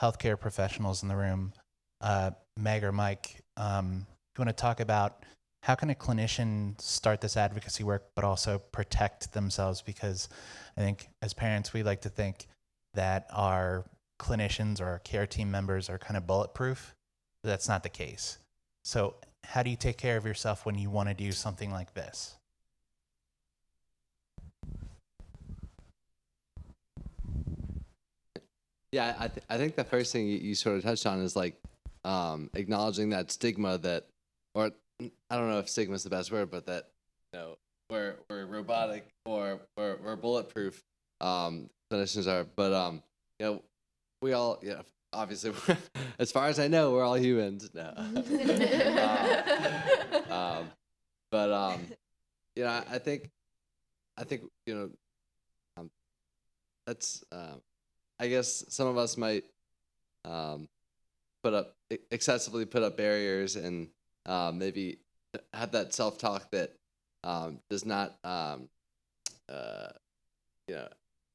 healthcare professionals in the room. Meg or Mike, you want to talk about how can a clinician start this advocacy work but also protect themselves? Because I think as parents, we like to think that our clinicians or our care team members are kind of bulletproof. But that's not the case. So how do you take care of yourself when you want to do something like this? Yeah, I think the first thing you sort of touched on is like acknowledging that stigma that, or I don't know if stigma is the best word, but that, we're robotic or we're bulletproof, clinicians are, but we all, obviously, as far as I know, we're all humans. No. But I think that's I guess some of us might excessively put up barriers and maybe have that self-talk that does not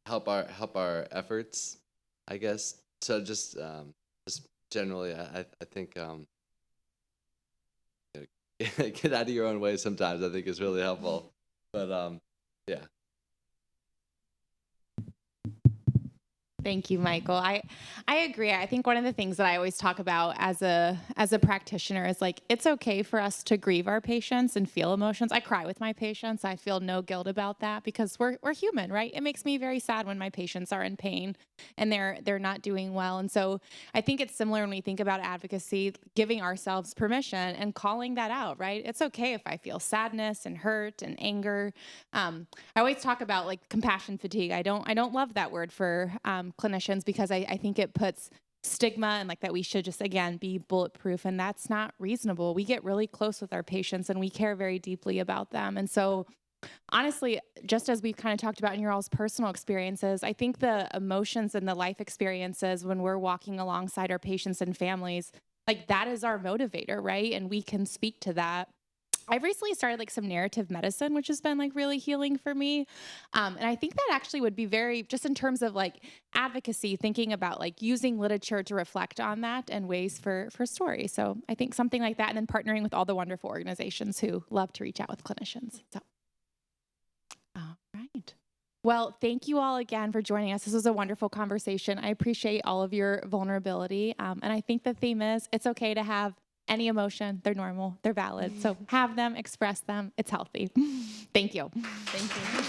help our efforts, I guess. So just generally, I think get out of your own way sometimes, I think, is really helpful. But yeah. Thank you, Michael. I agree. I think one of the things that I always talk about as a practitioner is like, it's okay for us to grieve our patients and feel emotions. I cry with my patients. I feel no guilt about that because we're human, right? It makes me very sad when my patients are in pain and they're not doing well. And so I think it's similar when we think about advocacy, giving ourselves permission and calling that out, right? It's okay if I feel sadness and hurt and anger. I always talk about like compassion fatigue. I don't love that word for clinicians because I think it puts stigma and like that we should just, again, be bulletproof, and that's not reasonable. We get really close with our patients and we care very deeply about them. And so honestly, just as we've kind of talked about in your all's personal experiences, I think the emotions and the life experiences when we're walking alongside our patients and families, like that is our motivator, right? And we can speak to that. I've recently started like some narrative medicine, which has been like really healing for me. And I think that actually would be very, just in terms of like advocacy, thinking about like using literature to reflect on that and ways for story. So I think something like that, and then partnering with all the wonderful organizations who love to reach out with clinicians. So, all right. Well, thank you all again for joining us. This was a wonderful conversation. I appreciate all of your vulnerability. And I think the theme is it's okay to have any emotion. They're normal, they're valid. So have them, express them. It's healthy. Thank you. Thank you.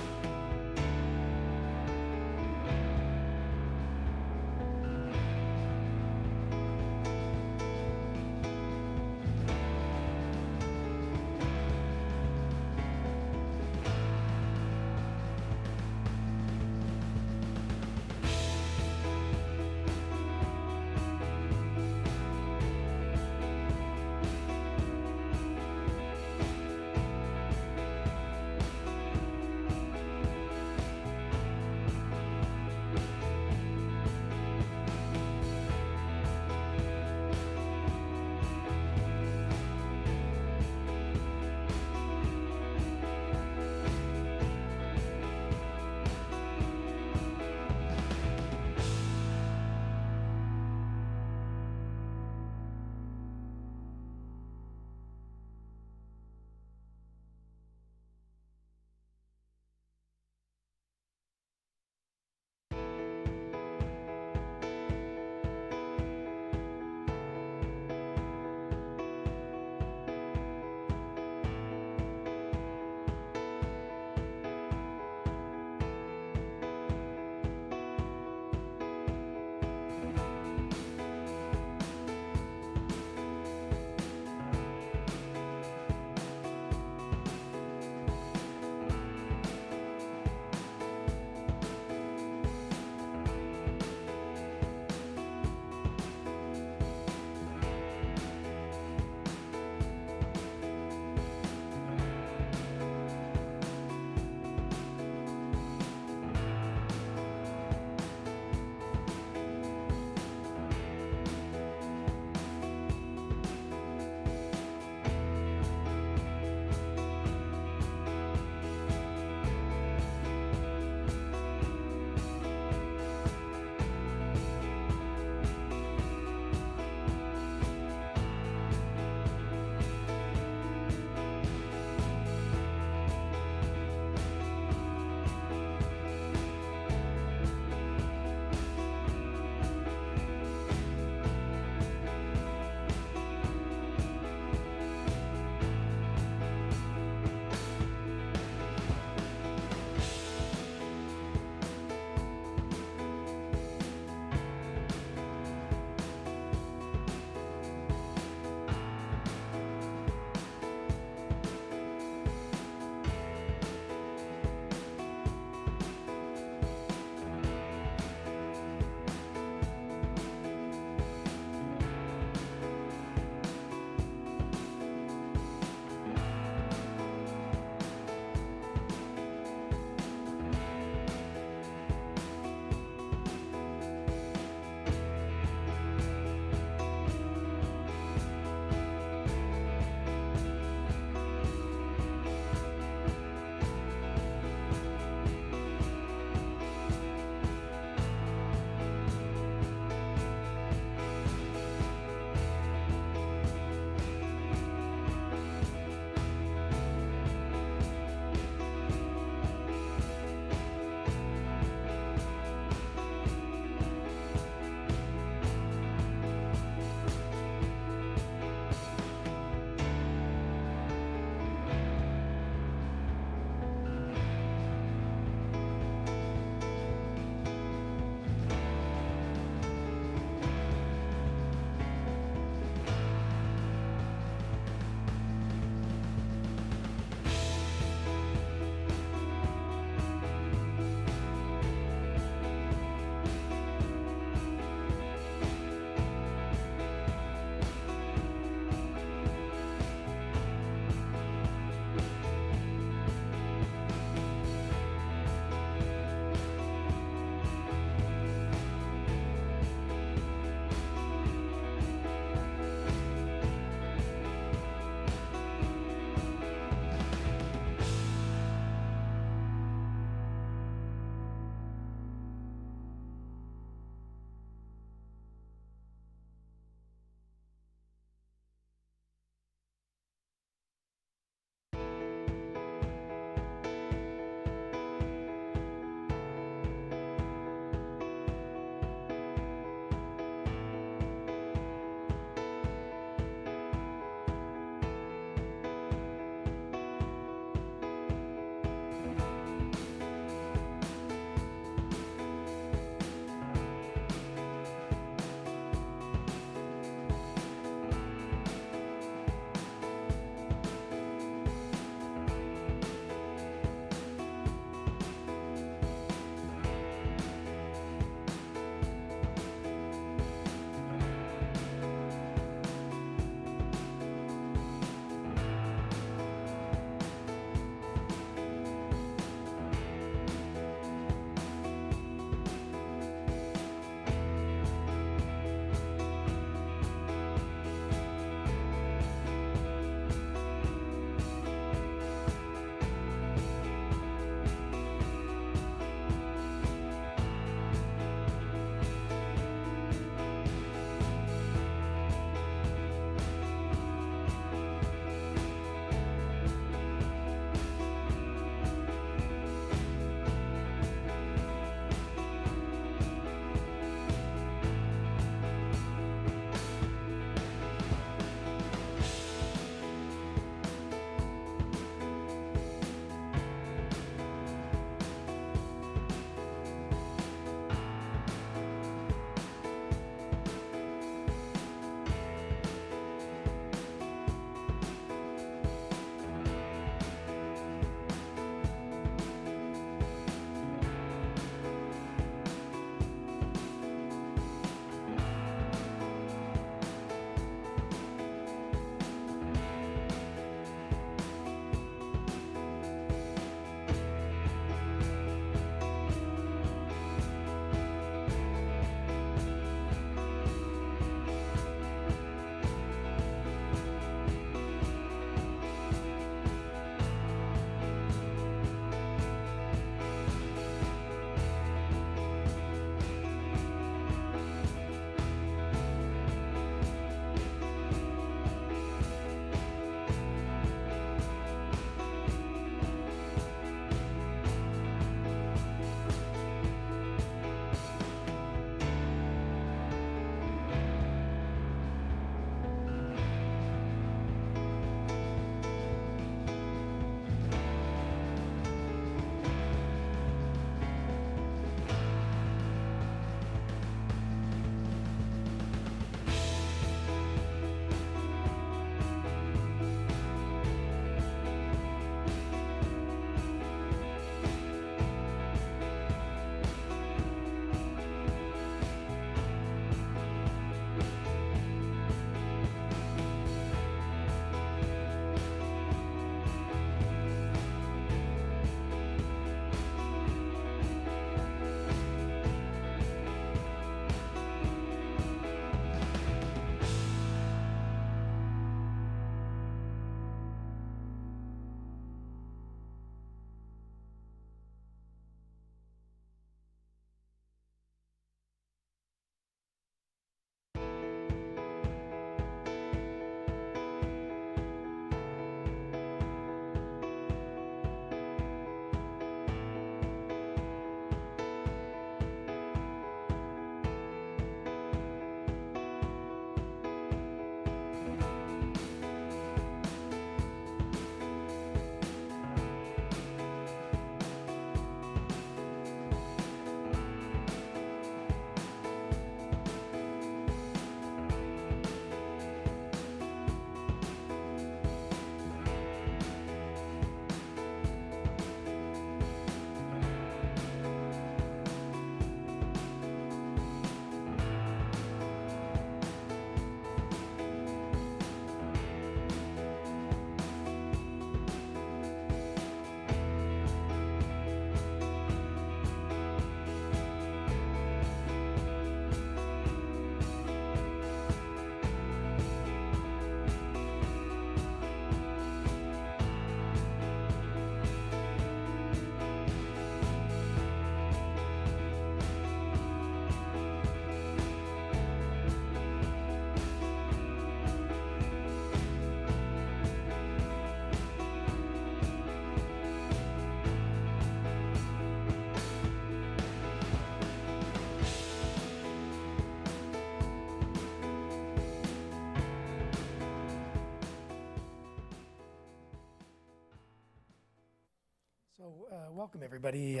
So welcome everybody.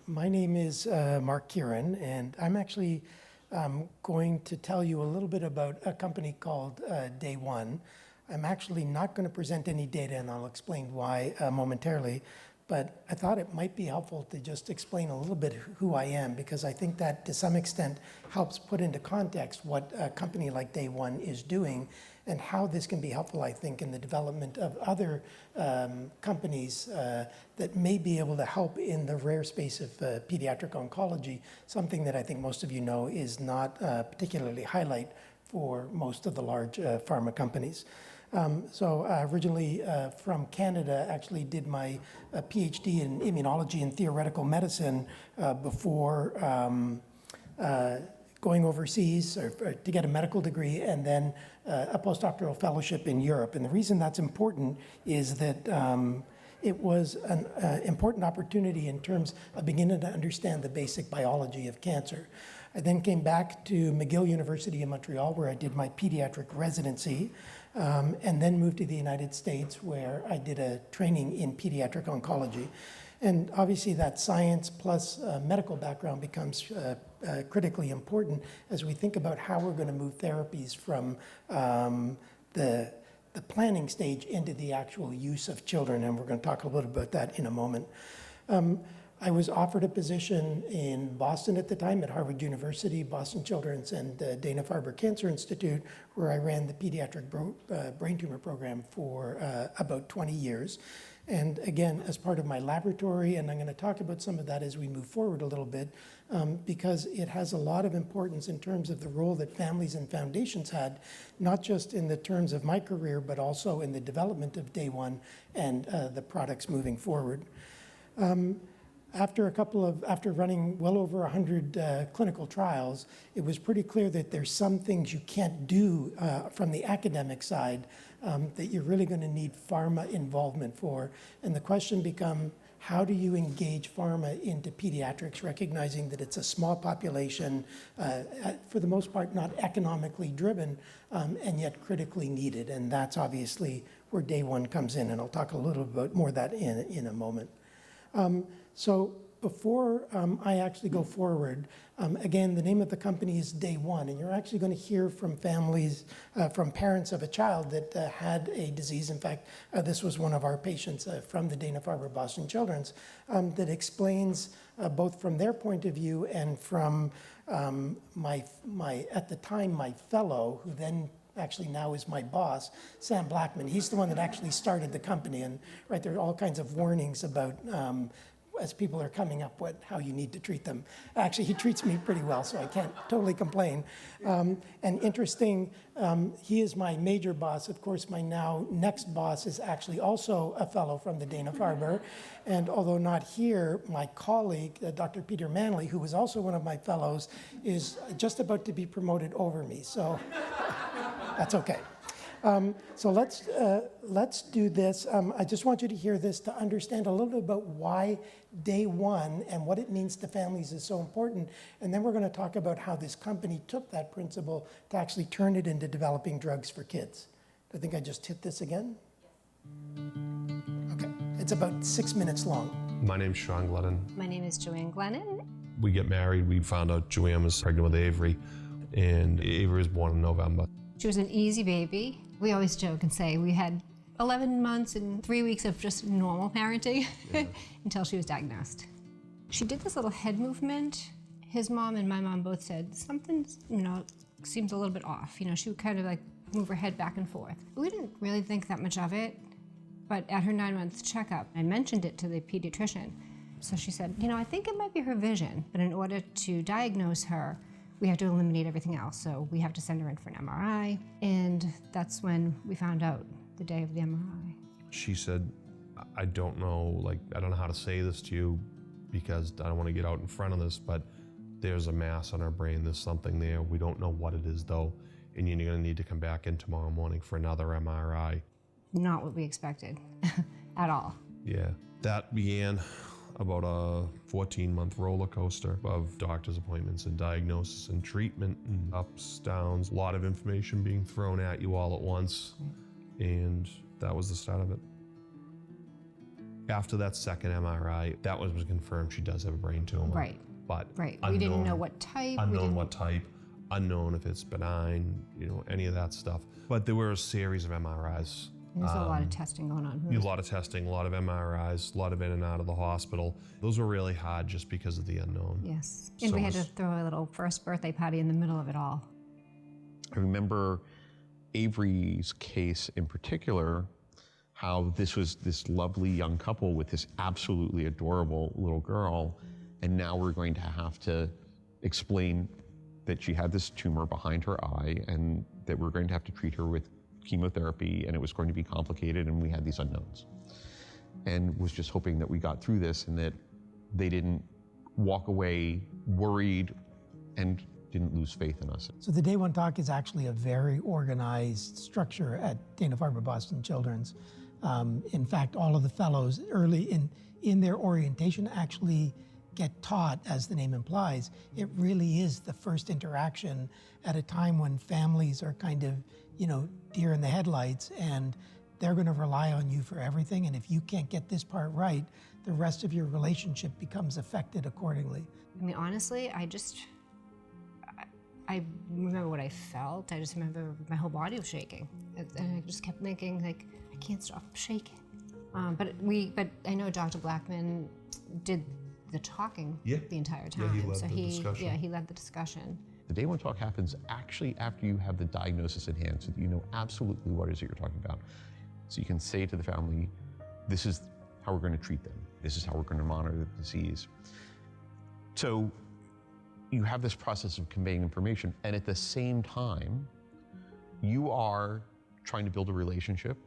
My name is Mark Kieran, and I'm actually going to tell you a little bit about a company called Day One. I'm actually not going to present any data, and I'll explain why momentarily, but I thought it might be helpful to just explain a little bit who I am, because I think that to some extent helps put into context what a company like Day One is doing and how this can be helpful, I think, in the development of other companies that may be able to help in the rare space of pediatric oncology, something that I think most of you know is not particularly highlight for most of the large pharma companies. So originally from Canada, actually did my PhD in immunology and theoretical medicine before going overseas to get a medical degree, and then a postdoctoral fellowship in Europe. And the reason that's important is that it was an important opportunity in terms of beginning to understand the basic biology of cancer. I then came back to McGill University in Montreal, where I did my pediatric residency, and then moved to the United States, where I did a training in pediatric oncology. And obviously that science plus medical background becomes critically important as we think about how we're going to move therapies from the planning stage into the actual use of children, and we're going to talk a little bit about that in a moment. I was offered a position in Boston at the time at Harvard University, Boston Children's, and Dana-Farber Cancer Institute, where I ran the pediatric brain tumor program for about 20 years. And again, as part of my laboratory, and I'm going to talk about some of that as we move forward a little bit, because it has a lot of importance in terms of the role that families and foundations had, not just in the terms of my career, but also in the development of Day One and the products moving forward. After running well over 100 clinical trials, it was pretty clear that there's some things you can't do from the academic side that you're really going to need pharma involvement for. And the question becomes, how do you engage pharma into pediatrics, recognizing that it's a small population, for the most part not economically driven, and yet critically needed. And that's obviously where Day One comes in, and I'll talk a little bit more of that in a moment. So before I actually go forward, again, the name of the company is Day One, and you're actually going to hear from families, from parents of a child that had a disease. In fact, this was one of our patients from the Dana-Farber Boston Children's that explains both from their point of view and from at the time, my fellow, who then actually now is my boss, Sam Blackman. He's the one that actually started the company, and right, there are all kinds of warnings about as people are coming up with how you need to treat them. Actually, he treats me pretty well, so I can't totally complain. And interesting, he is my major boss. Of course, my now next boss is actually also a fellow from the Dana-Farber. And although not here, my colleague, Dr. Peter Manley, who was also one of my fellows, is just about to be promoted over me. So that's okay. So let's do this. I just want you to hear this to understand a little bit about why Day One and what it means to families is so important. And then we're going to talk about how this company took that principle to actually turn it into developing drugs for kids. I think I just hit this again. Okay, it's about 6 minutes long. My name's Sean Glennon. My name is Joanne Glennon. We get married, we found out Joanne was pregnant with Avery, and Avery was born in November. She was an easy baby. We always joke and say we had 11 months and 3 weeks of just normal parenting until she was diagnosed. She did this little head movement. His mom and my mom both said something, seems a little bit off. She would kind of like move her head back and forth. We didn't really think that much of it, but at her 9-month checkup, I mentioned it to the pediatrician. So she said, I think it might be her vision, but in order to diagnose her, we have to eliminate everything else. So we have to send her in for an MRI. And that's when we found out the day of the MRI. She said, I don't know how to say this to you because I don't want to get out in front of this, but there's a mass on her brain. There's something there. We don't know what it is though. And you're going to need to come back in tomorrow morning for another MRI. Not what we expected at all. Yeah, that began about a 14-month roller coaster of doctor's appointments and diagnosis and treatment and ups, downs, a lot of information being thrown at you all at once. And that was the start of it. After that second MRI, that was confirmed she does have a brain tumor. Right. But Right. unknown, We didn't know what type. Unknown what type. Unknown if it's benign, any of that stuff. But there were a series of MRIs. There's a lot of testing going on. A lot of testing, a lot of MRIs, a lot of in and out of the hospital. Those were really hard just because of the unknown. Yes. And So we had was- to throw a little first birthday party in the middle of it all. I remember Avery's case in particular, how this was this lovely young couple with this absolutely adorable little girl, and now we're going to have to explain that she had this tumor behind her eye and that we're going to have to treat her with chemotherapy, and it was going to be complicated, and we had these unknowns. And was just hoping that we got through this and that they didn't walk away worried and didn't lose faith in us. So the Day One Talk is actually a very organized structure at Dana-Farber Boston Children's. In fact, all of the fellows early in their orientation actually get taught, as the name implies, it really is the first interaction at a time when families are kind of, deer in the headlights, and they're going to rely on you for everything. And if you can't get this part right, the rest of your relationship becomes affected accordingly. I mean, honestly, I remember what I felt. I just remember my whole body was shaking. And I just kept thinking, like, I can't stop shaking. But I know Dr. Blackman did the talking the entire time. he led the discussion. Yeah, he led the discussion. The Day One Talk happens actually after you have the diagnosis in hand, so that you know absolutely what it is that you're talking about. So you can say to the family, this is how we're going to treat them. This is how we're going to monitor the disease. So you have this process of conveying information, and at the same time, you are trying to build a relationship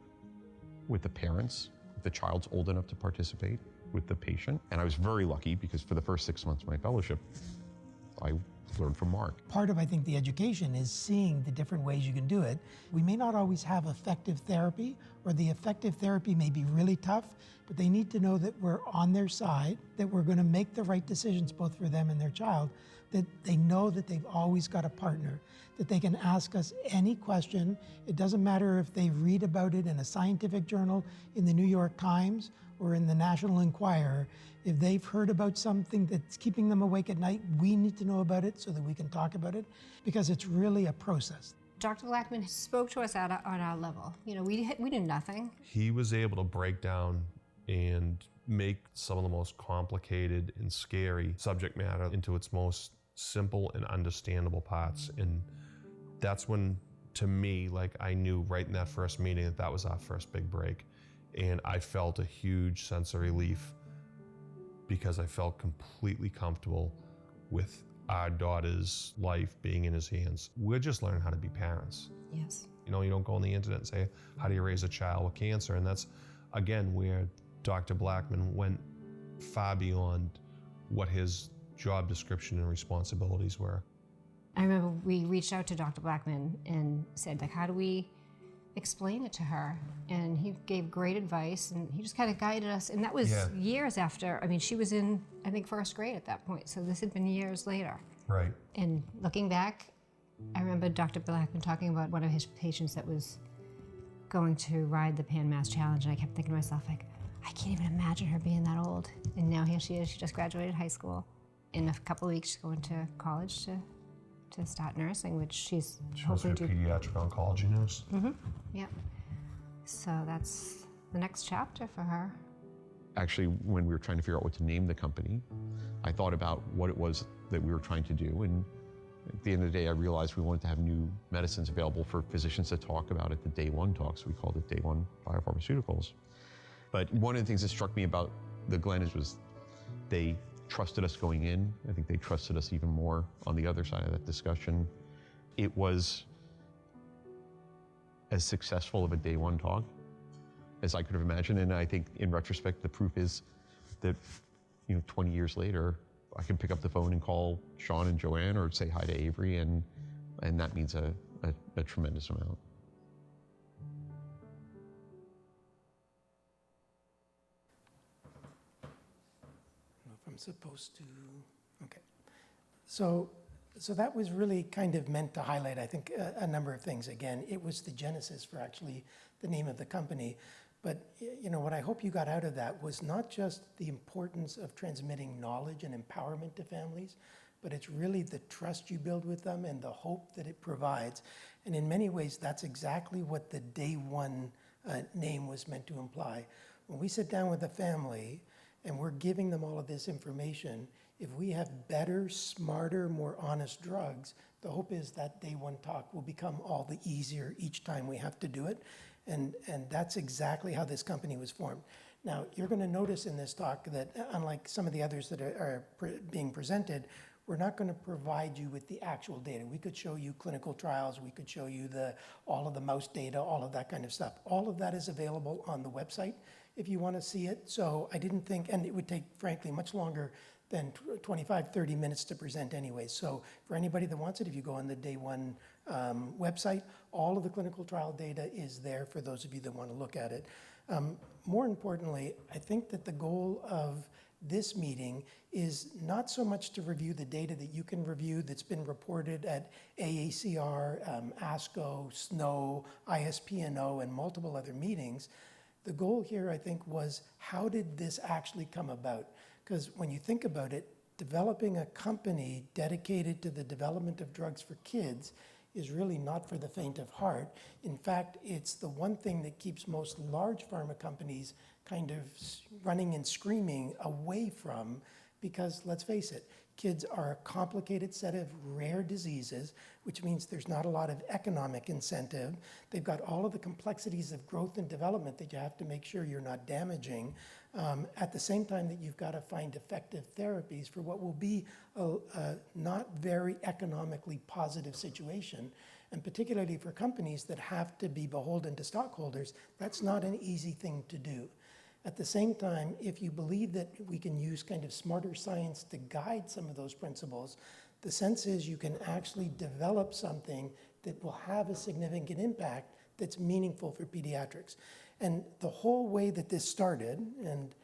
with the parents, if the child's old enough to participate, with the patient. And I was very lucky because for the first 6 months of my fellowship, I learned from Mark. Part of, I think, the education is seeing the different ways you can do it. We may not always have effective therapy, or the effective therapy may be really tough, but they need to know that we're on their side, that we're going to make the right decisions both for them and their child, that they know that they've always got a partner, that they can ask us any question. It doesn't matter if they read about it in a scientific journal, in the New York Times, or in the National Enquirer. If they've heard about something that's keeping them awake at night, we need to know about it so that we can talk about it, because it's really a process. Dr. Blackman spoke to us on our level. We knew nothing. He was able to break down and make some of the most complicated and scary subject matter into its most simple and understandable parts. And that's when, to me, I knew right in that first meeting that was our first big break. And I felt a huge sense of relief because I felt completely comfortable with our daughter's life being in his hands. We're just learning how to be parents. Yes. You don't go on the internet and say, how do you raise a child with cancer? And that's, again, where Dr. Blackman went far beyond what his job description and responsibilities were. I remember we reached out to Dr. Blackman and said, how do we explain it to her? And he gave great advice, and he just kind of guided us. And that was years after. I mean, she was in, I think, first grade at that point. So this had been years later. Right. And looking back, I remember Dr. Blackman talking about one of his patients that was going to ride the Pan Mass Challenge. And I kept thinking to myself, I can't even imagine her being that old. And now here she is. She just graduated high school. In a couple of weeks, she's going to college to start nursing, which she's hoping to. Pediatric oncology nurse. Mm-hmm. Yep. So that's the next chapter for her. Actually, when we were trying to figure out what to name the company, I thought about what it was that we were trying to do. And at the end of the day, I realized we wanted to have new medicines available for physicians to talk about at the Day One Talks. We called it Day One Biopharmaceuticals. But one of the things that struck me about the Glenn's was they trusted us going in. I think they trusted us even more on the other side of that discussion. It was as successful of a Day One Talk as I could have imagined. And I think in retrospect, the proof is that 20 years later, I can pick up the phone and call Sean and Joanne or say hi to Avery, and that means a tremendous amount. I'm supposed to, okay. So that was really kind of meant to highlight, I think, a number of things. Again, it was the genesis for actually the name of the company. But what I hope you got out of that was not just the importance of transmitting knowledge and empowerment to families, but it's really the trust you build with them and the hope that it provides. And in many ways, that's exactly what the Day One name was meant to imply. When we sit down with a family and we're giving them all of this information, if we have better, smarter, more honest drugs, the hope is that Day One talk will become all the easier each time we have to do it. And that's exactly how this company was formed. Now, you're going to notice in this talk that unlike some of the others that are being presented, we're not going to provide you with the actual data. We could show you clinical trials, we could show you all of the mouse data, all of that kind of stuff. All of that is available on the website if you want to see it. So I didn't think, and it would take, frankly, much longer than 25, 30 minutes to present anyway. So for anybody that wants it, if you go on the Day One website, all of the clinical trial data is there for those of you that want to look at it. More importantly, I think that the goal of this meeting is not so much to review the data that you can review that's been reported at AACR, ASCO, SNO, ISPNO, and multiple other meetings. The goal here, I think, was how did this actually come about? Because when you think about it, developing a company dedicated to the development of drugs for kids is really not for the faint of heart. In fact, it's the one thing that keeps most large pharma companies kind of running and screaming away from, because let's face it, kids are a complicated set of rare diseases, which means there's not a lot of economic incentive. They've got all of the complexities of growth and development that you have to make sure you're not damaging. At the same time that you've got to find effective therapies for what will be a not very economically positive situation. And particularly for companies that have to be beholden to stockholders, that's not an easy thing to do. At the same time, if you believe that we can use kind of smarter science to guide some of those principles, the sense is you can actually develop something that will have a significant impact that's meaningful for pediatrics. And the whole way that this started, and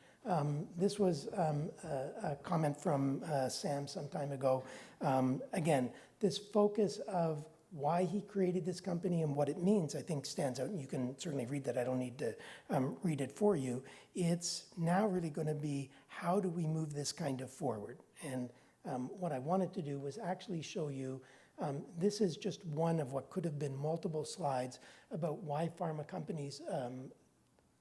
this was a comment from Sam some time ago, again, this focus of why he created this company and what it means, I think stands out, and you can certainly read that. I don't need to read it for you. It's now really going to be, how do we move this kind of forward? And what I wanted to do was actually show you, this is just one of what could have been multiple slides about why pharma companies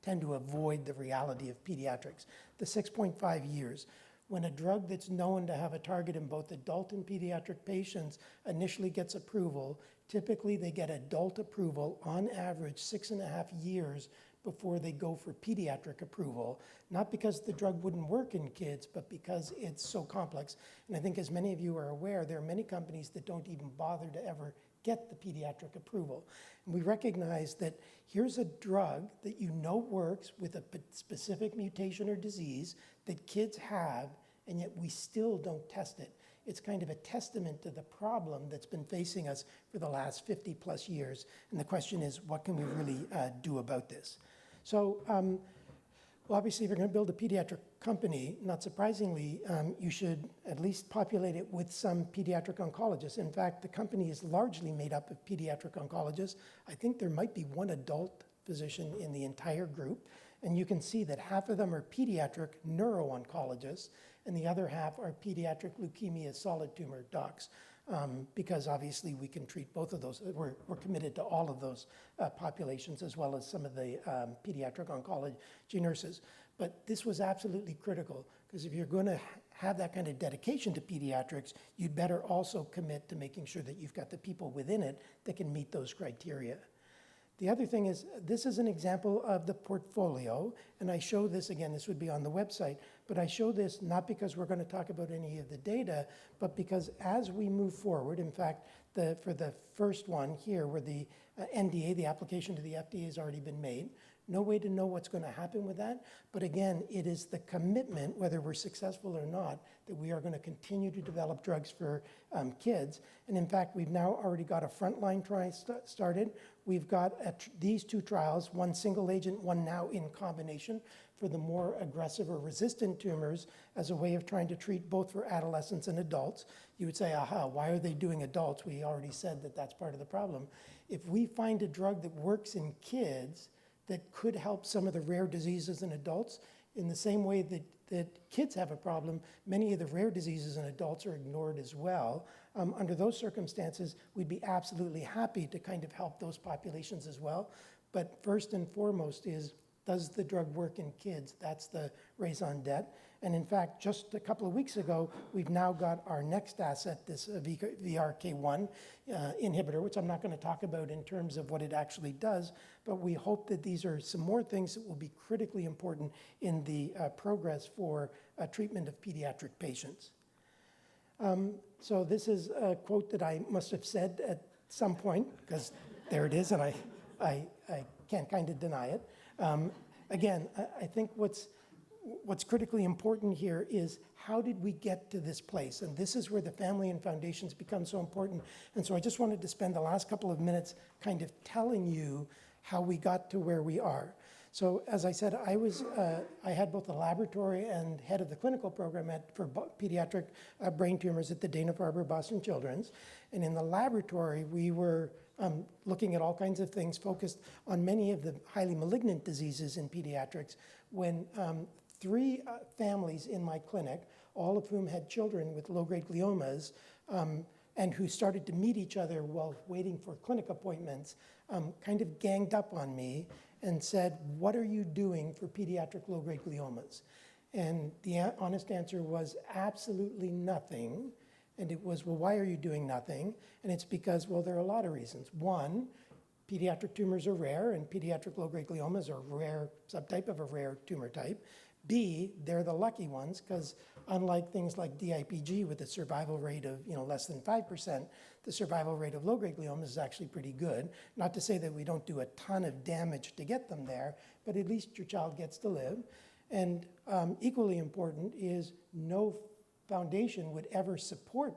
tend to avoid the reality of pediatrics. The 6.5 years. When a drug that's known to have a target in both adult and pediatric patients initially gets approval, typically they get adult approval on average 6.5 years before they go for pediatric approval, not because the drug wouldn't work in kids, but because it's so complex. And I think as many of you are aware, there are many companies that don't even bother to ever get the pediatric approval. And we recognize that here's a drug that you know works with a specific mutation or disease that kids have, and yet we still don't test it. It's kind of a testament to the problem that's been facing us for the last 50 plus years. And the question is, what can we really do about this? So, well, obviously, if you're going to build a pediatric company, not surprisingly, you should at least populate it with some pediatric oncologists. In fact, the company is largely made up of pediatric oncologists. I think there might be one adult physician in the entire group. And you can see that half of them are pediatric neuro-oncologists, and the other half are pediatric leukemia solid tumor docs, because obviously we can treat both of those. We're committed to all of those populations, as well as some of the pediatric oncology nurses. But this was absolutely critical, because if you're going to have that kind of dedication to pediatrics, you'd better also commit to making sure that you've got the people within it that can meet those criteria. The other thing is, this is an example of the portfolio, and I show this, again, this would be on the website, but I show this not because we're going to talk about any of the data, but because as we move forward, in fact, for the first one here, where the NDA, the application to the FDA, has already been made, no way to know what's going to happen with that, but again, it is the commitment, whether we're successful or not, that we are going to continue to develop drugs for kids. And in fact, we've now already got a frontline trial started. We've got these two trials, one single agent, one now in combination, for the more aggressive or resistant tumors, as a way of trying to treat both for adolescents and adults. You would say, aha, why are they doing adults? We already said that that's part of the problem. If we find a drug that works in kids, that could help some of the rare diseases in adults. In the same way that kids have a problem, many of the rare diseases in adults are ignored as well. Under those circumstances, we'd be absolutely happy to kind of help those populations as well. But first and foremost is, does the drug work in kids? That's the raison d'etre. And in fact, just a couple of weeks ago, we've now got our next asset, this VRK1 inhibitor, which I'm not going to talk about in terms of what it actually does, but we hope that these are some more things that will be critically important in the progress for treatment of pediatric patients. So this is a quote that I must have said at some point, because there it is, and I can't kind of deny it. Again, I think what's critically important here is, how did we get to this place? And this is where the family and foundations become so important. And so I just wanted to spend the last couple of minutes kind of telling you how we got to where we are. So as I said, I had both the laboratory and head of the clinical program for pediatric brain tumors at the Dana-Farber Boston Children's. And in the laboratory, we were looking at all kinds of things focused on many of the highly malignant diseases in pediatrics, when 3 families in my clinic, all of whom had children with low-grade gliomas, and who started to meet each other while waiting for clinic appointments, kind of ganged up on me and said, "What are you doing for pediatric low-grade gliomas?" And the honest answer was absolutely nothing. And it was, "Well, why are you doing nothing?" And it's because, well, there are a lot of reasons. One, pediatric tumors are rare, and pediatric low-grade gliomas are a rare subtype of a rare tumor type. B, they're the lucky ones, because unlike things like DIPG with a survival rate of less than 5%, the survival rate of low-grade gliomas is actually pretty good. Not to say that we don't do a ton of damage to get them there, but at least your child gets to live. And equally important is, no foundation would ever support.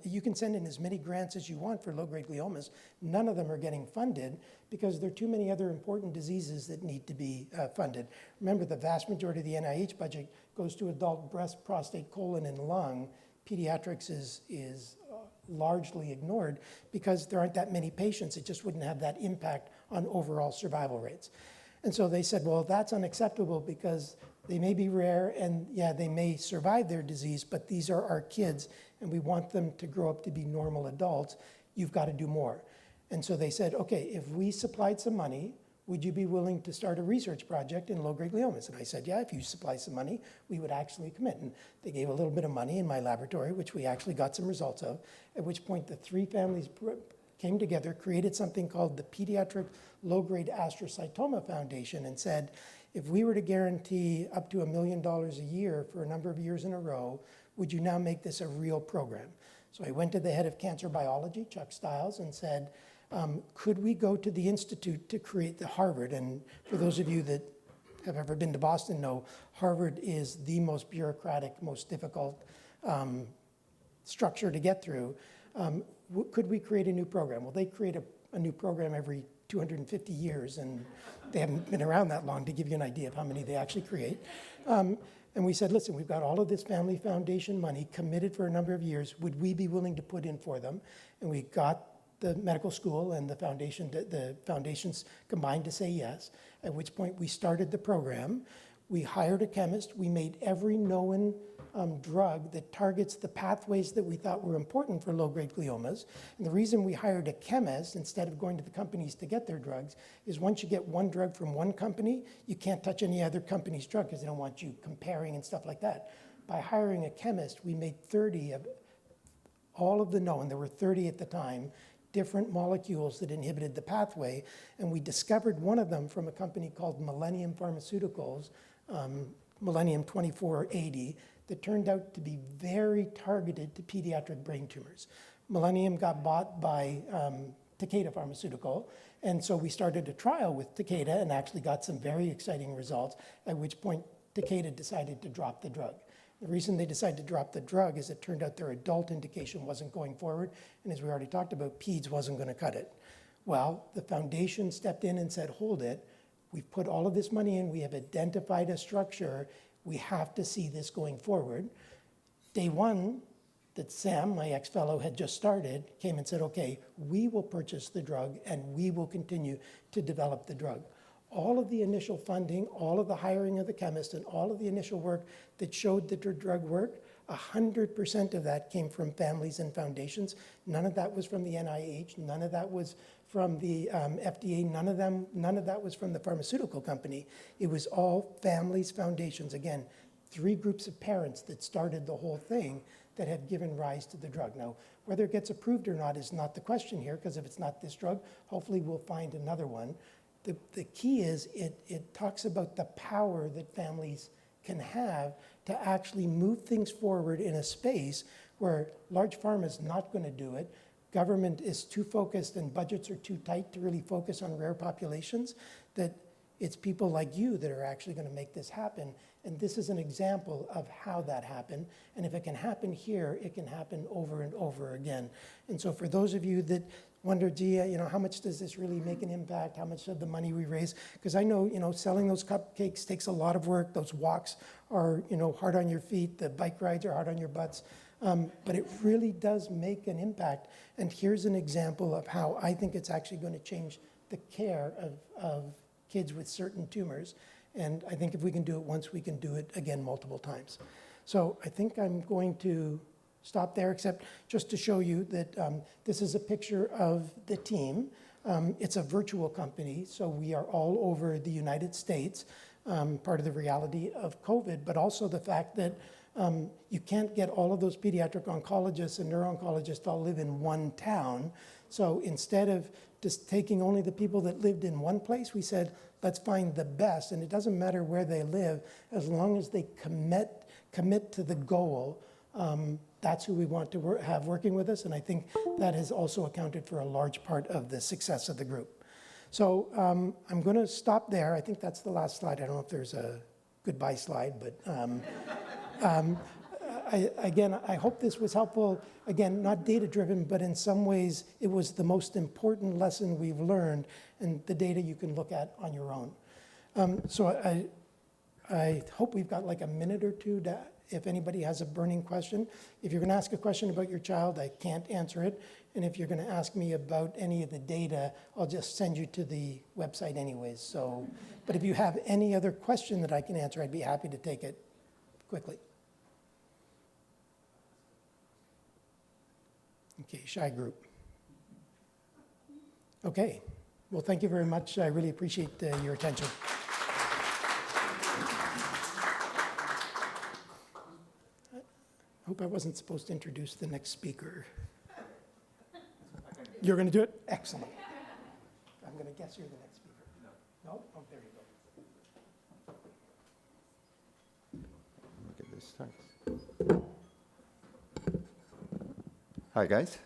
You can send in as many grants as you want for low-grade gliomas. None of them are getting funded because there are too many other important diseases that need to be funded. Remember, the vast majority of the NIH budget goes to adult breast, prostate, colon, and lung. Pediatrics is largely ignored because there aren't that many patients. It just wouldn't have that impact on overall survival rates. And so they said, well, that's unacceptable because they may be rare and yeah, they may survive their disease, but these are our kids and we want them to grow up to be normal adults. You've got to do more. And so they said, okay, if we supplied some money, would you be willing to start a research project in low-grade gliomas? And I said, yeah, if you supply some money, we would actually commit. And they gave a little bit of money in my laboratory, which we actually got some results of, at which point the 3 families came together, created something called the Pediatric Low-Grade Astrocytoma Foundation, and said, if we were to guarantee up to $1 million a year for a number of years in a row, would you now make this a real program? So I went to the head of cancer biology, Chuck Stiles, and said, could we go to the institute to create the Harvard? And for those of you that have ever been to Boston know, Harvard is the most bureaucratic, most difficult structure to get through. Could we create a new program? Well, they create a new program every 250 years, and they haven't been around that long to give you an idea of how many they actually create. And we said, listen, we've got all of this family foundation money committed for a number of years. Would we be willing to put in for them? And we got the medical school and the foundations combined to say yes, at which point we started the program. We hired a chemist. We made every known drug that targets the pathways that we thought were important for low-grade gliomas. And the reason we hired a chemist instead of going to the companies to get their drugs is once you get one drug from one company, you can't touch any other company's drug because they don't want you comparing and stuff like that. By hiring a chemist, we made 30 of all of the known, there were 30 at the time, different molecules that inhibited the pathway. And we discovered one of them from a company called Millennium Pharmaceuticals, Millennium 2480, that turned out to be very targeted to pediatric brain tumors. Millennium got bought by Takeda Pharmaceutical, and so we started a trial with Takeda and actually got some very exciting results, at which point Takeda decided to drop the drug. The reason they decided to drop the drug is it turned out their adult indication wasn't going forward, and as we already talked about, PEDS wasn't going to cut it. Well, the foundation stepped in and said, hold it. We've put all of this money in. We have identified a structure. We have to see this going forward. Day one, that Sam, my ex-fellow, had just started, came and said, okay, we will purchase the drug and we will continue to develop the drug. all of the initial funding, all of the hiring of the chemist, and all of the initial work that showed that the drug worked, 100% of that came from families and foundations. None of that was from the NIH. None of that was from the FDA. None of that was from the pharmaceutical company. It was all families, foundations. Again, 3 groups of parents that started the whole thing that have given rise to the drug. Now, whether it gets approved or not is not the question here, because if it's not this drug, hopefully we'll find another one. The key is it talks about the power that families can have to actually move things forward in a space where large pharma is not going to do it. Government is too focused and budgets are too tight to really focus on rare populations, that it's people like you that are actually going to make this happen. And this is an example of how that happened. And if it can happen here, it can happen over and over again. And so for those of you that wonder, gee, how much does this really make an impact? How much of the money we raise? Because I know, selling those cupcakes takes a lot of work. Those walks are, hard on your feet. The bike rides are hard on your butts. But it really does make an impact. And here's an example of how I think it's actually going to change the care of kids with certain tumors. And I think if we can do it once, we can do it again multiple times. So I think I'm going to stop there, except just to show you that this is a picture of the team. It's a virtual company, so we are all over the United States, part of the reality of COVID, but also the fact that you can't get all of those pediatric oncologists and neuro-oncologists to all live in one town. So instead of just taking only the people that lived in one place, we said, let's find the best. And it doesn't matter where they live, as long as they commit to the goal. That's who we want to have working with us. And I think that has also accounted for a large part of the success of the group. So I'm going to stop there. I think that's the last slide. I don't know if there's a goodbye slide, but I hope this was helpful. Again, not data-driven, but in some ways, it was the most important lesson we've learned, and the data you can look at on your own. So I hope we've got like a minute or two to, if anybody has a burning question. If you're going to ask a question about your child, I can't answer it. And if you're going to ask me about any of the data, I'll just send you to the website anyways. So, but if you have any other question that I can answer, I'd be happy to take it quickly. Okay, shy group. Okay, well, thank you very much. I really appreciate your attention. I hope I wasn't supposed to introduce the next speaker. You're going to do it? Excellent. I'm going to guess you're the next speaker. No? Oh, there you go. Look at this starts. Hi, guys.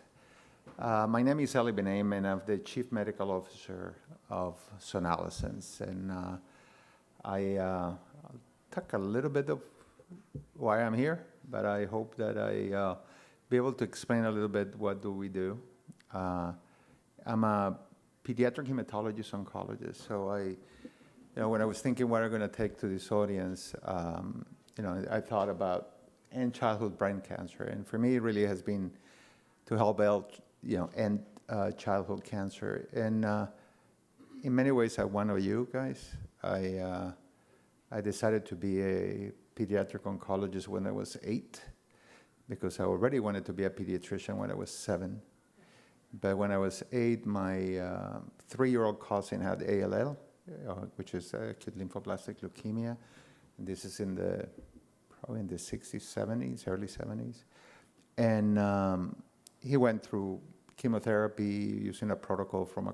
My name is Ali Benaim, and I'm the Chief Medical Officer of Sonalescence. And I'll talk a little bit of why I'm here, but I hope that I be able to explain a little bit what do we do. I'm a pediatric hematologist oncologist, so when I was thinking what I'm going to take to this audience, I thought about end childhood brain cancer, and for me, it really has been to help out, end childhood cancer. And in many ways, I'm one of you guys. I decided to be a pediatric oncologist when I was 8, because I already wanted to be a pediatrician when I was 7. But when I was 8, my 3-year-old cousin had ALL, which is acute lymphoblastic leukemia. And this is probably in the 60s, 70s, early 70s. And he went through chemotherapy using a protocol from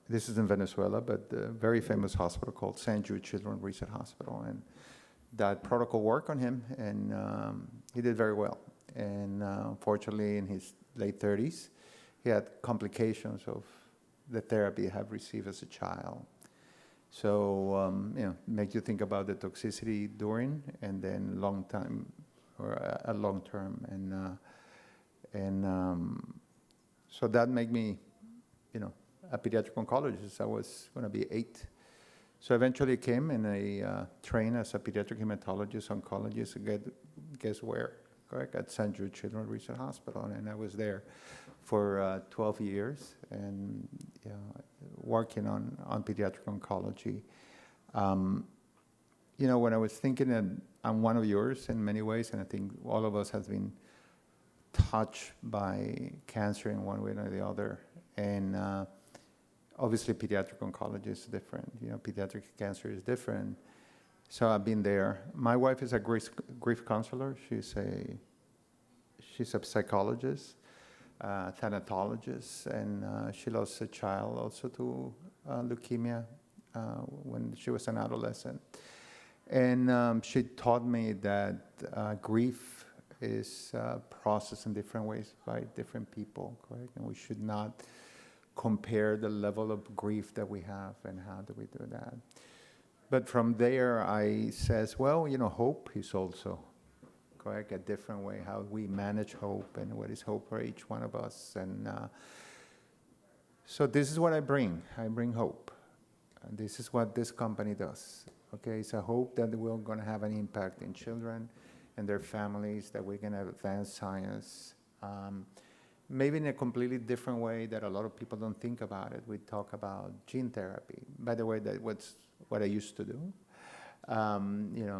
this is in Venezuela, but a very famous hospital called St. Jude Children's Research Hospital. And that protocol worked on him, and he did very well. And unfortunately, in his late 30s, he had complications of the therapy he had received as a child. So, make you think about the toxicity during and then long time or a long term. And so that made me, a pediatric oncologist. I was going to be 8. So eventually came and I trained as a pediatric hematologist, oncologist, guess where? Correct, at St. Jude Children's Research Hospital, and I was there for 12 years and working on pediatric oncology. When I was thinking that I'm one of yours in many ways, and I think all of us have been touched by cancer in one way or the other. And obviously pediatric oncology is different. Pediatric cancer is different. So I've been there. My wife is a grief counselor. She's a psychologist, thanatologist, and she lost a child also to leukemia when she was an adolescent. And she taught me that grief is processed in different ways by different people, correct? And we should not compare the level of grief that we have and how do we do that. But from there, I says, well, hope is also, correct, a different way, how we manage hope and what is hope for each one of us. And so this is what I bring. I bring hope. And this is what this company does. Okay, it's a hope that we're going to have an impact in children and their families, that we're going to advance science. Maybe in a completely different way that a lot of people don't think about it. We talk about gene therapy. By the way, that's what I used to do.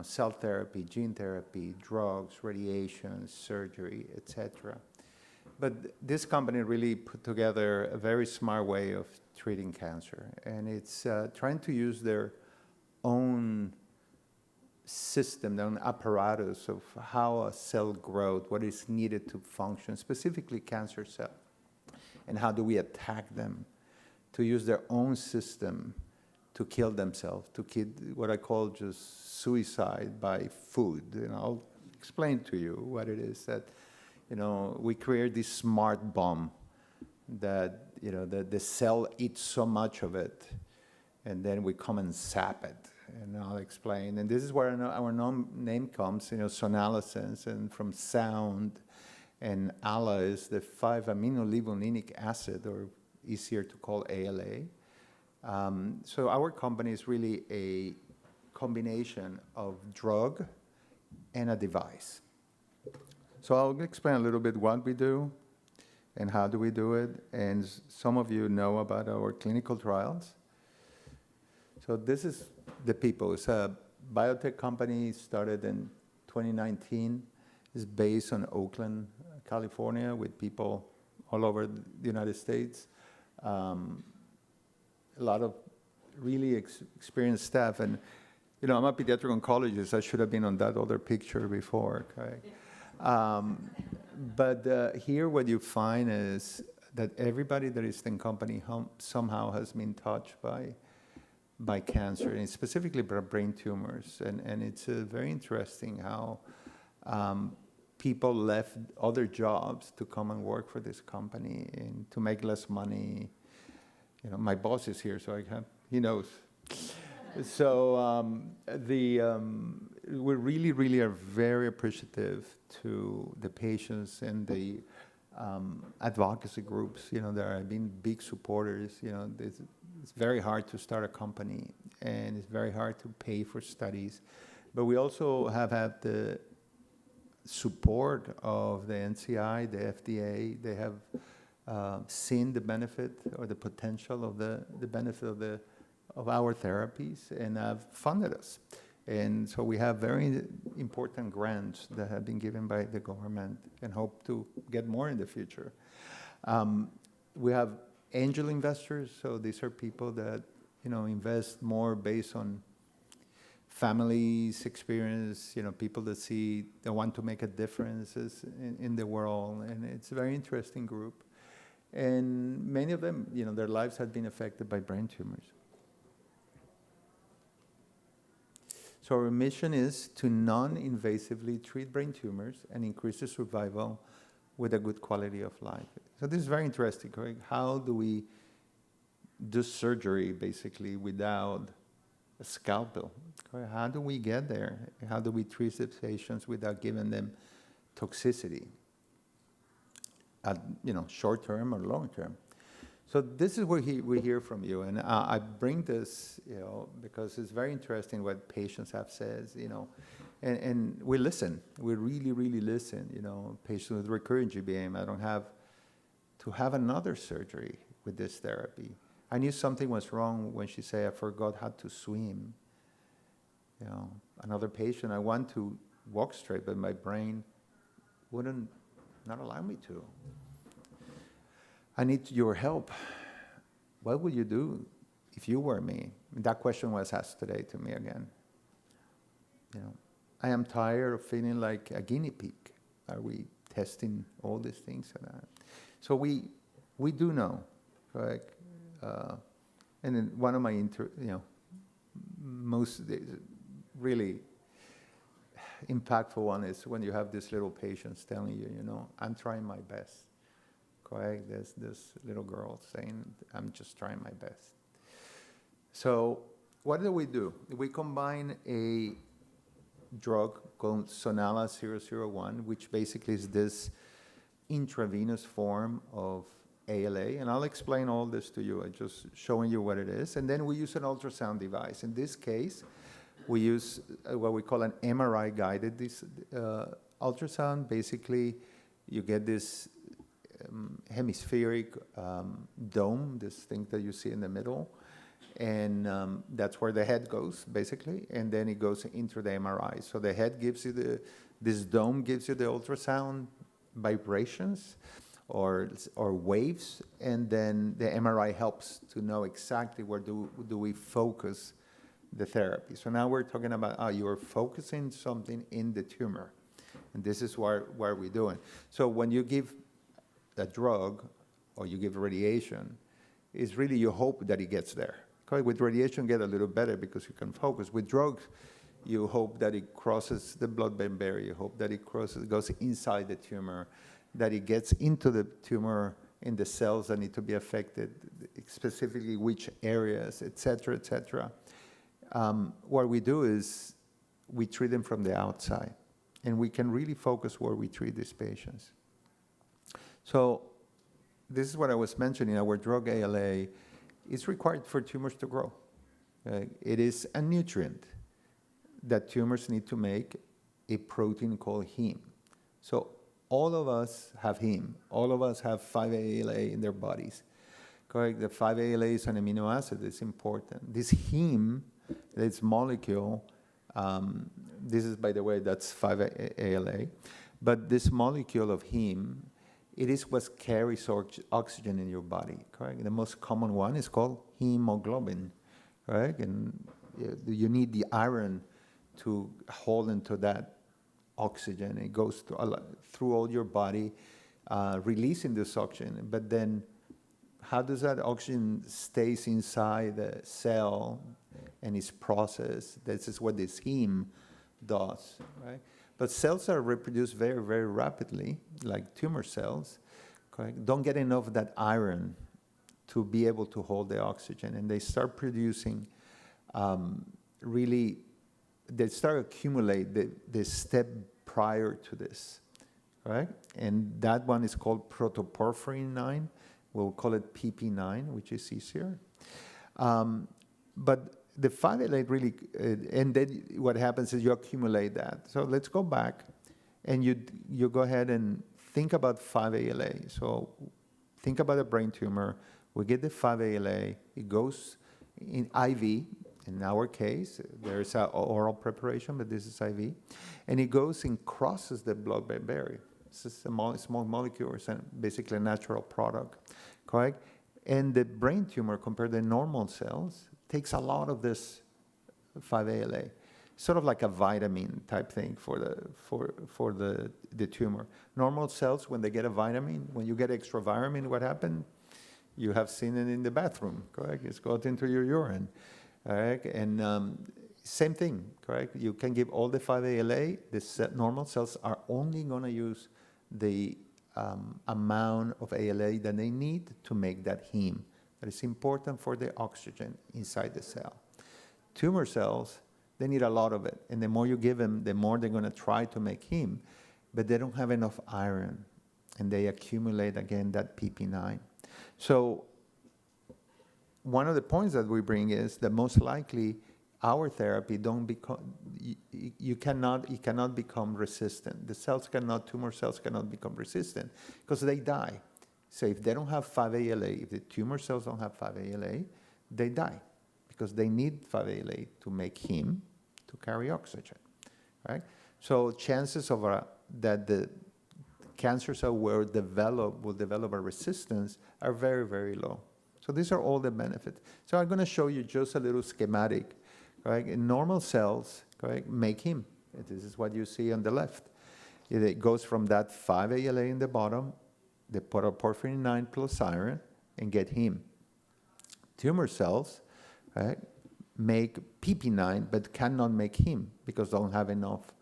Cell therapy, gene therapy, drugs, radiation, surgery, etc. But this company really put together a very smart way of treating cancer. And it's trying to use their own system, their own apparatus of how a cell grows, what is needed to function, specifically cancer cells, and how do we attack them, to use their own system to kill themselves, to kill what I call just suicide by food. I'll explain to you what it is that, we create this smart bomb that, the cell eats so much of it, and then we come and sap it. And I'll explain. And this is where our name comes, sonalescence, and from sound, and ALA is the 5-aminolevulinic acid, or easier to call ALA. So our company is really a combination of drug and a device. So I'll explain a little bit what we do and how do we do it. And some of you know about our clinical trials. So this is the people. It's a biotech company started in 2019. It's based on Oakland, California, with people all over the United States. A lot of really experienced staff. And, I'm a pediatric oncologist. I should have been on that other picture before, okay? But here what you find is that everybody that is in the company somehow has been touched by cancer, and specifically by brain tumors. And it's very interesting how people left other jobs to come and work for this company and to make less money. My boss is here, so he knows. So we really, really are very appreciative to the patients and the advocacy groups, that have been big supporters. It's very hard to start a company, and it's very hard to pay for studies. But we also have had the support of the NCI, the FDA. They have seen the benefit or the potential of the benefit of our therapies and have funded us. And so we have very important grants that have been given by the government and hope to get more in the future. We have angel investors, so these are people that invest more based on families' experience, people that want to make a difference in the world, and it's a very interesting group. And many of them, their lives have been affected by brain tumors. So our mission is to non-invasively treat brain tumors and increase the survival with a good quality of life. So this is very interesting, correct? How do we do surgery basically without a scalpel? Correct? How do we get there? How do we treat the patients without giving them toxicity at short term or long term? So this is what we hear from you, and I bring this, because it's very interesting what patients have said, and we listen. We really, really listen. Patients with recurrent GBM, I don't have to have another surgery with this therapy. I knew something was wrong when she said, I forgot how to swim. You know, another patient, I want to walk straight, but my brain wouldn't not allow me to. I need your help. What would you do if you were me? That question was asked today to me again. You know, I am tired of feeling like a guinea pig. Are we testing all these things and that? So we do know, right? And then one of my most really impactful one is when you have these little patients telling you, you know, I'm trying my best. Correct? There's this little girl saying, I'm just trying my best. So what do? We combine a drug called Sonala 001, which basically is this intravenous form of ALA, and I'll explain all this to you. I'm just showing you what it is. And then we use an ultrasound device. In this case, we use what we call an MRI-guided ultrasound. Basically, you get this hemispheric dome, this thing that you see in the middle, and that's where the head goes, basically, and then it goes into the MRI. So the head gives you this dome gives you the ultrasound vibrations or waves, and then the MRI helps to know exactly where do we focus the therapy. So now we're talking about you are focusing something in the tumor, and this is where we're doing. So when you give a drug or you give radiation, it's really you hope that it gets there. Okay? With radiation, get a little better because you can focus. With drugs, you hope that it crosses the blood-brain barrier. You hope that it goes inside the tumor, that it gets into the tumor in the cells that need to be affected, specifically which areas, et cetera, et cetera. What we do is we treat them from the outside, and we can really focus where we treat these patients. So this is what I was mentioning. Our drug ALA is required for tumors to grow. It is a nutrient that tumors need to make a protein called heme. So all of us have heme. All of us have 5-ALA in their bodies. Correct? The 5-ALA is an amino acid. It's important. This heme, this molecule, this is, by the way, that's 5-ALA, but this molecule of heme, it is what carries oxygen in your body, correct? The most common one is called hemoglobin, right? And you need the iron to hold into that oxygen. It goes through all your body, releasing this oxygen. But then how does that oxygen stays inside the cell and is processed? This is what this heme does, right? But cells that are reproduced very, very rapidly, like tumor cells, correct, don't get enough of that iron to be able to hold the oxygen. And they start producing they start accumulate the step prior to this, right? And that one is called protoporphyrin 9. We'll call it PP9, which is easier. But the 5-ALA really, and then what happens is you accumulate that. So let's go back, and you go ahead and think about 5-ALA. So think about a brain tumor. We get the 5-ALA. It goes in IV. In our case, there's an oral preparation, but this is IV. And it goes and crosses the blood-brain barrier. It's a small molecule. It's basically a natural product, correct? And the brain tumor, compared to normal cells, takes a lot of this 5-ALA, sort of like a vitamin type thing for the tumor. Normal cells, when they get a vitamin, when you get extra vitamin, what happens? You have seen it in the bathroom, correct? It's got into your urine, all right? And same thing, correct? You can give all the 5-ALA. The normal cells are only going to use the amount of ALA that they need to make that heme. That is important for the oxygen inside the cell. Tumor cells, they need a lot of it. And the more you give them, the more they're going to try to make heme, but they don't have enough iron. And they accumulate, again, that PP9. So one of the points that we bring is that most likely our therapy it cannot become resistant. The cells tumor cells cannot become resistant because they die. So if they don't have 5-ALA, if the tumor cells don't have 5-ALA, they die because they need 5-ALA to make heme to carry oxygen, right? So chances of that the cancer cell will develop a resistance are very, very low. So these are all the benefits. So I'm going to show you just a little schematic, right? In normal cells, right, make heme. This is what you see on the left. It goes from that 5-ALA in the bottom, they put a porphyrin 9 plus iron and get heme. Tumor cells, right, make PP9 but cannot make heme because they don't have enough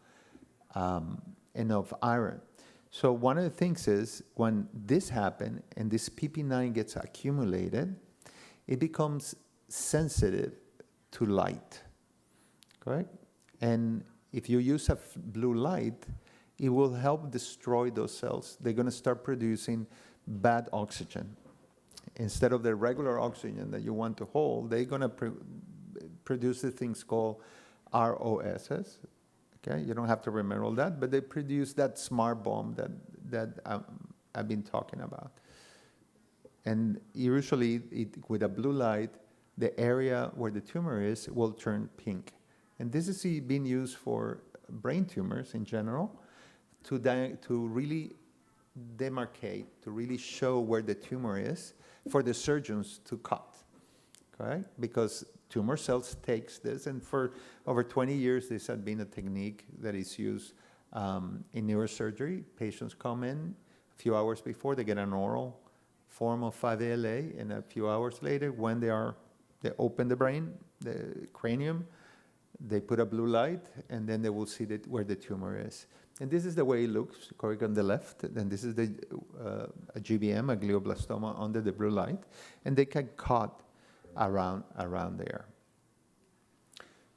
iron. So one of the things is when this happens and this PP9 gets accumulated, it becomes sensitive to light, correct? And if you use a blue light, it will help destroy those cells. They're going to start producing bad oxygen. Instead of the regular oxygen that you want to hold, they're going to produce the things called ROSs. Okay, you don't have to remember all that, but they produce that smart bomb that I've been talking about. And usually, with a blue light, the area where the tumor is will turn pink. And this is being used for brain tumors in general to really demarcate, to really show where the tumor is for the surgeons to cut, correct? Because tumor cells takes this, and for over 20 years, this has been a technique that is used in neurosurgery. Patients come in a few hours before, they get an oral form of 5-ALA, and a few hours later, when they open the brain, the cranium, they put a blue light, and then they will see where the tumor is. And this is the way it looks, correct, on the left. And this is a GBM, a glioblastoma, under the blue light. And they can cut around there.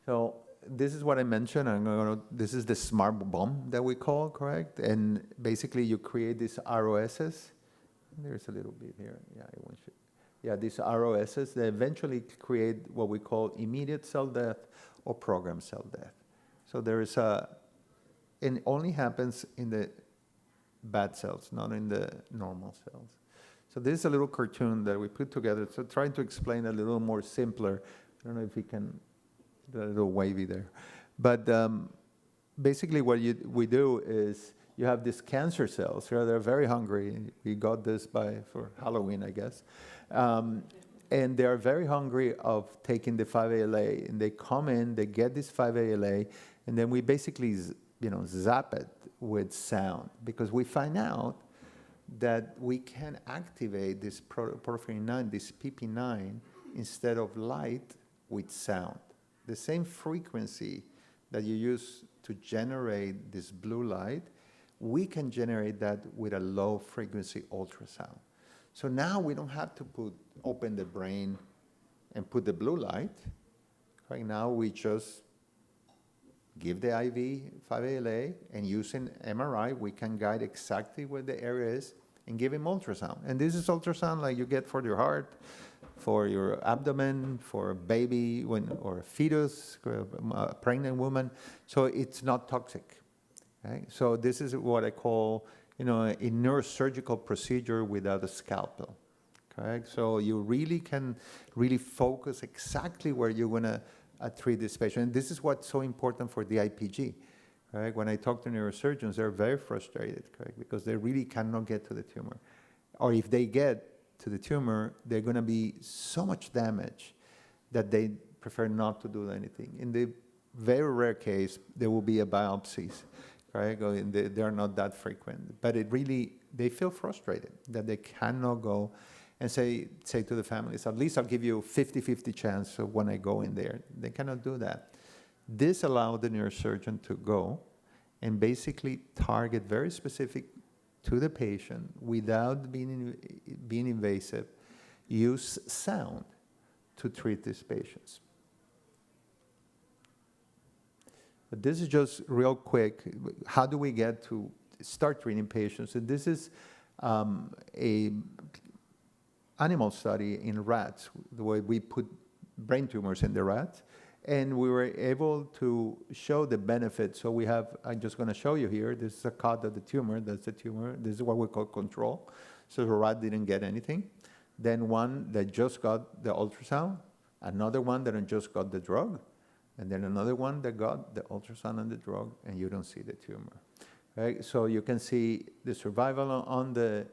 So this is what I mentioned. This is the smart bomb that we call, correct? And basically, you create these ROSs. There's a little bit here. Yeah, these ROSs, they eventually create what we call immediate cell death or programmed cell death. So there is and it only happens in the bad cells, not in the normal cells. So this is a little cartoon that we put together. So trying to explain a little more simpler. I don't know if we can, a little wavy there. But basically what we do is you have these cancer cells. They're very hungry. We got this for Halloween, I guess. And they're very hungry of taking the 5-ALA. And they come in, they get this 5-ALA, and then we basically zap it with sound, because we find out that we can activate this porphyrin 9, this PP9, instead of light, with sound. The same frequency that you use to generate this blue light, we can generate that with a low frequency ultrasound. So now we don't have to open the brain and put the blue light. Right now we just give the IV 5-ALA, and using MRI, we can guide exactly where the area is and give him ultrasound. And this is ultrasound like you get for your heart, for your abdomen, for a baby or a fetus, a pregnant woman. So it's not toxic. Right? So this is what I call, a neurosurgical procedure without a scalpel. Correct? So you really can focus exactly where you're going to treat this patient. And this is what's so important for the IPG. Right? When I talk to neurosurgeons, they're very frustrated, correct? Because they really cannot get to the tumor. Or if they get to the tumor, they're going to be so much damage that they prefer not to do anything. In the very rare case, there will be a biopsies, right? They are not that frequent. But they feel frustrated that they cannot go and say to the families, at least I'll give you 50-50 chance of when I go in there. They cannot do that. This allowed the neurosurgeon to go and basically target very specific to the patient without being invasive, use sound to treat these patients. But this is just real quick. How do we get to start treating patients? And this is a animal study in rats, the way we put brain tumors in the rats. And we were able to show the benefits. So I'm just going to show you here. This is a cut of the tumor. That's the tumor. This is what we call control. So the rat didn't get anything. Then one that just got the ultrasound, another one that just got the drug, and then another one that got the ultrasound and the drug, and you don't see the tumor. Right? So you can see the survival on the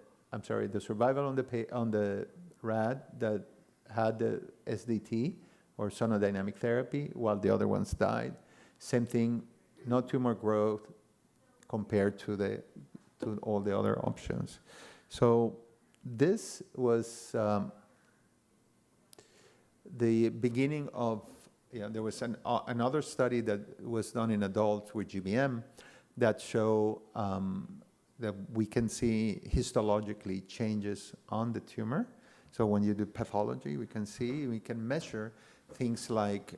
rat that had the SDT or sonodynamic therapy, while the other ones died. Same thing, no tumor growth compared to all the other options. So this was the beginning of, there was another study that was done in adults with GBM that show that we can see histologically changes on the tumor. So when you do pathology, we can measure things like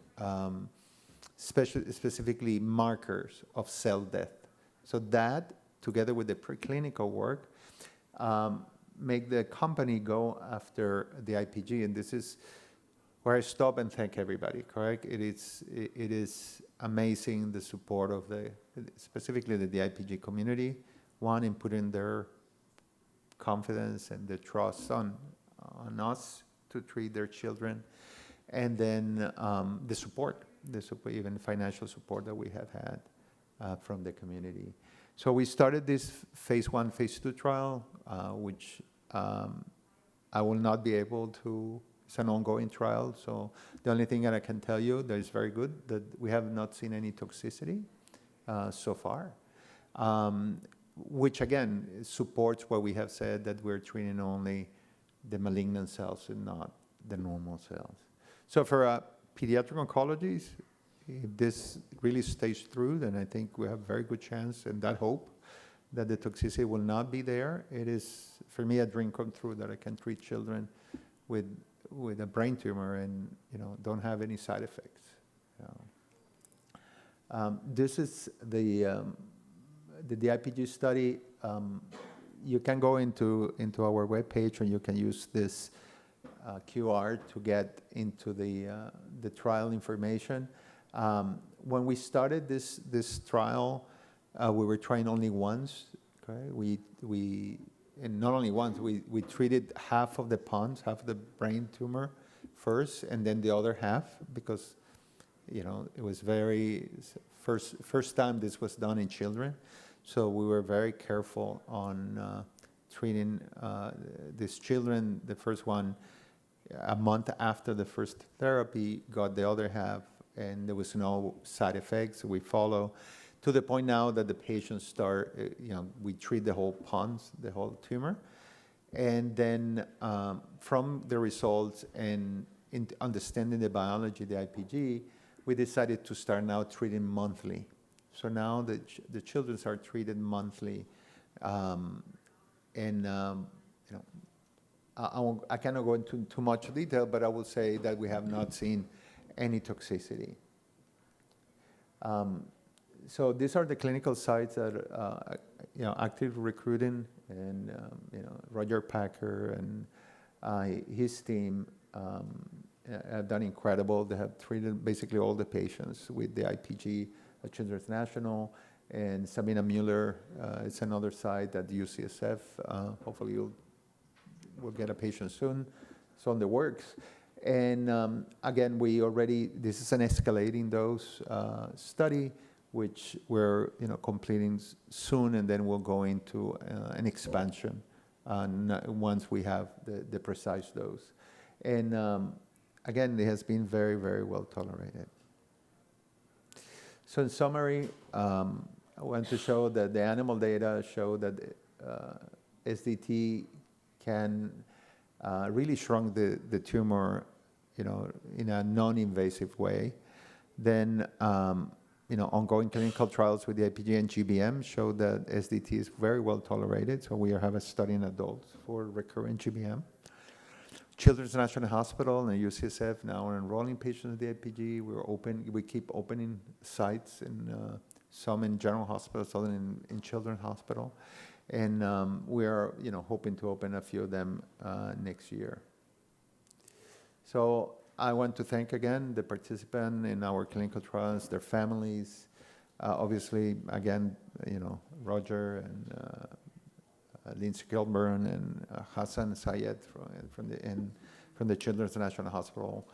specifically markers of cell death. So that, together with the preclinical work, make the company go after the IPG, and this is where I stop and thank everybody, correct? It is amazing the support of specifically the IPG community, one, in putting their confidence and the trust on us to treat their children, and then the support, even financial support that we have had from the community. So we started this phase 1, phase 2 trial, which I will not be able to. It's an ongoing trial, so the only thing that I can tell you that is very good, that we have not seen any toxicity so far, which again supports what we have said, that we're treating only the malignant cells and not the normal cells. So for pediatric oncologies, if this really stays through, then I think we have a very good chance and that hope that the toxicity will not be there. It is, for me, a dream come true that I can treat children with a brain tumor and don't have any side effects. This is the IPG study. You can go into our webpage and you can use this QR to get into the trial information. When we started this trial, we were trying only once. Okay, and not only once, we treated half of the pons, half of the brain tumor first, and then the other half, because it was first time this was done in children. So we were very careful on treating these children. The first one, a month after the first therapy, got the other half, and there was no side effects. We follow to the point now that the patients start, we treat the whole pons, the whole tumor. And then from the results and in understanding the biology, the IPG, we decided to start now treating monthly. So now the children are treated monthly. I cannot go into too much detail, but I will say that we have not seen any toxicity. So these are the clinical sites that are active recruiting, and Roger Packer and his team have done incredible. They have treated basically all the patients with the IPG at Children's National, and Sabina Mueller is another site at UCSF. Hopefully we'll get a patient soon. It's on the works. And again, this is an escalating dose study, which we're completing soon, and then we'll go into an expansion once we have the precise dose. And again, it has been very, very well tolerated. So in summary, I want to show that the animal data show that SDT can really shrunk the tumor, in a non-invasive way. Then ongoing clinical trials with the IPG and GBM show that SDT is very well tolerated. So we have a study in adults for recurrent GBM. Children's National Hospital and UCSF now are enrolling patients with the IPG. We keep opening sites, in some in general hospitals, some in Children's Hospital. And we are hoping to open a few of them next year. So I want to thank again the participants in our clinical trials, their families. Obviously, again, Roger Lindsay Kilburn and Hassan Sayed from the Children's National Hospital.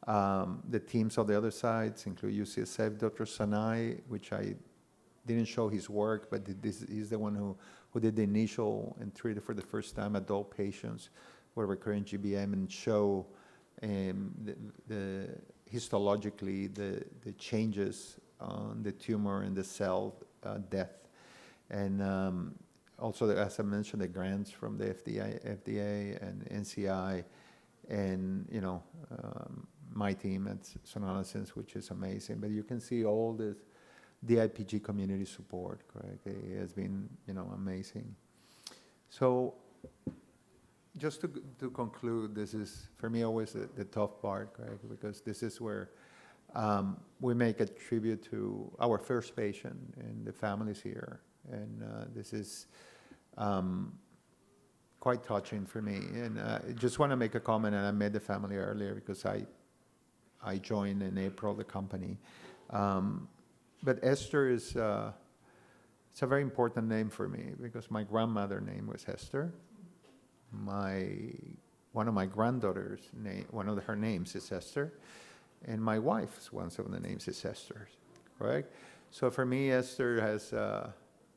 The teams of the other sides include UCSF, Dr. Sanai, which I didn't show his work, but he's the one who did the initial and treated for the first time adult patients with recurrent GBM and show the histologically the changes on the tumor and the cell death. And also, as I mentioned, the grants from the FDA and NCI, and my team at Sonalescence, which is amazing. But you can see all this DIPG community support, correct? It has been, amazing. So just to conclude, this is, for me, always the tough part, correct? Because this is where we make a tribute to our first patient and the families here. And this is quite touching for me. And I just want to make a comment, and I met the family earlier because I joined in April the company. But Esther is it's a very important name for me because my grandmother's name was Esther. One of my granddaughters' name, one of her names is Esther, and my wife's one of the names is Esther, correct? So for me, Esther has.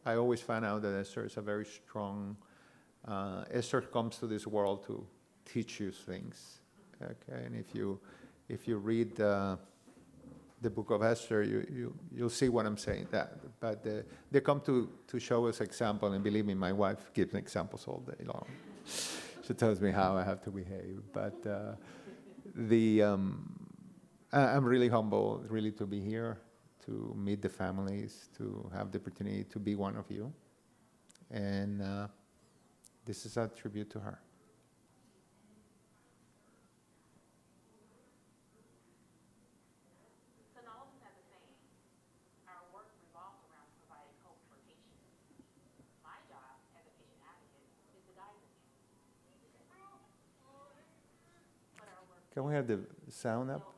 I always find out that Esther is a very strong. Esther comes to this world to teach you things, okay? And if you read the book of Esther, you'll see what I'm saying. But they come to show us example, and believe me, my wife gives examples all day long. She tells me how I have to behave. But I'm really humbled, really, to be here, to meet the families, to have the opportunity to be one of you, and this is a tribute to her. Can we have the sound up?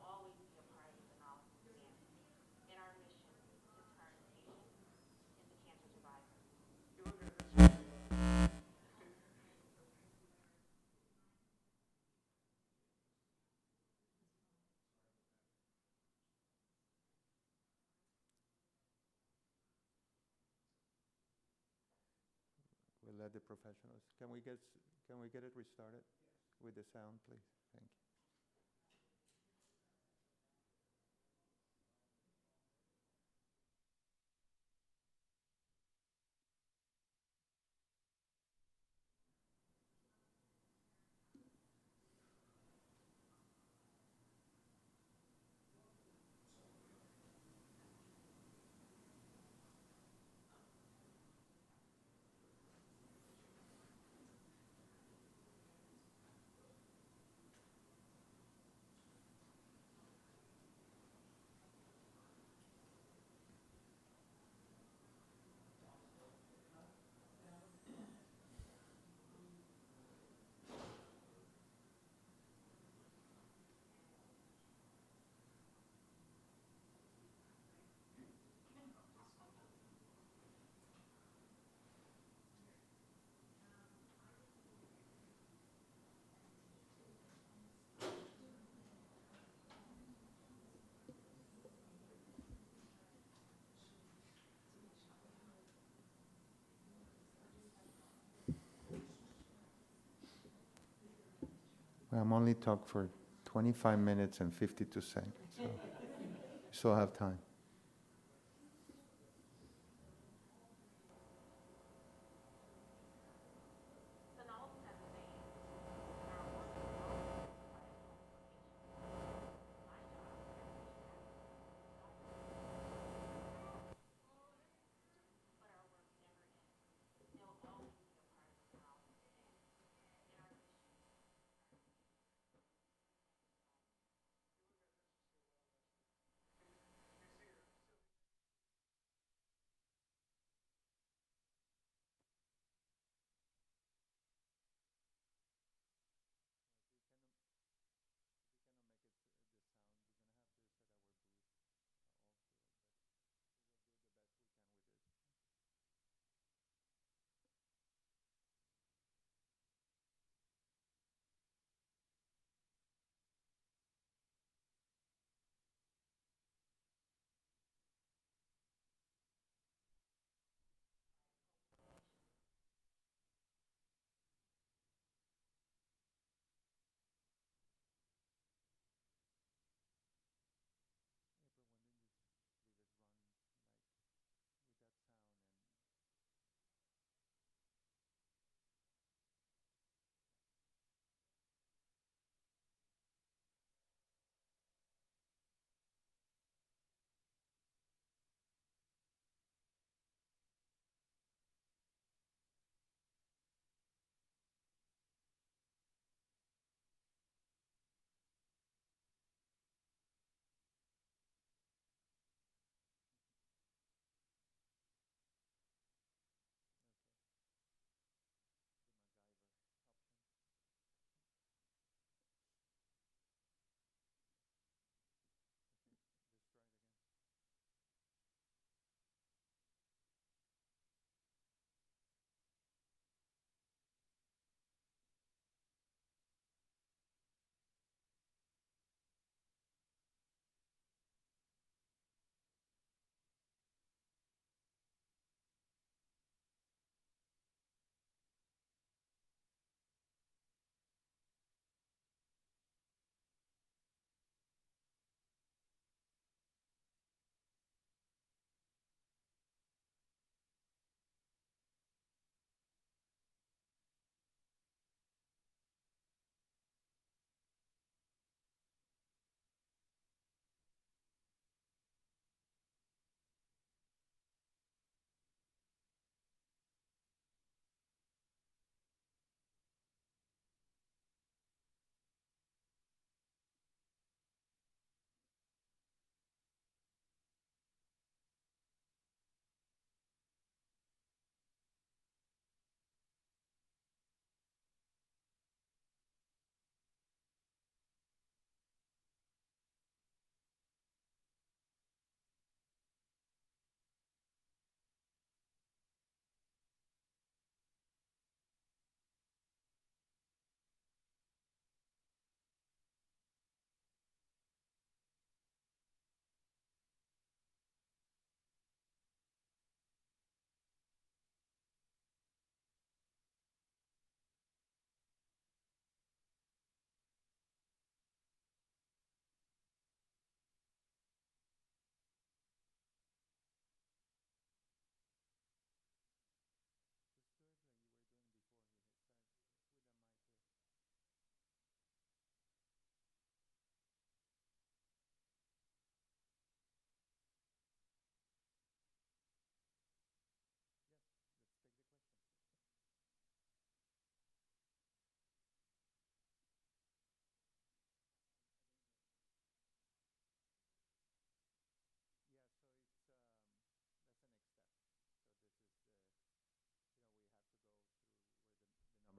We'll let the professionals. Can we get it restarted with the sound, please? Thank you. I'm only talk for 25 minutes and 52 seconds, so you still have time.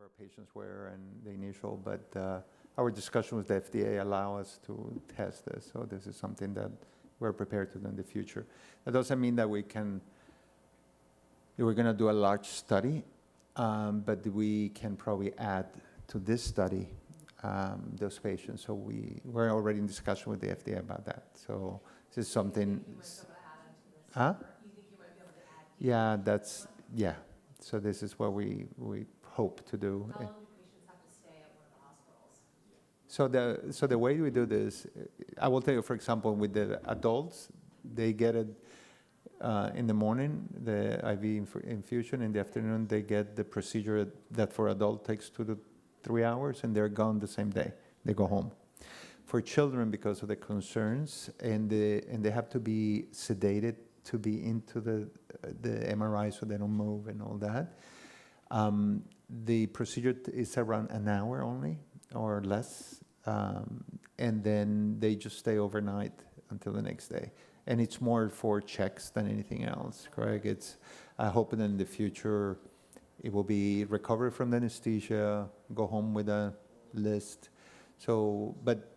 our patients were and the initial, but our discussion with the FDA allow us to test this. So this is something that we're prepared to do in the future. That doesn't mean that we're going to do a large study, but we can probably add to this study those patients. So we're already in discussion with the FDA about that. So this is something. Huh? Yeah, yeah. So this is what we hope to do. How long do patients have to stay at one of the hospitals? So the way we do this, I will tell you, for example, with the adults, they get it in the morning, the IV infusion. In the afternoon, they get the procedure that for adult takes 2 to 3 hours, and they're gone the same day. They go home. For children, because of the concerns, and they have to be sedated to be into the MRI so they don't move and all that. The procedure is around an hour only or less, and then they just stay overnight until the next day. And it's more for checks than anything else, correct? I hope that in the future it will be recovery from the anesthesia, go home with a list. So, but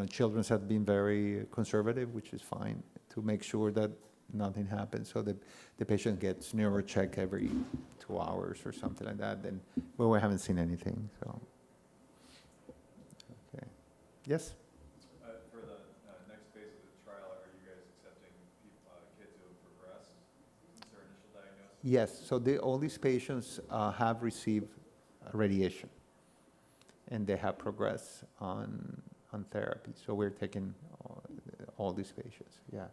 children have been very conservative, which is fine, to make sure that nothing happens. So the patient gets neuro check every 2 hours or something like that. Then, well, we haven't seen anything. So, okay, yes. For the next phase of the trial, are you guys accepting kids who have progressed since their initial diagnosis? Yes. So all these patients have received radiation, and they have progressed on therapy. So we're taking all these patients. Yeah,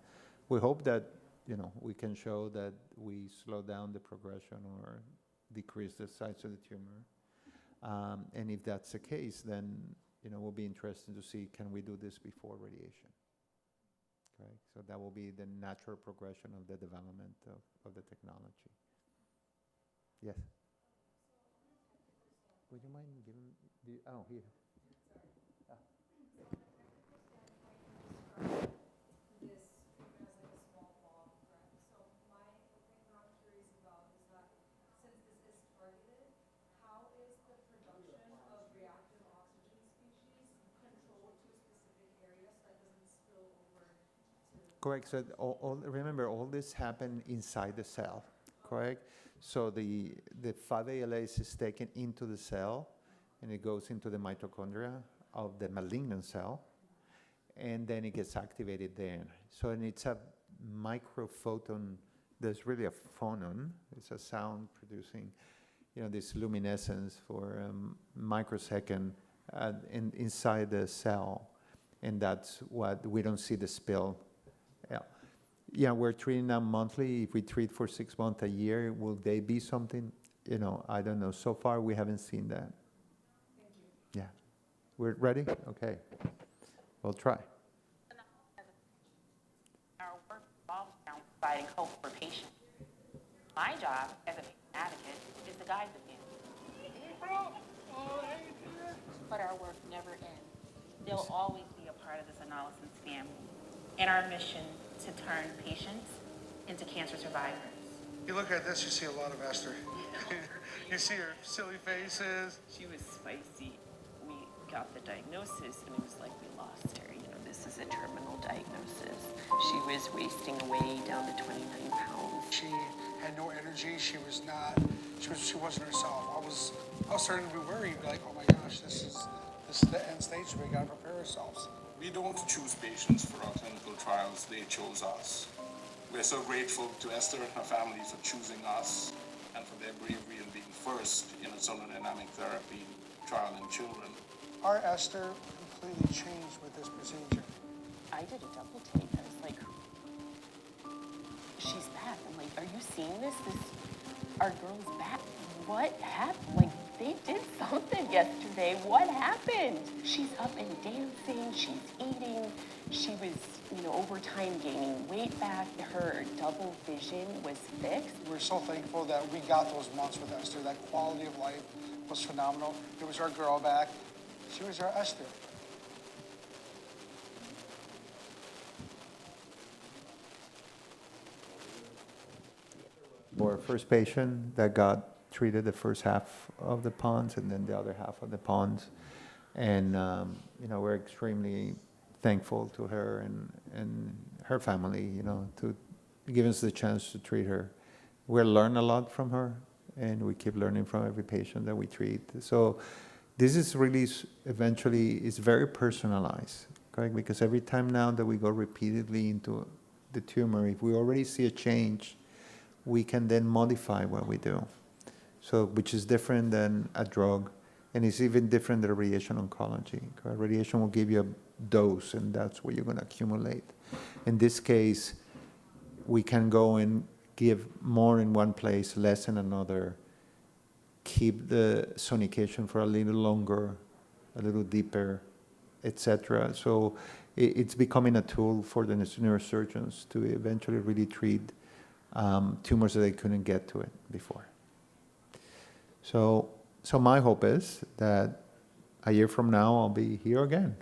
we hope that we can show that we slow down the progression or decrease the size of the tumor. And if that's the case, then we'll be interested to see, can we do this before radiation? Okay, so that will be the natural progression of the development of the technology. Yes. Would you mind giving here? Correct. So remember, all this happened inside the cell, correct? So the 5-ALAs is taken into the cell, and it goes into the mitochondria of the malignant cell, and then it gets activated there. So it's a microphoton. There's really a phonon. It's a sound producing, this luminescence for a microsecond inside the cell, and that's what we don't see the spill. Yeah, we're treating now monthly. If we treat for 6 months, a year, will they be something? I don't know. So far, we haven't seen that. Thank you. Yeah. We're ready? Okay. We'll try. Our work revolves around providing hope for patients. My job as a patient advocate is to guide them in. But our work never ends. They'll always be a part of this analysis family and our mission to turn patients into cancer survivors. You look at this, you see a lot of Esther. You see her silly faces. She was spicy. We got the diagnosis and it was like we lost her. This is a terminal diagnosis. She was wasting away down to 29 pounds. She had no energy. She wasn't herself. I was starting to be worried, like, oh my gosh, this is the end stage. We gotta prepare ourselves. We don't choose patients for our clinical trials, they chose us. We're so grateful to Esther and her family for choosing us and for their bravery in being first in a sonodynamic therapy trial in children. Our Esther completely changed with this procedure. I did a double take. I was like, she's back. I'm like, are you seeing this? Our girl's back. What happened? Like, they did something yesterday. What happened? She's up and dancing. She's eating. She was, over time gaining weight back. Her double vision was fixed. We're so thankful that we got those months with Esther. That quality of life was phenomenal. It was our girl back. She was our Esther. Our first patient that got treated the first half of the ponds and then the other half of the ponds. And, we're extremely thankful to her and her family, to give us the chance to treat her. We'll learn a lot from her, and we keep learning from every patient that we treat. So this is really, eventually, it's very personalized, correct? Because every time now that we go repeatedly into the tumor, if we already see a change, we can then modify what we do. So, which is different than a drug, and it's even different than radiation oncology. Correct? Radiation will give you a dose, and that's what you're going to accumulate. In this case, we can go and give more in one place, less in another, keep the sonication for a little longer, a little deeper, etc. So it's becoming a tool for the neurosurgeons to eventually really treat tumors that they couldn't get to it before. So my hope is that a year from now I'll be here again,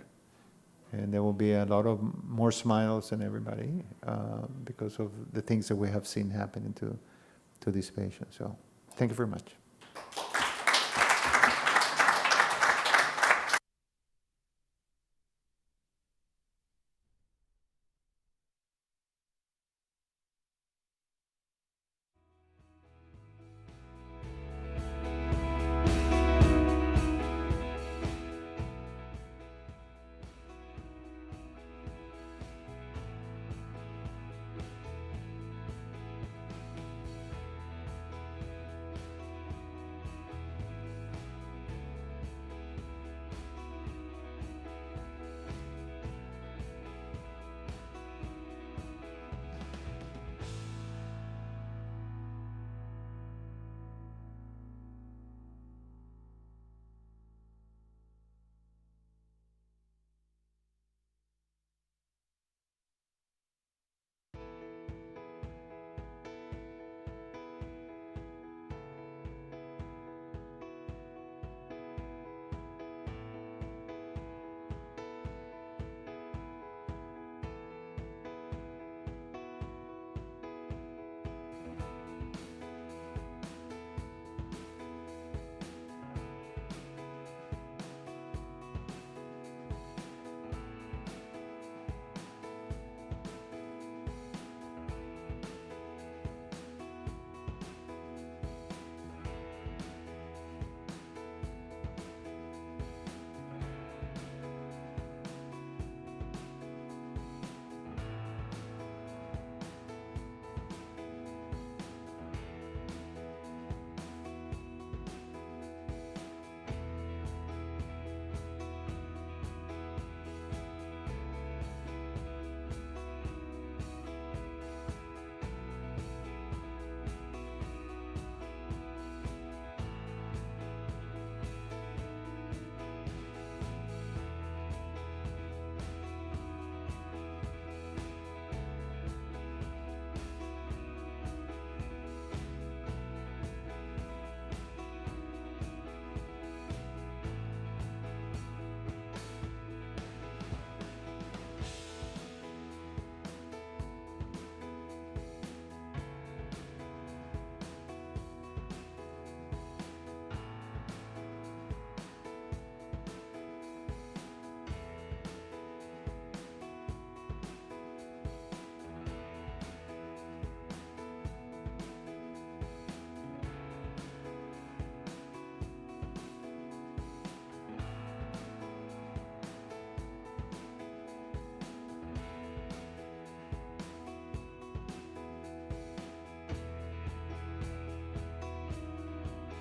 and there will be a lot of more smiles than everybody because of the things that we have seen happening to these patients. So thank you very much.